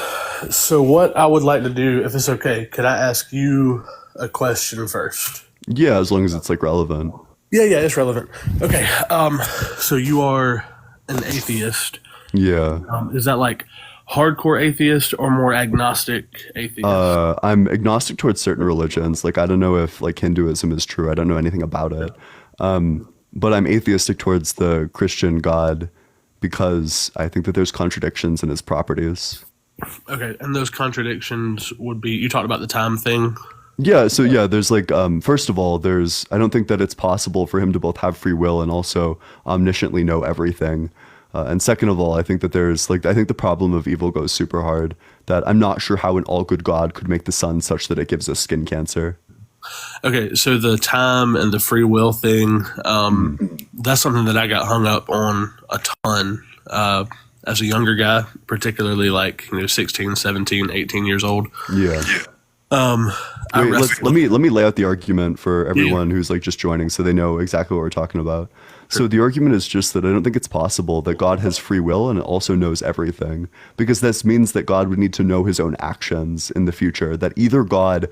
So what I would like to do, if it's okay, could I ask you a question first? Yeah, as long as it's like relevant. Yeah, it's relevant. Okay. So you are an atheist. Yeah. Is that like hardcore atheist or more agnostic atheist? I'm agnostic towards certain religions. Like, I don't know if like Hinduism is true. I don't know anything about it. but I'm atheistic towards the Christian God because I think that there's contradictions in his properties. Okay, and those contradictions would be, you talked about the time thing. Yeah, so yeah, there's like first of all, I don't think that it's possible for him to both have free will and also omnisciently know everything. And second of all, I think that I think the problem of evil goes super hard, that I'm not sure how an all good God could make the sun such that it gives us skin cancer. Okay, so the time and the free will thing, that's something that I got hung up on a ton as a younger guy, particularly 16, 17, 18 years old. Yeah. Wait, let me lay out the argument for everyone who's just joining so they know exactly what we're talking about. So the argument is just that I don't think it's possible that God has free will and also knows everything, because this means that God would need to know his own actions in the future, that either God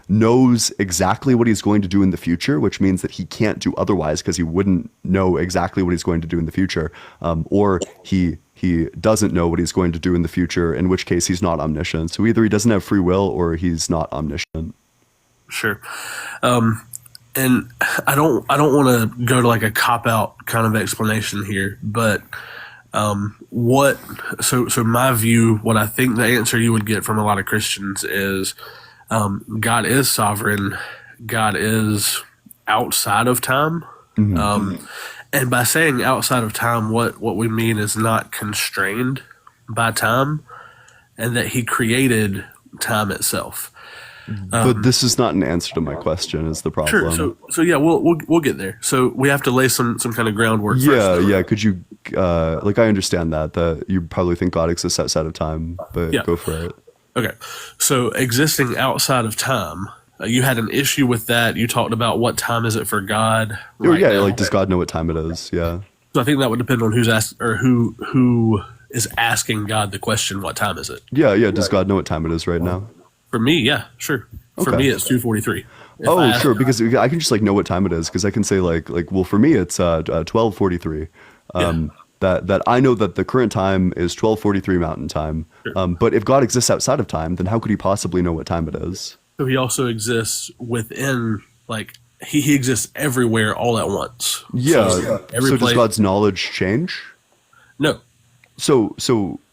knows exactly what he's going to do in the future, which means that he can't do otherwise because he wouldn't know exactly what he's going to do in the future, or he doesn't know what he's going to do in the future, in which case he's not omniscient. So either he doesn't have free will or he's not omniscient. Sure. And I don't want to go to a cop-out kind of explanation here, but so my view, what I think the answer you would get from a lot of Christians is God is sovereign, God is outside of time. Mm-hmm. And by saying outside of time, what we mean is not constrained by time, and that he created time itself. But this is not an answer to my question, is the problem. Sure. So yeah, we'll get there. So we have to lay some kind of groundwork first. Yeah. Could you, I understand that you probably think God exists outside of time, but go for it. Okay. So existing outside of time, you had an issue with that. You talked about what time is it for God? Does God know what time it is? Yeah. So I think that would depend on who's asked, or who is asking God the question, what time is it? Yeah. Does God know what time it is right now? For me, yeah, sure. For me, it's 2:43. Oh, sure, because I can just know what time it is, because I can say well, for me it's 12:43. That I know that the current time is 12:43 Mountain Time. Sure. But if God exists outside of time, then how could he possibly know what time it is? So he also exists within, he exists everywhere all at once. Yeah. So does God's knowledge change? No. So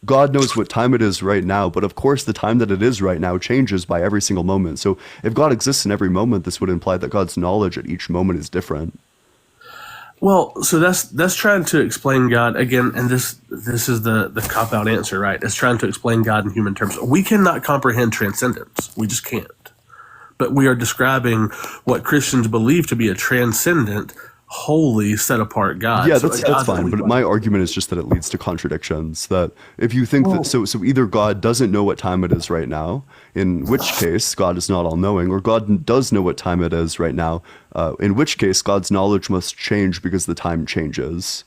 God knows what time it is right now, but of course the time that it is right now changes by every single moment. So if God exists in every moment, this would imply that God's knowledge at each moment is different. Well, so that's trying to explain God again, and this is the cop-out answer, right? It's trying to explain God in human terms. We cannot comprehend transcendence. We just can't. But we are describing what Christians believe to be a transcendent, holy, set-apart God. Yeah, that's fine. But my argument is just that it leads to contradictions. That if you think that, so either God doesn't know what time it is right now, in which case God is not all-knowing, or God does know what time it is right now, in which case God's knowledge must change because the time changes.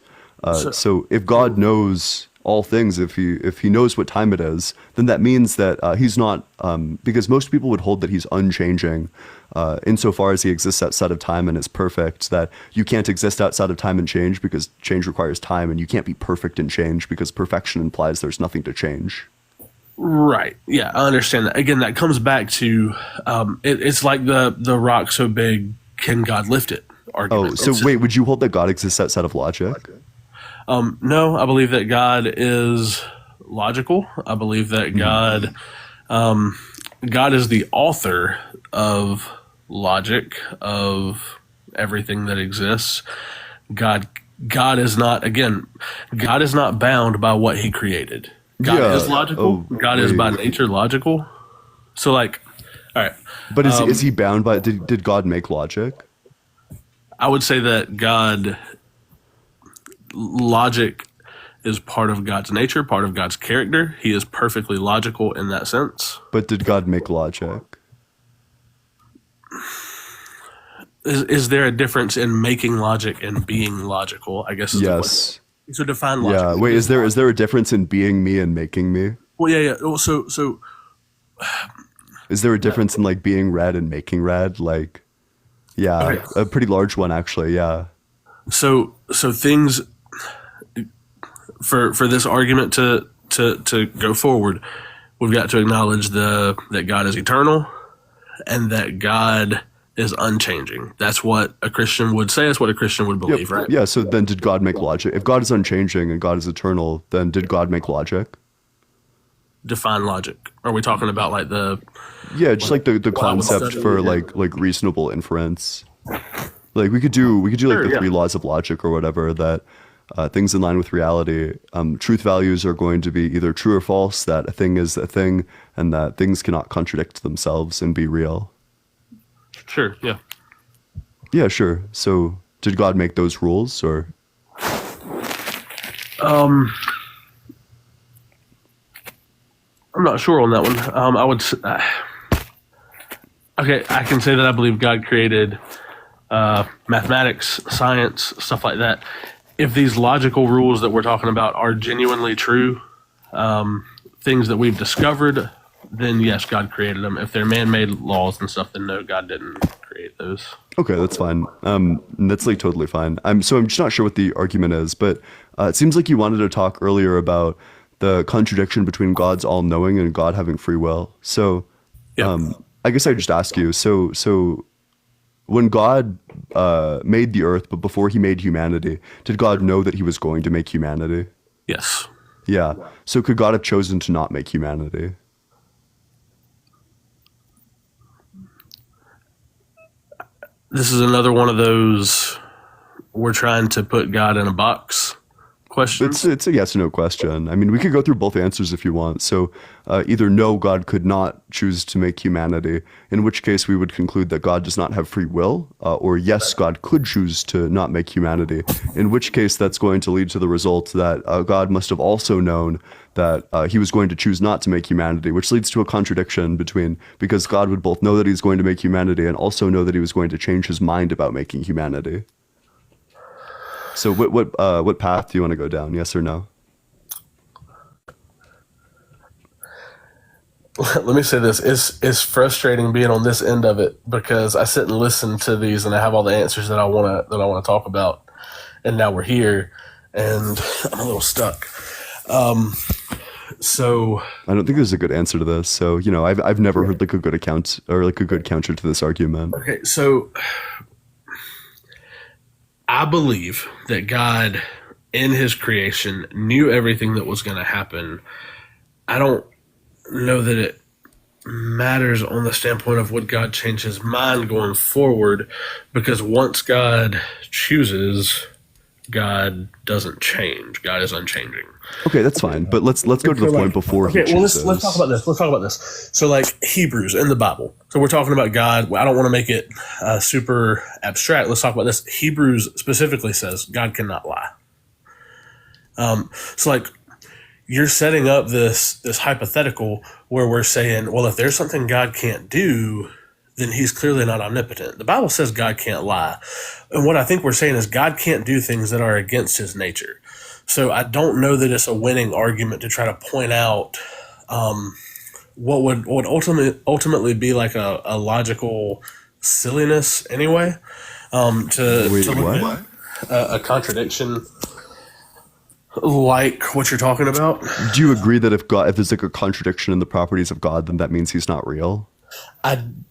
So if God knows all things, if he knows what time it is, then that means that he's not, because most people would hold that he's unchanging, insofar as he exists outside of time and is perfect, that you can't exist outside of time and change because change requires time, and you can't be perfect in change because perfection implies there's nothing to change. Right. Yeah, I understand that. Again, that comes back to, it's like the rock so big, can God lift it argument. Oh, so wait, would you hold that God exists outside of logic? No, I believe that God is logical. I believe that God is the author of logic, of everything that exists. God is not, again, God is not bound by what he created. God is logical. God is by nature logical. So all right. But is he bound by, did God make logic? I would say that logic is part of God's nature, part of God's character. He is perfectly logical in that sense. But did God make logic? Is there a difference in making logic and being logical? I guess. Yes. So define logic. Yeah. Wait, is there a difference in being me and making me? Well, yeah. Well, so. Is there a difference in being red and making red? Yeah, okay. A pretty large one actually. Yeah. So things. For this argument to go forward, we've got to acknowledge that God is eternal, and that God is unchanging. That's what a Christian would say. That's what a Christian would believe, right? Yeah, so then did God make logic? If God is unchanging and God is eternal, then did God make logic? Define logic. Are we talking about like the... Yeah, just like the concept for like reasonable inference. Like we could do like the three laws of logic or whatever, that things in line with reality. Truth values are going to be either true or false, that a thing is a thing, and that things cannot contradict themselves and be real. Sure, yeah. Yeah, sure. So did God make those rules, or? I'm not sure on that one. I would... okay, I can say that I believe God created mathematics, science, stuff like that. If these logical rules that we're talking about are genuinely true, things that we've discovered, then yes, God created them. If they're man-made laws and stuff, then no, God didn't create those. Okay, that's fine. That's like totally fine. I'm just not sure what the argument is, but it seems like you wanted to talk earlier about the contradiction between God's all-knowing and God having free will. So, I guess I just ask you. So when God made the earth, but before he made humanity, did God know that he was going to make humanity? Yes. Yeah. So could God have chosen to not make humanity? This is another one of those we're trying to put God in a box questions. It's a yes or no question. I mean, we could go through both answers if you want. So either no, God could not choose to make humanity, in which case we would conclude that God does not have free will, or yes, God could choose to not make humanity, in which case that's going to lead to the result that God must have also known that he was going to choose not to make humanity, which leads to a contradiction because God would both know that he's going to make humanity and also know that he was going to change his mind about making humanity. So what path do you want to go down? Yes or no? Let me say this. It's frustrating being on this end of it because I sit and listen to these and I have all the answers that I want to talk about. And now we're here and I'm a little stuck. So I don't think there's a good answer to this. So, I've never heard like a good account or like a good counter to this argument. Okay. So I believe that God in his creation knew everything that was going to happen. I don't know that it matters on the standpoint of would God change his mind going forward, because once God chooses, God doesn't change. God is unchanging. Okay, that's fine. But let's go to the point before he chooses. Let's talk about this. Let's talk about this. So like Hebrews in the Bible. So we're talking about God. I don't want to make it super abstract. Let's talk about this. Hebrews specifically says God cannot lie. So like you're setting up this hypothetical where we're saying, well, if there's something God can't do, then he's clearly not omnipotent. The Bible says God can't lie. And what I think we're saying is God can't do things that are against his nature. So I don't know that it's a winning argument to try to point out what would ultimately be like a logical silliness anyway. To look at a contradiction like what you're talking about. Do you agree that if there's like a contradiction in the properties of God, then that means he's not real?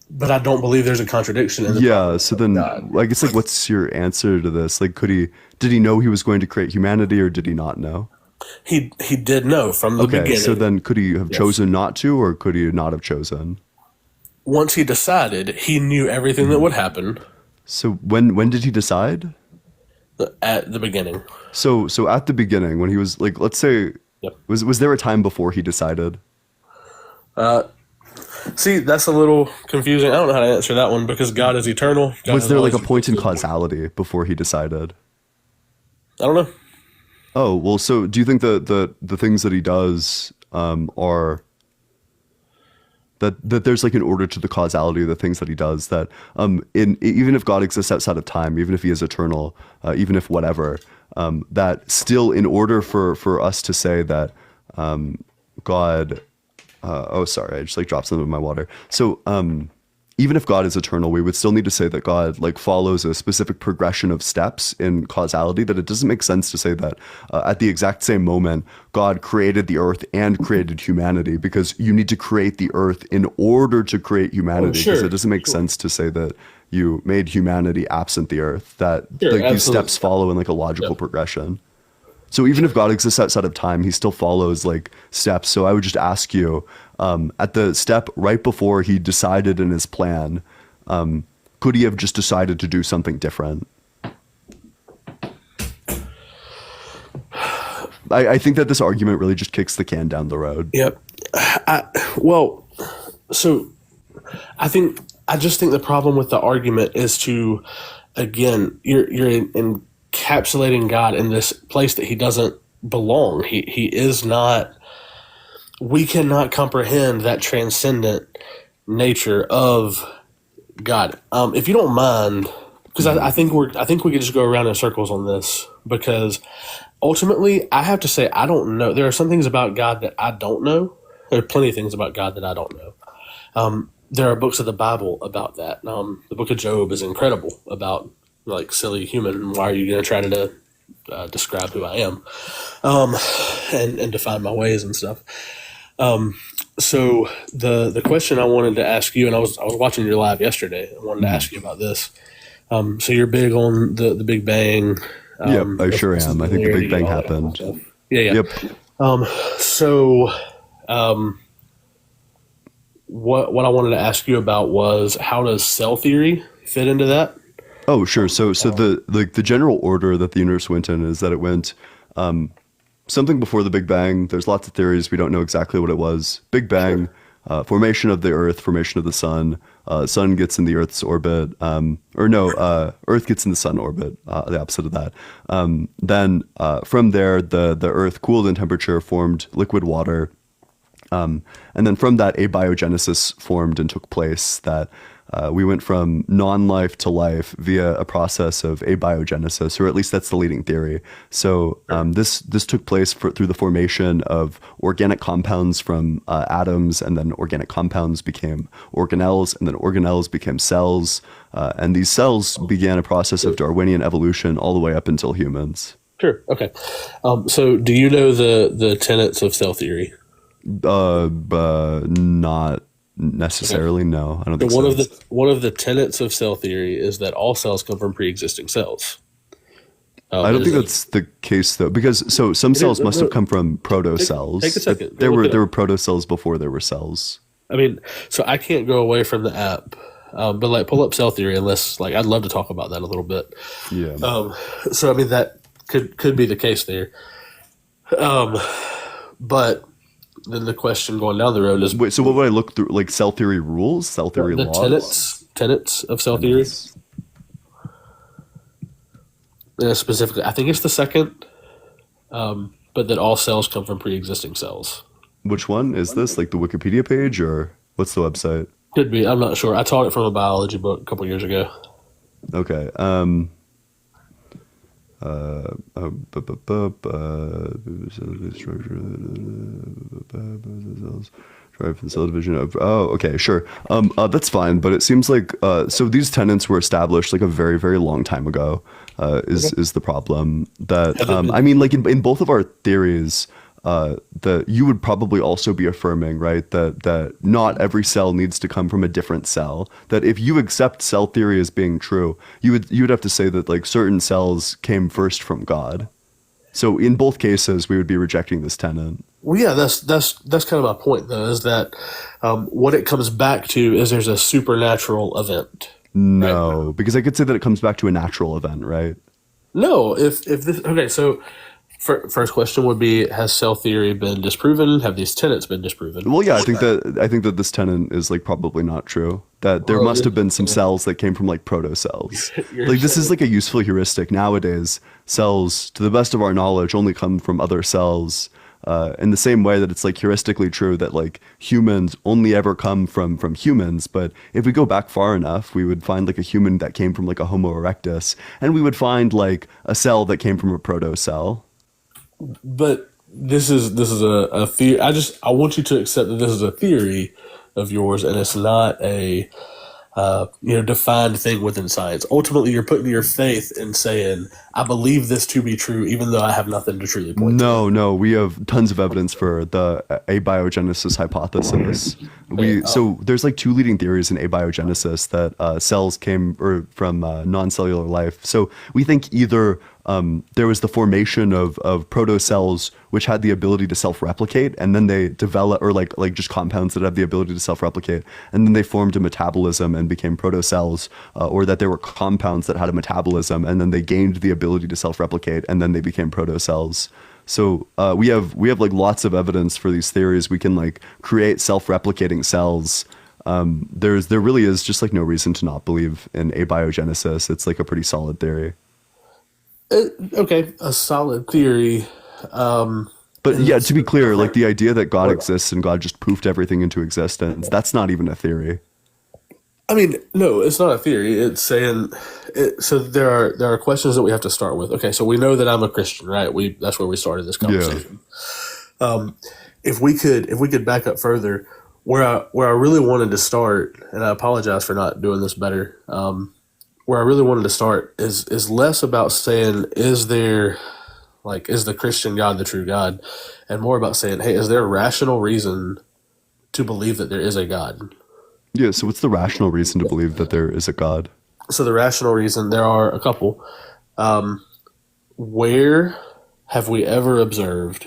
But I don't believe there's a contradiction in the so then I guess like what's your answer to this? Like did he know he was going to create humanity, or did he not know? He did know from the beginning. So then could he have chosen not to, or could he not have chosen? Once he decided, he knew everything that would happen. So when did he decide? At the beginning. So at the beginning, when he was like, let's say, was there a time before he decided? See, that's a little confusing. I don't know how to answer that one because God is eternal. Was there like a point in causality before he decided? I don't know. Oh, well, so do you think the things that he does are that there's like an order to the causality of the things that he does, that even if God exists outside of time, even if he is eternal, even if whatever, that still in order for us to say that God sorry, I just like dropped something in my water. So even if God is eternal, we would still need to say that God like follows a specific progression of steps in causality, that it doesn't make sense to say that at the exact same moment, God created the earth and created humanity, because you need to create the earth in order to create humanity, because it doesn't make sense to say that you made humanity absent the earth, that Sure, like these absolutely. steps follow in like a logical progression. So even if God exists outside of time, he still follows like steps. So I would just ask you, at the step right before he decided in his plan, could he have just decided to do something different? I think that this argument really just kicks the can down the road. Yep. So I just think the problem with the argument is to, again, you're encapsulating God in this place that he doesn't belong. He is not. We cannot comprehend that transcendent nature of God. If you don't mind, because I think we could just go around in circles on this, because ultimately I have to say I don't know. There are some things about God that I don't know. There are plenty of things about God that I don't know. There are books of the Bible about that. The book of Job is incredible about like silly human. Why are you going to try to describe who I am and define my ways and stuff? So the question I wanted to ask you, and I was watching your live yesterday. I wanted to ask you about this. So you're big on the Big Bang. Yep, I sure am. I think the Big Bang happened. Yeah. Yep. What I wanted to ask you about was, how does cell theory fit into that? Oh, sure. So the general order that the universe went in is that it went something before the Big Bang. There's lots of theories. We don't know exactly what it was. Big Bang, formation of the Earth, formation of the sun. Sun gets in the Earth's orbit. Earth gets in the sun orbit, the opposite of that. Then from there, the Earth cooled in temperature, formed liquid water. And then from that, abiogenesis formed and took place, that we went from non-life to life via a process of abiogenesis, or at least that's the leading theory. So this took place through the formation of organic compounds from atoms, and then organic compounds became organelles, and then organelles became cells. And these cells began a process of Darwinian evolution all the way up until humans. Sure. Okay. So do you know the tenets of cell theory? Not necessarily. Okay. No, I don't think so. One of the tenets of cell theory is that all cells come from pre-existing cells. I don't think that's the case though, because some cells must have come from proto-cells. Take a second. There were proto-cells before there were cells. I mean, so I can't go away from the app, but like pull up cell theory, unless like I'd love to talk about that a little bit. Yeah. So I mean that could be the case there. But then the question going down the road is, wait, so what would I look through? Like cell theory rules, cell theory laws? Tenets of cell theory. Specifically, I think it's the second, but that all cells come from pre-existing cells. Which one is this? Like the Wikipedia page, or what's the website? Could be. I'm not sure. I taught it from a biology book a couple years ago. Okay. Drive from cell division of. Oh, okay, sure. That's fine. But it seems like so these tenets were established like a very, very long time ago. Is the problem that I mean, like in both of our theories, that you would probably also be affirming, right, that not every cell needs to come from a different cell. That if you accept cell theory as being true, you would have to say that like certain cells came first from God. So in both cases, we would be rejecting this tenet. Well, yeah, that's kind of my point, though, is that what it comes back to is there's a supernatural event. No, right? Because I could say that it comes back to a natural event, right? No, if this okay, so first question would be: has cell theory been disproven? Have these tenets been disproven? Well, yeah, I think that this tenet is like probably not true. That there must have been some cells that came from like proto-cells. Like this is like a useful heuristic nowadays. Cells, to the best of our knowledge, only come from other cells. In the same way that it's like heuristically true that like humans only ever come from humans, but if we go back far enough, we would find like a human that came from like a Homo erectus, and we would find like a cell that came from a proto-cell. But this is a theory. I want you to accept that this is a theory of yours, and it's not a defined thing within science. Ultimately, you're putting your faith in saying, I believe this to be true, even though I have nothing to truly point to. No, we have tons of evidence for the abiogenesis hypothesis. So there's like two leading theories in abiogenesis that cells came from non-cellular life. So we think either there was the formation of protocells which had the ability to self-replicate, and then they develop, or like just compounds that have the ability to self-replicate, and then they formed a metabolism and became protocells, or that there were compounds that had a metabolism and then they gained the ability to self-replicate and then they became protocells. So we have like lots of evidence for these theories. We can like create self-replicating cells. There really is just like no reason to not believe in abiogenesis. It's like a pretty solid theory. Okay, a solid theory. But yeah, to be clear, like the idea that God exists and God just poofed everything into existence, that's not even a theory. I mean, no, it's not a theory. It's saying so there are questions that we have to start with. Okay, so we know that I'm a Christian, right? That's where we started this conversation. Yeah. If we could back up further, where I really wanted to start, and I apologize for not doing this better. Where I really wanted to start is less about saying, is the Christian God the true God, and more about saying, hey, is there a rational reason to believe that there is a God? Yeah, so what's the rational reason to believe that there is a God? So the rational reason, there are a couple. Where have we ever observed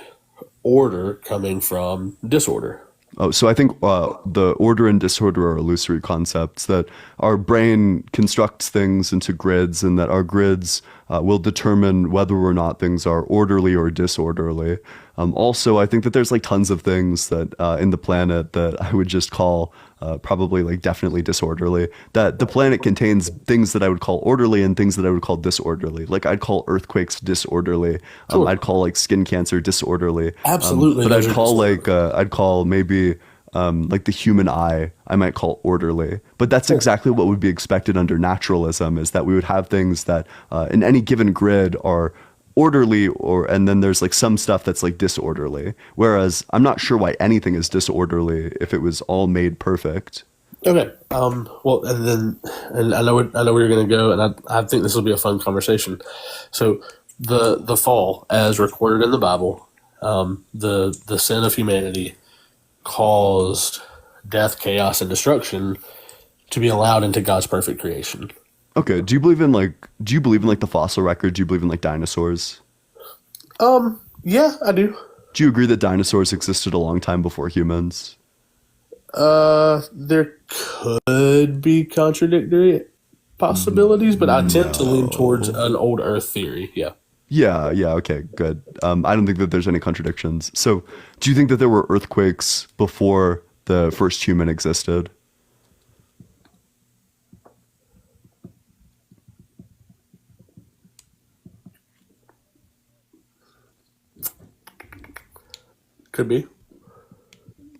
order coming from disorder? Oh, so I think the order and disorder are illusory concepts, that our brain constructs things into grids, and that our grids will determine whether or not things are orderly or disorderly. Also, I think that there's like tons of things that in the planet that I would just call probably like definitely disorderly. That the planet contains things that I would call orderly and things that I would call disorderly. Like I'd call earthquakes disorderly. I'd call like skin cancer disorderly. Absolutely. But I'd call maybe like the human eye, I might call orderly. But that's exactly what would be expected under naturalism, is that we would have things that in any given grid are orderly, and then there's like some stuff that's like disorderly. Whereas I'm not sure why anything is disorderly if it was all made perfect. Okay. Well, and I know where you're going to go, and I think this will be a fun conversation. So the fall, as recorded in the Bible, the sin of humanity caused death, chaos, and destruction to be allowed into God's perfect creation. Okay. Do you believe in like the fossil record? Do you believe in like dinosaurs? Yeah, I do. Do you agree that dinosaurs existed a long time before humans? There could be contradictory possibilities, but I tend to lean towards an old Earth theory. Yeah. Yeah, okay, good. I don't think that there's any contradictions. So, do you think that there were earthquakes before the first human existed? Could be.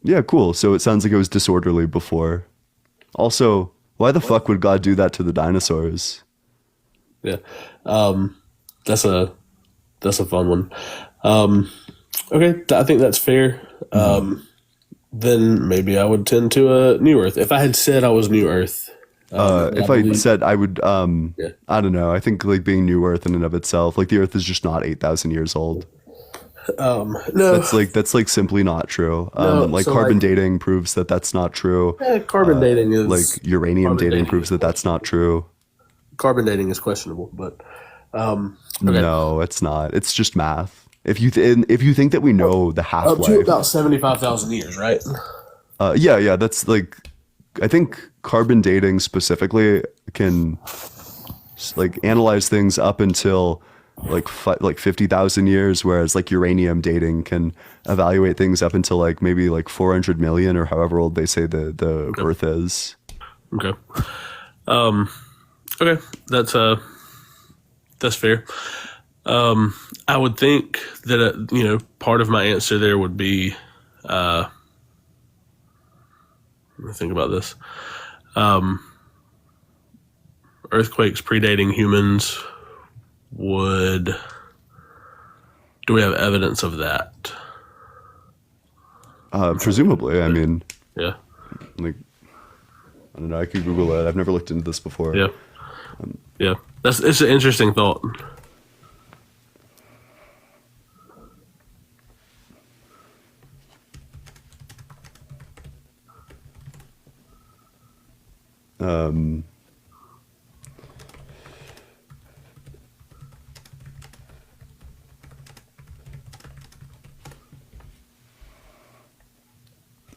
Yeah, cool. So it sounds like it was disorderly before. Also, why the fuck would God do that to the dinosaurs? Yeah. That's a fun one. Okay, I think that's fair. Then maybe I would tend to a New Earth. If I had said I was New Earth, I said I would, I don't know. I think like being New Earth in and of itself, like the Earth is just not 8,000 years old. No, that's like simply not true. Like so carbon dating proves that that's not true. Carbon dating is like uranium dating proves that that's not true. Carbon dating is questionable, but okay. No, it's not. It's just math. If you think that we know the half-life, up to about 75,000 years, right? Yeah, that's like, I think carbon dating specifically can like analyze things up until like 50,000 years, whereas like uranium dating can evaluate things up until like maybe like 400 million or however old they say the Earth is. Okay. Okay, that's fair. I would think that part of my answer there would be let me think about this. Earthquakes predating humans do we have evidence of that? Presumably, I mean, yeah. Like, I don't know. I could Google it. I've never looked into this before. Yeah. Yeah. It's an interesting thought.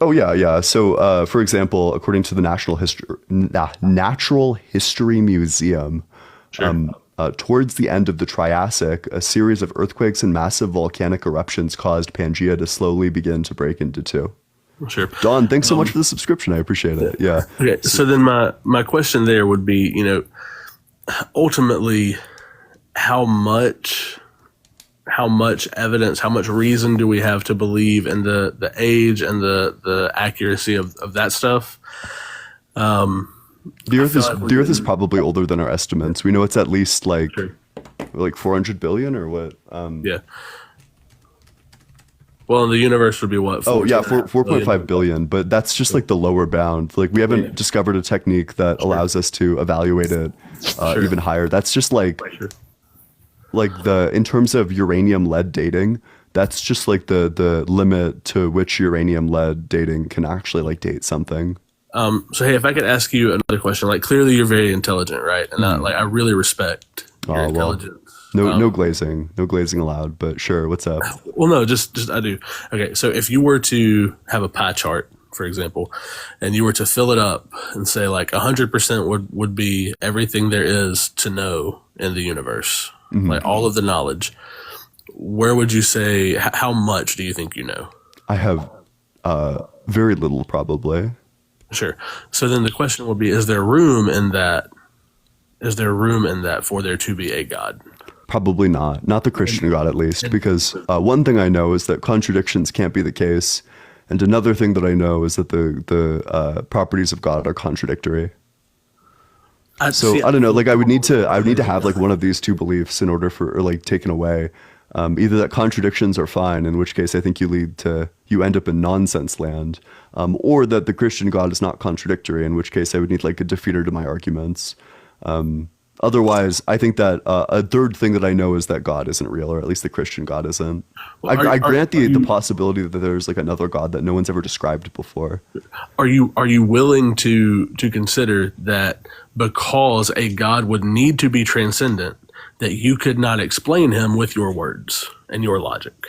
Oh yeah. So, for example, according to the Natural History Museum, towards the end of the Triassic, a series of earthquakes and massive volcanic eruptions caused Pangea to slowly begin to break into two. Sure. Don, thanks so much for the subscription. I appreciate it. Yeah. Okay. So then my question there would be, ultimately, how much evidence, how much reason do we have to believe in the age and the accuracy of that stuff? The Earth is probably older than our estimates. We know it's at least like 400 billion or what? Yeah. Well, the universe would be what? 4.5 billion. But that's just like the lower bound. Like we haven't discovered a technique that allows us to evaluate it even higher. That's just like in terms of uranium lead dating, that's just like the limit to which uranium lead dating can actually like date something. So hey, if I could ask you another question, like clearly you're very intelligent, right? And I really respect your intelligence. No glazing allowed. But sure, what's up? Well, no, just I do. Okay, so if you were to have a pie chart, for example, and you were to fill it up and say like 100% would be everything there is to know in the universe, like all of the knowledge, where would you say? How much do you think you know? I have very little, probably. Sure. So then the question would be, is there room in that for there to be a God? Probably not. Not the Christian God, at least, because one thing I know is that contradictions can't be the case. And another thing that I know is that the properties of God are contradictory. I don't know. Like I would need to have like one of these two beliefs in order for like taken away. Either that contradictions are fine, in which case I think you end up in nonsense land, or that the Christian God is not contradictory, in which case I would need like a defeater to my arguments. Otherwise, I think that a third thing that I know is that God isn't real, or at least the Christian God isn't. Well, I grant the possibility that there's like another God that no one's ever described before. Are you willing to consider that because a God would need to be transcendent, that you could not explain him with your words and your logic?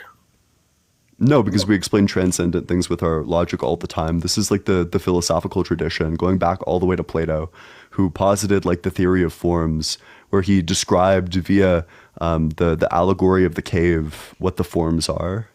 No, because we explain transcendent things with our logic all the time. This is like the philosophical tradition, going back all the way to Plato, who posited like the theory of forms, where he described via the allegory of the cave what the forms are.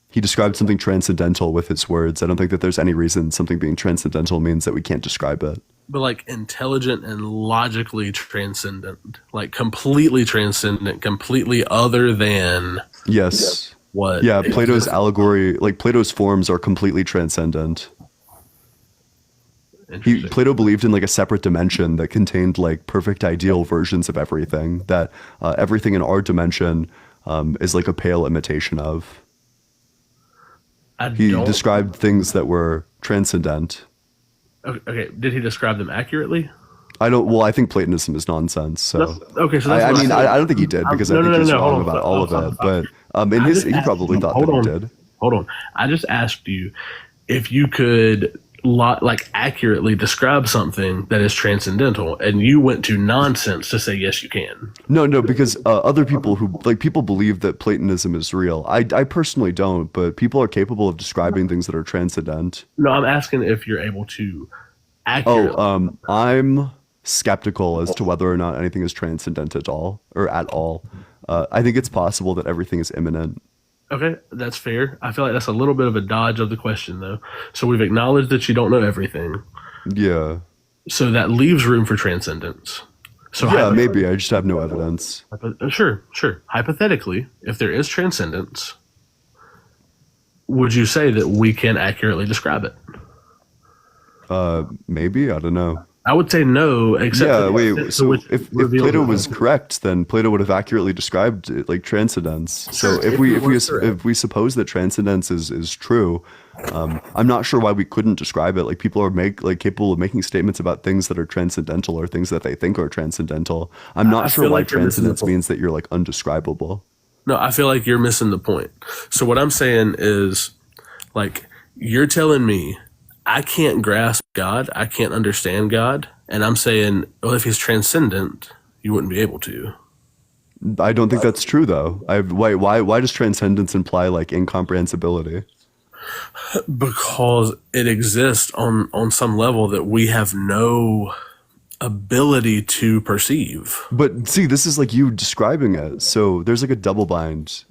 He described something transcendental with his words. I don't think that there's any reason something being transcendental means that we can't describe it. But like intelligent and logically transcendent, like completely transcendent, completely other than. Yes. What? Yeah, Plato's allegory, like Plato's forms are completely transcendent. Plato believed in like a separate dimension that contained like perfect ideal versions of everything, that everything in our dimension is like a pale imitation of. He described things that were transcendent. Okay, did he describe them accurately? I think Platonism is nonsense. So that's I mean, I don't think he did, because I think he's wrong about all of it. But he probably thought that he did. Hold on. I just asked you if you could accurately describe something that is transcendental, and you went to nonsense to say yes, you can. No, because other people people believe that Platonism is real. I personally don't, but people are capable of describing things that are transcendent. No, I'm asking if you're able to accurately. I'm skeptical as to whether or not anything is transcendent at all. I think it's possible that everything is immanent. Okay, that's fair. I feel like that's a little bit of a dodge of the question, though. So we've acknowledged that you don't know everything. Yeah. So that leaves room for transcendence. So yeah, maybe. I just have no evidence. Sure. Hypothetically, if there is transcendence, would you say that we can accurately describe it? Maybe. I don't know. I would say no, except Yeah, for the wait. extent to So which if reveals Plato the was gospel. correct, then Plato would have accurately described it, like transcendence. So Sure, if if we he if we was correct. if we suppose that transcendence is true, I'm not sure why we couldn't describe it. Like people are capable of making statements about things that are transcendental or things that they think are transcendental. I'm I not sure feel why like you're missing the transcendence point. means that you're like undescribable. No, I feel like you're missing the point. So what I'm saying is, like, you're telling me I can't grasp God, I can't understand God, and I'm saying, well, if he's transcendent, you wouldn't be able to. I don't think that's true though. Why does transcendence imply like incomprehensibility? Because it exists on some level that we have no ability to perceive. But see, this is like you describing it. So there's like a double bind.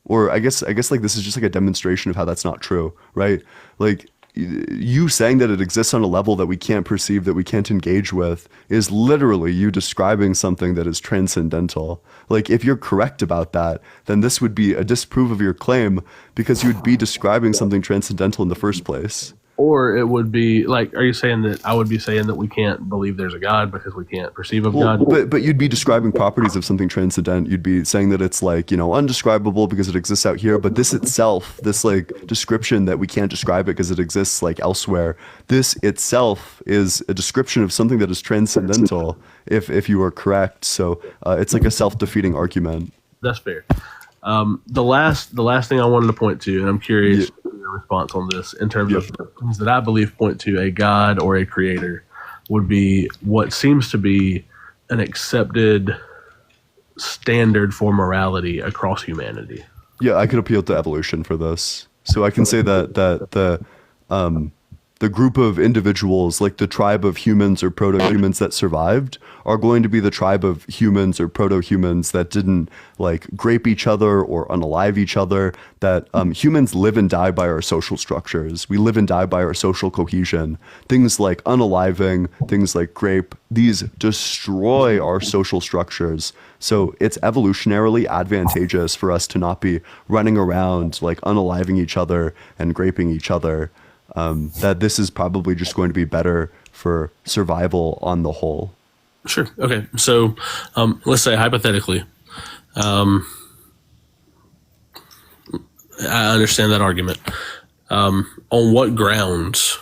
Or I guess like this is just like a demonstration of how that's not true, right? Like you saying that it exists on a level that we can't perceive, that we can't engage with, is literally you describing something that is transcendental. Like if you're correct about that, then this would be a disproof of your claim because you'd be describing something transcendental in the first place. Or it would be like, are you saying that I would be saying that we can't believe there's a God because we can't perceive of Well, God? but you'd be describing properties of something transcendent. You'd be saying that it's like, undescribable because it exists out here. But this itself, this like description that we can't describe it because it exists like elsewhere, this itself is a description of something that is transcendental if you are correct. So it's like a self-defeating argument. That's fair. The last thing I wanted to point to, and I'm curious your response on this, in terms of things that I believe point to a God or a creator, would be what seems to be an accepted standard for morality across humanity. Yeah, I could appeal to evolution for this. So I can say that the group of individuals, like the tribe of humans or proto-humans that survived, are going to be the tribe of humans or proto-humans that didn't like grape each other or unalive each other. That humans live and die by our social structures. We live and die by our social cohesion. Things like unaliving, things like grape, these destroy our social structures. So it's evolutionarily advantageous for us to not be running around like unaliving each other and graping each other. That this is probably just going to be better for survival on the whole. Sure. Okay. So let's say hypothetically, I understand that argument. On what grounds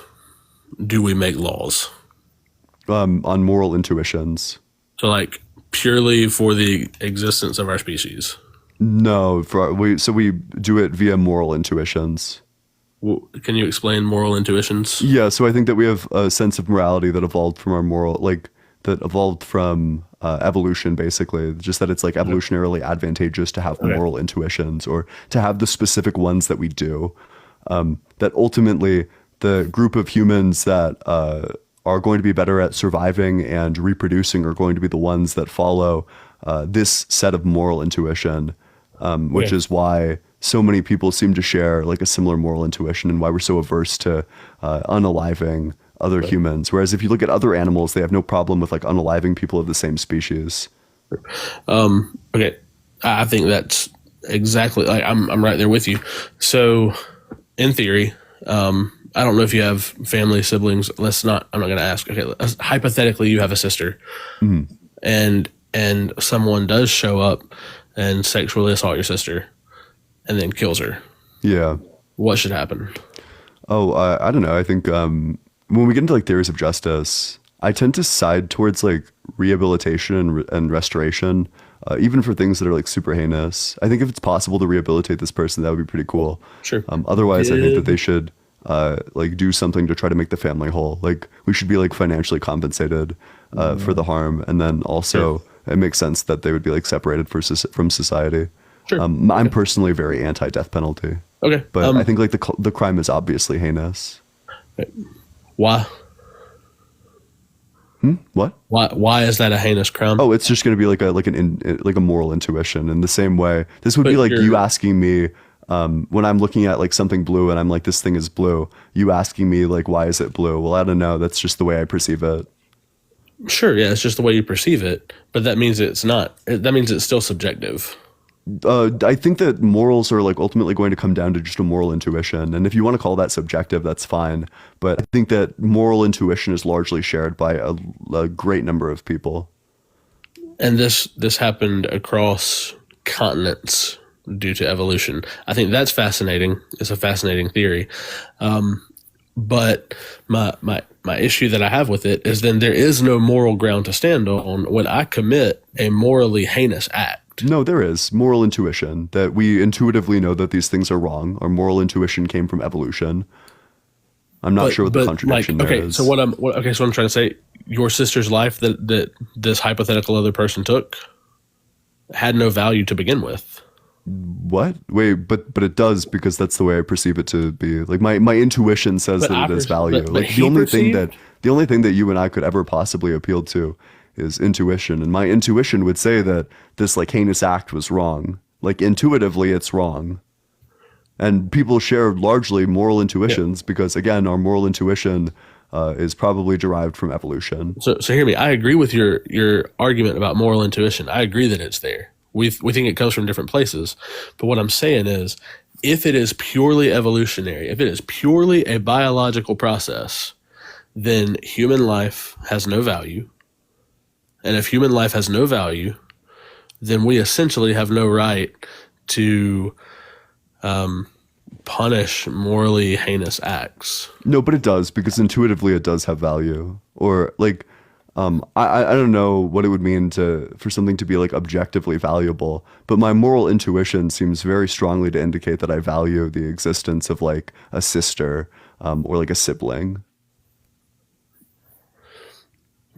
do we make laws? On moral intuitions. So like purely for the existence of our species? No, we do it via moral intuitions. Can you explain moral intuitions? Yeah, so I think that we have a sense of morality that evolved from evolution, basically. Just that it's like evolutionarily advantageous to have moral intuitions or to have the specific ones that we do. That ultimately the group of humans that are going to be better at surviving and reproducing are going to be the ones that follow this set of moral intuition, which is why so many people seem to share like a similar moral intuition and why we're so averse to unaliving other humans. Whereas if you look at other animals, they have no problem with like unaliving people of the same species. Okay. I think that's exactly like, I'm right there with you. So in theory, I don't know if you have family, siblings. I'm not going to ask. Okay. Hypothetically, you have a sister and someone does show up and sexually assault your sister and then kills her. Yeah. What should happen? Oh, I don't know. I think when we get into like theories of justice, I tend to side towards like rehabilitation and restoration, even for things that are like super heinous. I think if it's possible to rehabilitate this person, that would be pretty cool. Sure. Otherwise, I think that they should like do something to try to make the family whole. Like we should be like financially compensated for the harm, and then also it makes sense that they would be like separated from society. Sure. I'm personally very anti-death penalty. Okay. But I think like the crime is obviously heinous. Why? What? Why is that a heinous crime? Oh, it's just going to be like a moral intuition. In the same way, this would be like you asking me when I'm looking at like something blue and I'm like, this thing is blue. You asking me like, why is it blue? Well, I don't know. That's just the way I perceive it. Sure. Yeah, it's just the way you perceive it. But that means it's not. That means it's still subjective. I think that morals are like ultimately going to come down to just a moral intuition. And if you want to call that subjective, that's fine. But I think that moral intuition is largely shared by a great number of people. And this happened across continents due to evolution. I think that's fascinating. It's a fascinating theory. But my issue that I have with it is then there is no moral ground to stand on when I commit a morally heinous act. No, there is moral intuition, that we intuitively know that these things are wrong. Our moral intuition came from evolution. I'm not sure what the contradiction there is. So what I'm trying to say, your sister's life that this hypothetical other person took had no value to begin with. What? Wait, but it does, because that's the way I perceive it to be. Like my intuition says that it has value. Like the only thing that you and I could ever possibly appeal to is intuition, and my intuition would say that this like heinous act was wrong. Like intuitively, it's wrong. And people share largely moral intuitions because, again, our moral intuition is probably derived from evolution. So hear me. I agree with your argument about moral intuition. I agree that it's there. We think it comes from different places. But what I'm saying is, if it is purely evolutionary, if it is purely a biological process, then human life has no value. And if human life has no value, then we essentially have no right to punish morally heinous acts. No, but it does, because intuitively it does have value. Or like, I don't know what it would mean for something to be like objectively valuable, but my moral intuition seems very strongly to indicate that I value the existence of like a sister or like a sibling.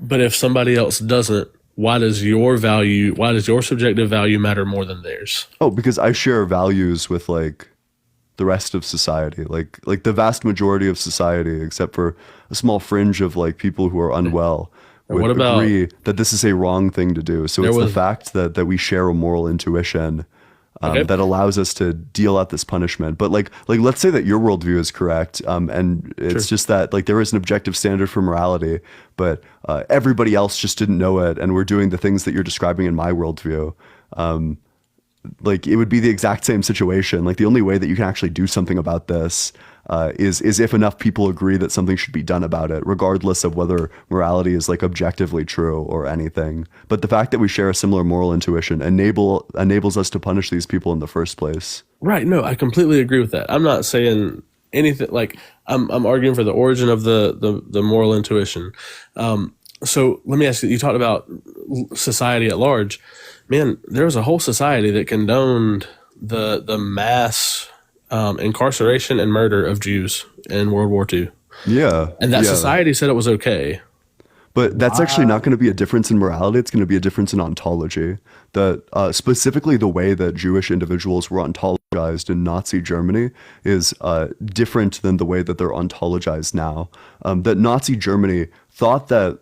But if somebody else doesn't, why does your subjective value matter more than theirs? Oh, because I share values with like the rest of society, like the vast majority of society, except for a small fringe of like people who are unwell, would agree that this is a wrong thing to do. So it's the fact that we share a moral intuition that allows us to deal out this punishment. But like let's say that your worldview is correct, and it's just that like there is an objective standard for morality, but everybody else just didn't know it, and we're doing the things that you're describing in my worldview. Like it would be the exact same situation. Like the only way that you can actually do something about this is if enough people agree that something should be done about it, regardless of whether morality is like objectively true or anything. But the fact that we share a similar moral intuition enables us to punish these people in the first place. Right. No, I completely agree with that. I'm not saying anything like I'm arguing for the origin of the moral intuition. So let me ask you, you talked about society at large. Man, there was a whole society that condoned the mass incarceration and murder of Jews in World War II. Yeah. And that society said it was okay. But that's actually not going to be a difference in morality. It's going to be a difference in ontology. That specifically the way that Jewish individuals were ontologized in Nazi Germany is different than the way that they're ontologized now. That Nazi Germany thought that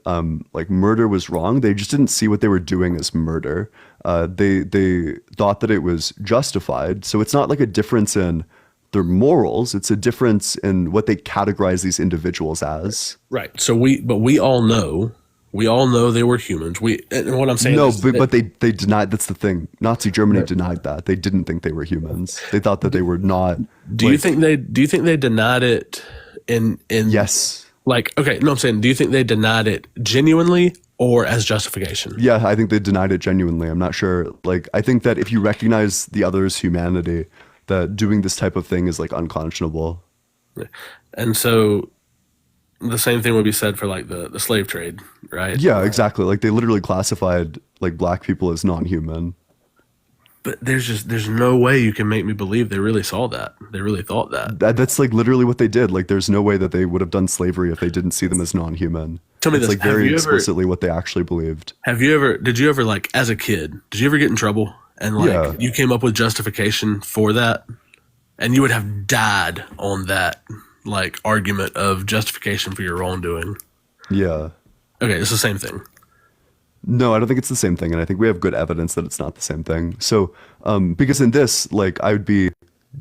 like murder was wrong. They just didn't see what they were doing as murder. They thought that it was justified. So it's not like a difference in their morals. It's a difference in what they categorize these individuals as. Right. So we all know they were humans. And what I'm saying is but they denied. That's the thing. Nazi Germany denied that. They didn't think they were humans. They thought that they were not. Do you think they denied it in yes. Like, okay, no, I'm saying, do you think they denied it genuinely or as justification? Yeah, I think they denied it genuinely. I'm not sure. Like, I think that if you recognize the other's humanity, that doing this type of thing is like unconscionable. And so the same thing would be said for like the slave trade, right? Yeah, exactly. Like they literally classified like black people as non-human. But there's no way you can make me believe they really saw that. They really thought that. That's like literally what they did. Like there's no way that they would have done slavery if they didn't see them as non-human. Tell me it's this. Like very explicitly what they actually believed. Did you ever like as a kid, did you ever get in trouble and like you came up with justification for that? And you would have died on that like argument of justification for your wrongdoing. Yeah. Okay, it's the same thing. No, I don't think it's the same thing, and I think we have good evidence that it's not the same thing. So, because in this, like, I would be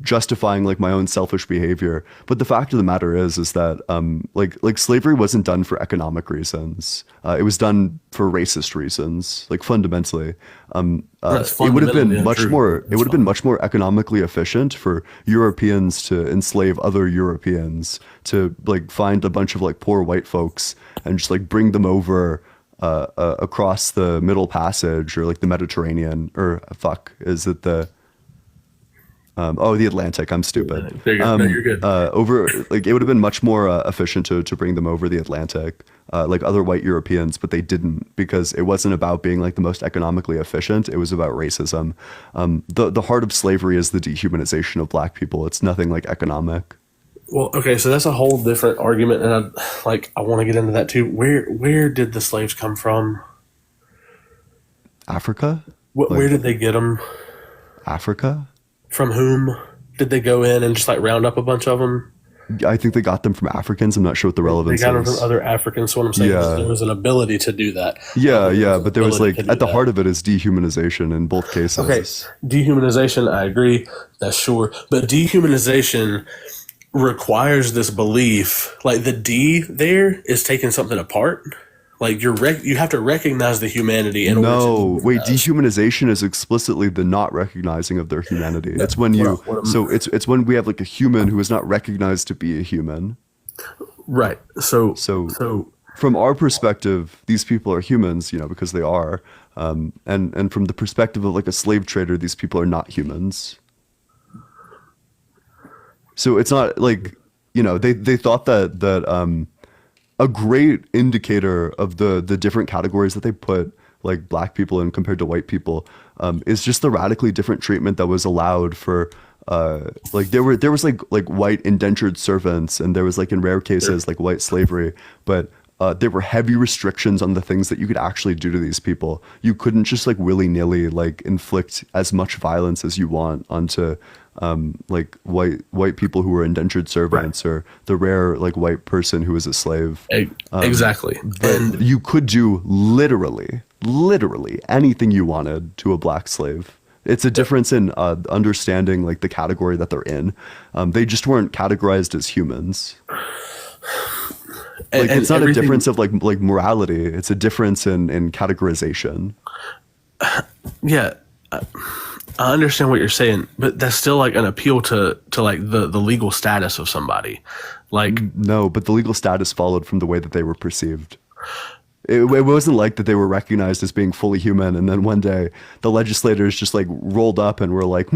justifying like my own selfish behavior. But the fact of the matter is that like slavery wasn't done for economic reasons. It was done for racist reasons, like fundamentally. It would have been much more. It would have been much more economically efficient for Europeans to enslave other Europeans, to like find a bunch of like poor white folks and just like bring them over across the Middle Passage or like the Mediterranean, or is it the the Atlantic. I'm stupid. There you go. No, you're good. Over, like, it would have been much more efficient to bring them over the Atlantic, like other white Europeans, but they didn't, because it wasn't about being like the most economically efficient. It was about racism. The heart of slavery is the dehumanization of black people. It's nothing like economic. Well, okay, so that's a whole different argument, and I want to get into that too. Where did the slaves come from? Africa. Where did they get them? Africa. From whom did they go in and just like round up a bunch of them? I think they got them from Africans. I'm not sure what the relevance is. They got them from other Africans. So what I'm saying is there was an ability to do that. Yeah, but there was like, at the heart of it is dehumanization in both cases. Okay, dehumanization, I agree. That's sure. But dehumanization requires this belief. Like the D there is taking something apart. Like you have to recognize the humanity in order to do that. Dehumanization is explicitly the not recognizing of their humanity. It's when it's when we have like a human who is not recognized to be a human. Right. So from our perspective, these people are humans, because they are. And from the perspective of like a slave trader, these people are not humans. So it's not like, they thought that a great indicator of the different categories that they put like black people in compared to white people is just the radically different treatment that was allowed for like there was like white indentured servants, and there was like in rare cases like white slavery, but there were heavy restrictions on the things that you could actually do to these people. You couldn't just like willy-nilly like inflict as much violence as you want onto like white people who were indentured servants, or the rare like white person who was a slave. Exactly. And you could do literally anything you wanted to a black slave. It's a difference in understanding like the category that they're in. They just weren't categorized as humans. Like it's not a difference of like morality. It's a difference in categorization. Yeah. I understand what you're saying, but that's still like an appeal to like the legal status of somebody. Like no, but the legal status followed from the way that they were perceived. It wasn't like that they were recognized as being fully human, and then one day the legislators just like rolled up and were like,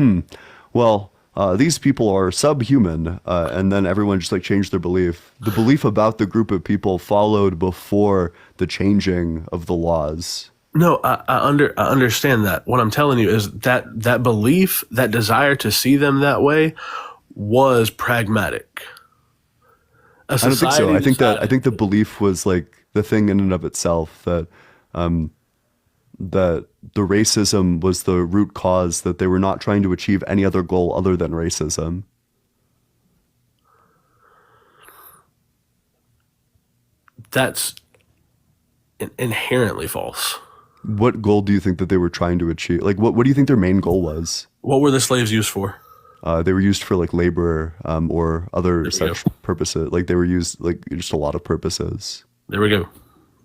these people are subhuman, and then everyone just like changed their belief. The belief about the group of people followed before the changing of the laws. No, I understand that. What I'm telling you is that belief, that desire to see them that way, was pragmatic. I don't think so. I think the belief was like the thing in and of itself, that that the racism was the root cause, that they were not trying to achieve any other goal other than racism. That's inherently false. What goal do you think that they were trying to achieve? Like, what do you think their main goal was? What were the slaves used for? They were used for like labor or other such purposes. Like they were used like just a lot of purposes. There we go.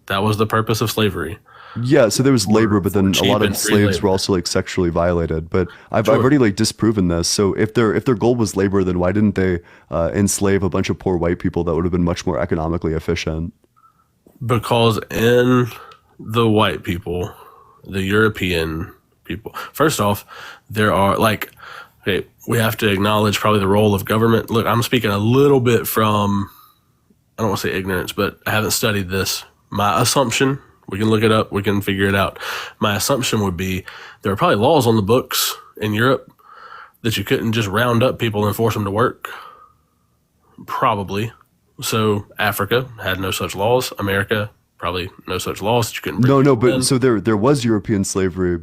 That was the purpose of slavery. Yeah, so there was labor, but then a lot of slaves were also like sexually violated. But I've already like disproven this. So if their goal was labor, then why didn't they enslave a bunch of poor white people that would have been much more economically efficient? Because in the white people, the European people, first off, there are like, okay, we have to acknowledge probably the role of government. Look, I'm speaking a little bit from, I don't want to say ignorance, but I haven't studied this. My assumption, we can look it up, we can figure it out. My assumption would be there are probably laws on the books in Europe that you couldn't just round up people and force them to work. Probably. So Africa had no such laws. America, probably no such laws that you couldn't bring. No, but so there was European slavery.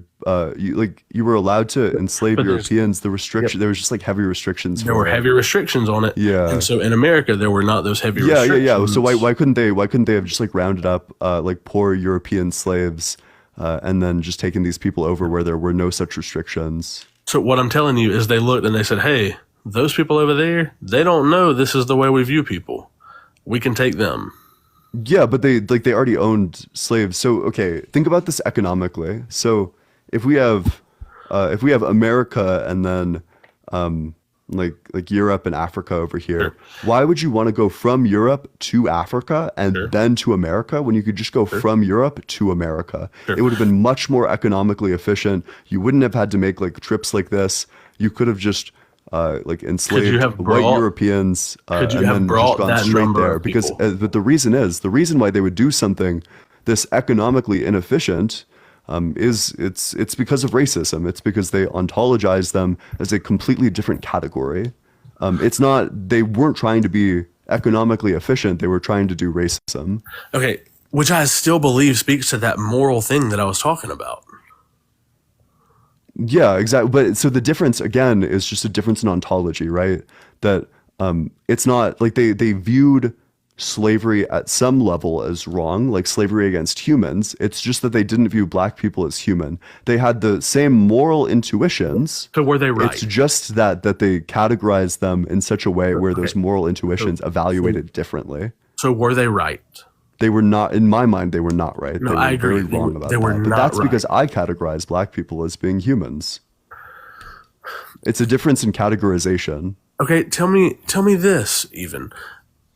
You were allowed to enslave Europeans. The restriction there was just like heavy restrictions. There were heavy restrictions on it. Yeah, and so in America there were not those heavy restrictions. Yeah. So why couldn't they have just like rounded up like poor European slaves and then just taken these people over where there were no such restrictions? So what I'm telling you is they looked and they said, hey, those people over there, they don't know this is the way we view people. We can take them. Yeah, but they already owned slaves. So okay, think about this economically. So if we have America and then like Europe and Africa over here, why would you want to go from Europe to Africa and then to America when you could just go from Europe to America? It would have been much more economically efficient. You wouldn't have had to make like trips like this. You could have just like enslaved white Europeans and then just gone straight there. Because but the reason why they would do something this economically inefficient is it's because of racism. It's because they ontologize them as a completely different category. It's not, they weren't trying to be economically efficient. They were trying to do racism. Okay, which I still believe speaks to that moral thing that I was talking about. Yeah, exactly. But so the difference again is just a difference in ontology, right? That it's not like they viewed slavery at some level as wrong, like slavery against humans. It's just that they didn't view black people as human. They had the same moral intuitions. So were they right? It's just that they categorized them in such a way where those moral intuitions evaluated differently. So were they right? They were not, in my mind, they were not right. No, they were I agree. very wrong about they were that. not But that's right. because I categorize black people as being humans. It's a difference in categorization. Okay, tell me this even.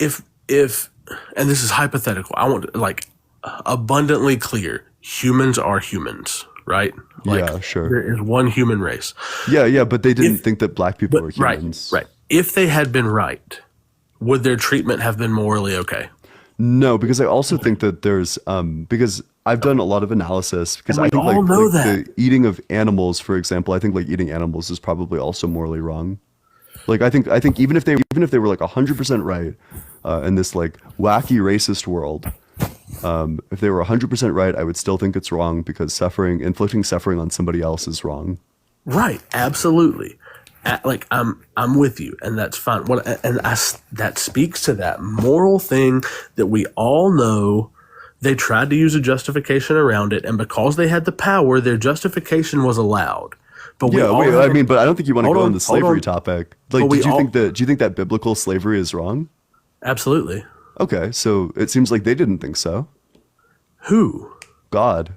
If and this is hypothetical. I want like abundantly clear. Humans are humans, right? Like, yeah, sure. There is one human race. Yeah, but they didn't think that black people were humans. Right. If they had been right, would their treatment have been morally okay? No, because I also think that there's because I've done a lot of analysis because I think like the eating of animals, for example, I think like eating animals is probably also morally wrong. Like I think even if they were like 100% right in this like wacky racist world, if they were 100% right, I would still think it's wrong because inflicting suffering on somebody else is wrong. Right, absolutely. Like I'm with you, and that's fine. That speaks to that moral thing that we all know. They tried to use a justification around it, and because they had the power, their justification was allowed. But but I don't think you want to go on the slavery topic. Like, do you think that biblical slavery is wrong? Absolutely. Okay, so it seems like they didn't think so. Who? God.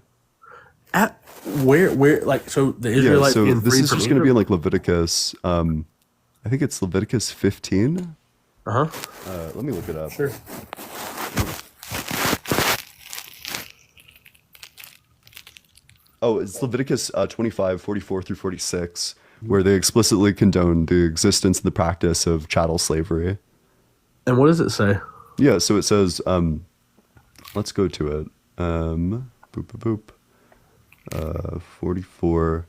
Where like so the Israelites so being this freed is from just going to be Egypt? in like Leviticus. I think it's Leviticus 15. Let me look it up. Sure. Oh, it's Leviticus 25, 44 through 46, where they explicitly condone the existence and the practice of chattel slavery. And what does it say? Yeah, so it says, let's go to it. Boop, boop, boop. 44.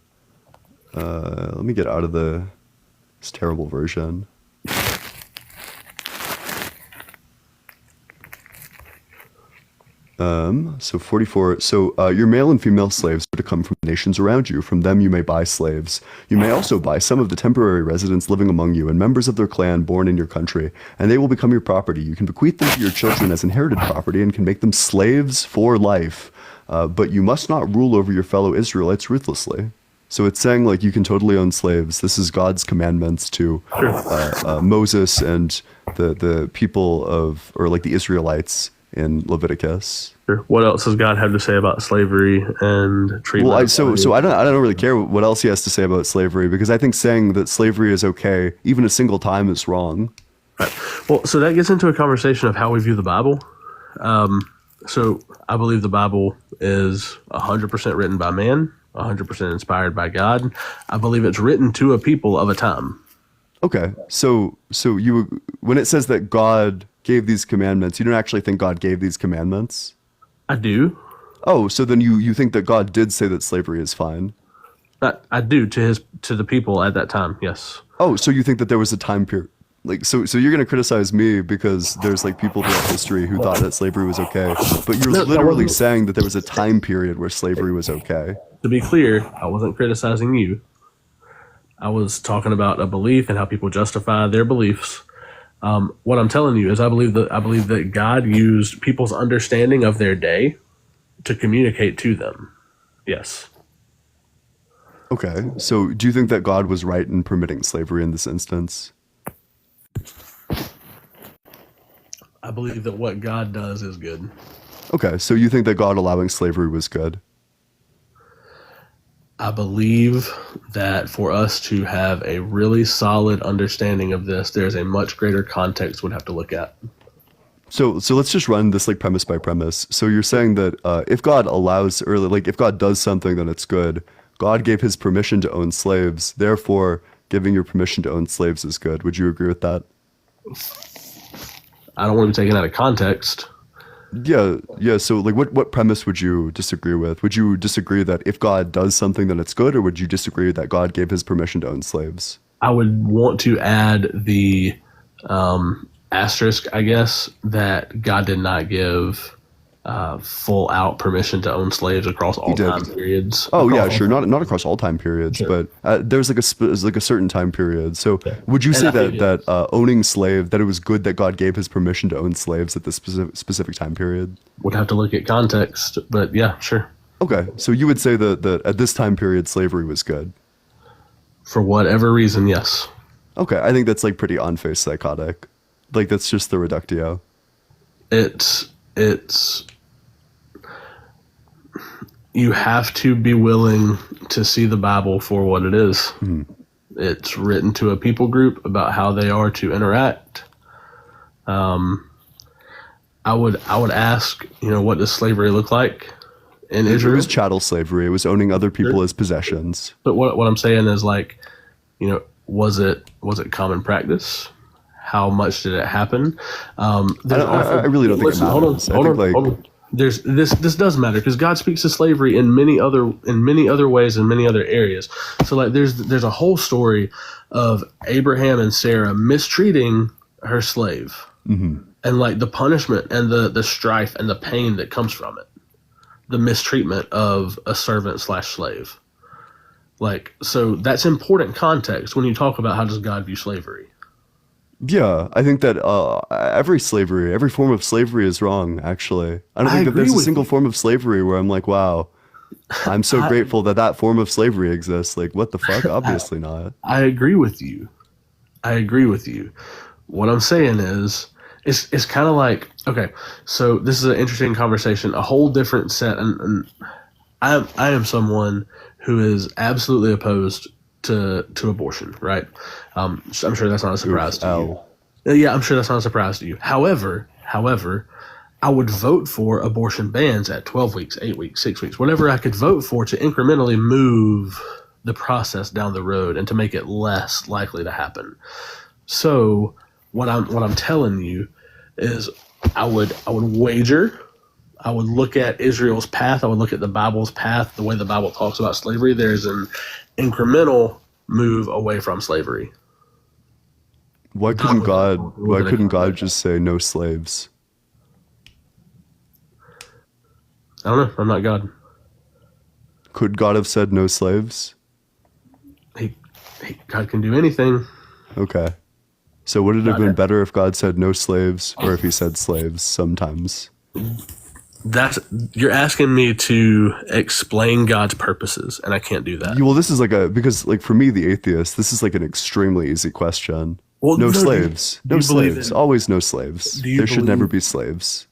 Let me get out of this terrible version. So 44. So your male and female slaves are to come from nations around you. From them you may buy slaves. You may also buy some of the temporary residents living among you and members of their clan born in your country, and they will become your property. You can bequeath them to your children as inherited property and can make them slaves for life. But you must not rule over your fellow Israelites ruthlessly. So it's saying like you can totally own slaves. This is God's commandments to Moses and the people of, or like the Israelites in Leviticus. What else does God have to say about slavery and treatment? Well, so I don't really care what else he has to say about slavery, because I think saying that slavery is okay even a single time is wrong. Right. Well, so that gets into a conversation of how we view the Bible. So I believe the Bible is 100% written by man, 100% inspired by God. I believe it's written to a people of a time. Okay, so you, when it says that God gave these commandments, you don't actually think God gave these commandments? I do. Oh, so then you think that God did say that slavery is fine? I do to the people at that time. Yes. Oh, so you think that there was a time period? Like, so you're going to criticize me because there's like people throughout history who thought that slavery was okay, but you're literally saying that there was a time period where slavery was okay. To be clear, I wasn't criticizing you. I was talking about a belief and how people justify their beliefs. What I'm telling you is I believe that God used people's understanding of their day to communicate to them. Yes. Okay, so do you think that God was right in permitting slavery in this instance? I believe that what God does is good. Okay, so you think that God allowing slavery was good? I believe that for us to have a really solid understanding of this, there's a much greater context we'd have to look at. So let's just run this like premise by premise. So you're saying that if God allows, or like if God does something, then it's good. God gave his permission to own slaves. Therefore, giving your permission to own slaves is good. Would you agree with that? I don't want to be taken out of context. Yeah. So like what premise would you disagree with? Would you disagree that if God does something, then it's good? Or would you disagree that God gave his permission to own slaves? I would want to add the asterisk, I guess, that God did not give full out permission to own slaves across all time periods. Oh yeah, sure. Not across all time periods, sure. But there's like a certain time period. So would you say that owning slave, that it was good that God gave his permission to own slaves at this specific time period? Would have to look at context, but yeah, sure. Okay, so you would say that at this time period slavery was good? For whatever reason, yes. Okay, I think that's like pretty on-face psychotic. Like that's just the reductio. It's you have to be willing to see the Bible for what it is. Mm-hmm. It's written to a people group about how they are to interact. I would ask, what does slavery look like in Israel? It was chattel slavery. It was owning other people as possessions. But what I'm saying is was it common practice? How much did it happen? I really don't think it matters. Hold on. This does matter because God speaks to slavery in many other ways in many other areas. So there's a whole story of Abraham and Sarah mistreating her slave, mm-hmm. and the punishment and the strife and the pain that comes from it, the mistreatment of a servant / slave. So that's important context when you talk about how does God view slavery. Yeah, I think that every form of slavery is wrong, actually. I don't think that there's a single form of slavery where I'm like, wow, I'm so grateful that form of slavery exists. Like, what the fuck? Obviously not. I agree with you. What I'm saying is, it's kind of like, okay, so this is an interesting conversation, a whole different set. And I am someone who is absolutely opposed to abortion, right? I'm sure that's not a surprise to you. Yeah, I'm sure that's not a surprise to you. However, I would vote for abortion bans at 12 weeks, 8 weeks, 6 weeks, whatever I could vote for to incrementally move the process down the road and to make it less likely to happen. So what I'm telling you is I would wager, I would look at Israel's path, I would look at the Bible's path, the way the Bible talks about slavery. There's an incremental move away from slavery. Why couldn't God just say no slaves? I don't know. I'm not God. Could God have said no slaves? God can do anything. Okay. So would it have been better if God said no slaves or if he said slaves sometimes? You're asking me to explain God's purposes, and I can't do that. Well, this is because for me, the atheist, this is like an extremely easy question. Well, no slaves. No slaves. Always no slaves. There should never be slaves.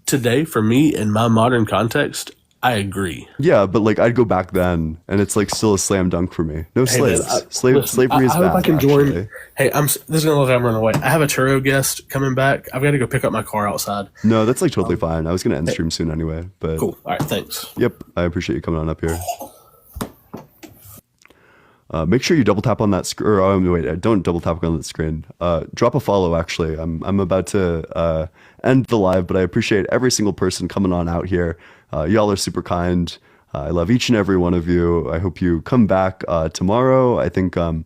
Today, for me, in my modern context, I agree. Yeah, but I'd go back then, and it's still a slam dunk for me. No slaves. Slavery is bad. I hope I can join. Hey, this is gonna look like I'm running away. I have a churro guest coming back. I've got to go pick up my car outside. No, that's totally fine. I was gonna end stream soon anyway. But cool. All right, thanks. Yep, I appreciate you coming on up here. Make sure you double tap on that screen. Wait, don't double tap on that screen. Drop a follow. Actually, I'm about to end the live, but I appreciate every single person coming on out here. Y'all are super kind. I love each and every one of you. I hope you come back tomorrow. I think on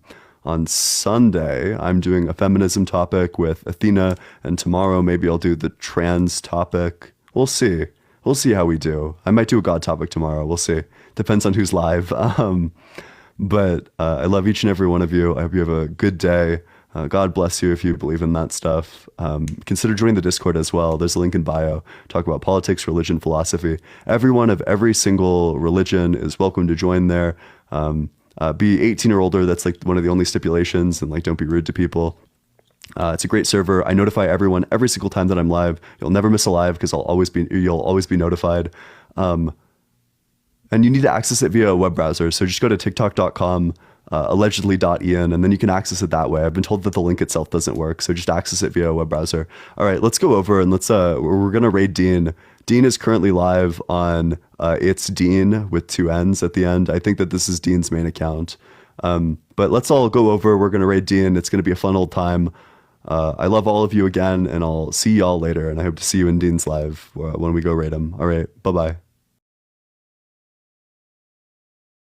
Sunday I'm doing a feminism topic with Athena, and tomorrow maybe I'll do the trans topic. We'll see. We'll see how we do. I might do a God topic tomorrow. We'll see. Depends on who's live. But I love each and every one of you. I hope you have a good day. God bless you if you believe in that stuff. Consider joining the Discord as well. There's a link in bio. Talk about politics, religion, philosophy. Everyone of every single religion is welcome to join there. Be 18 or older. That's like one of the only stipulations, and like don't be rude to people. It's a great server. I notify everyone every single time that I'm live. You'll never miss a live because you'll always be notified. And you need to access it via a web browser. So just go to tiktok.com, allegedly.ian, and then you can access it that way. I've been told that the link itself doesn't work, so just access it via a web browser. All right, let's go over and we're going to raid Dean. Dean is currently live on It's Dean with 2 N's at the end. I think that this is Dean's main account. But let's all go over. We're going to raid Dean. It's going to be a fun old time. I love all of you again, and I'll see y'all later, and I hope to see you in Dean's live when we go raid him. All right, bye-bye.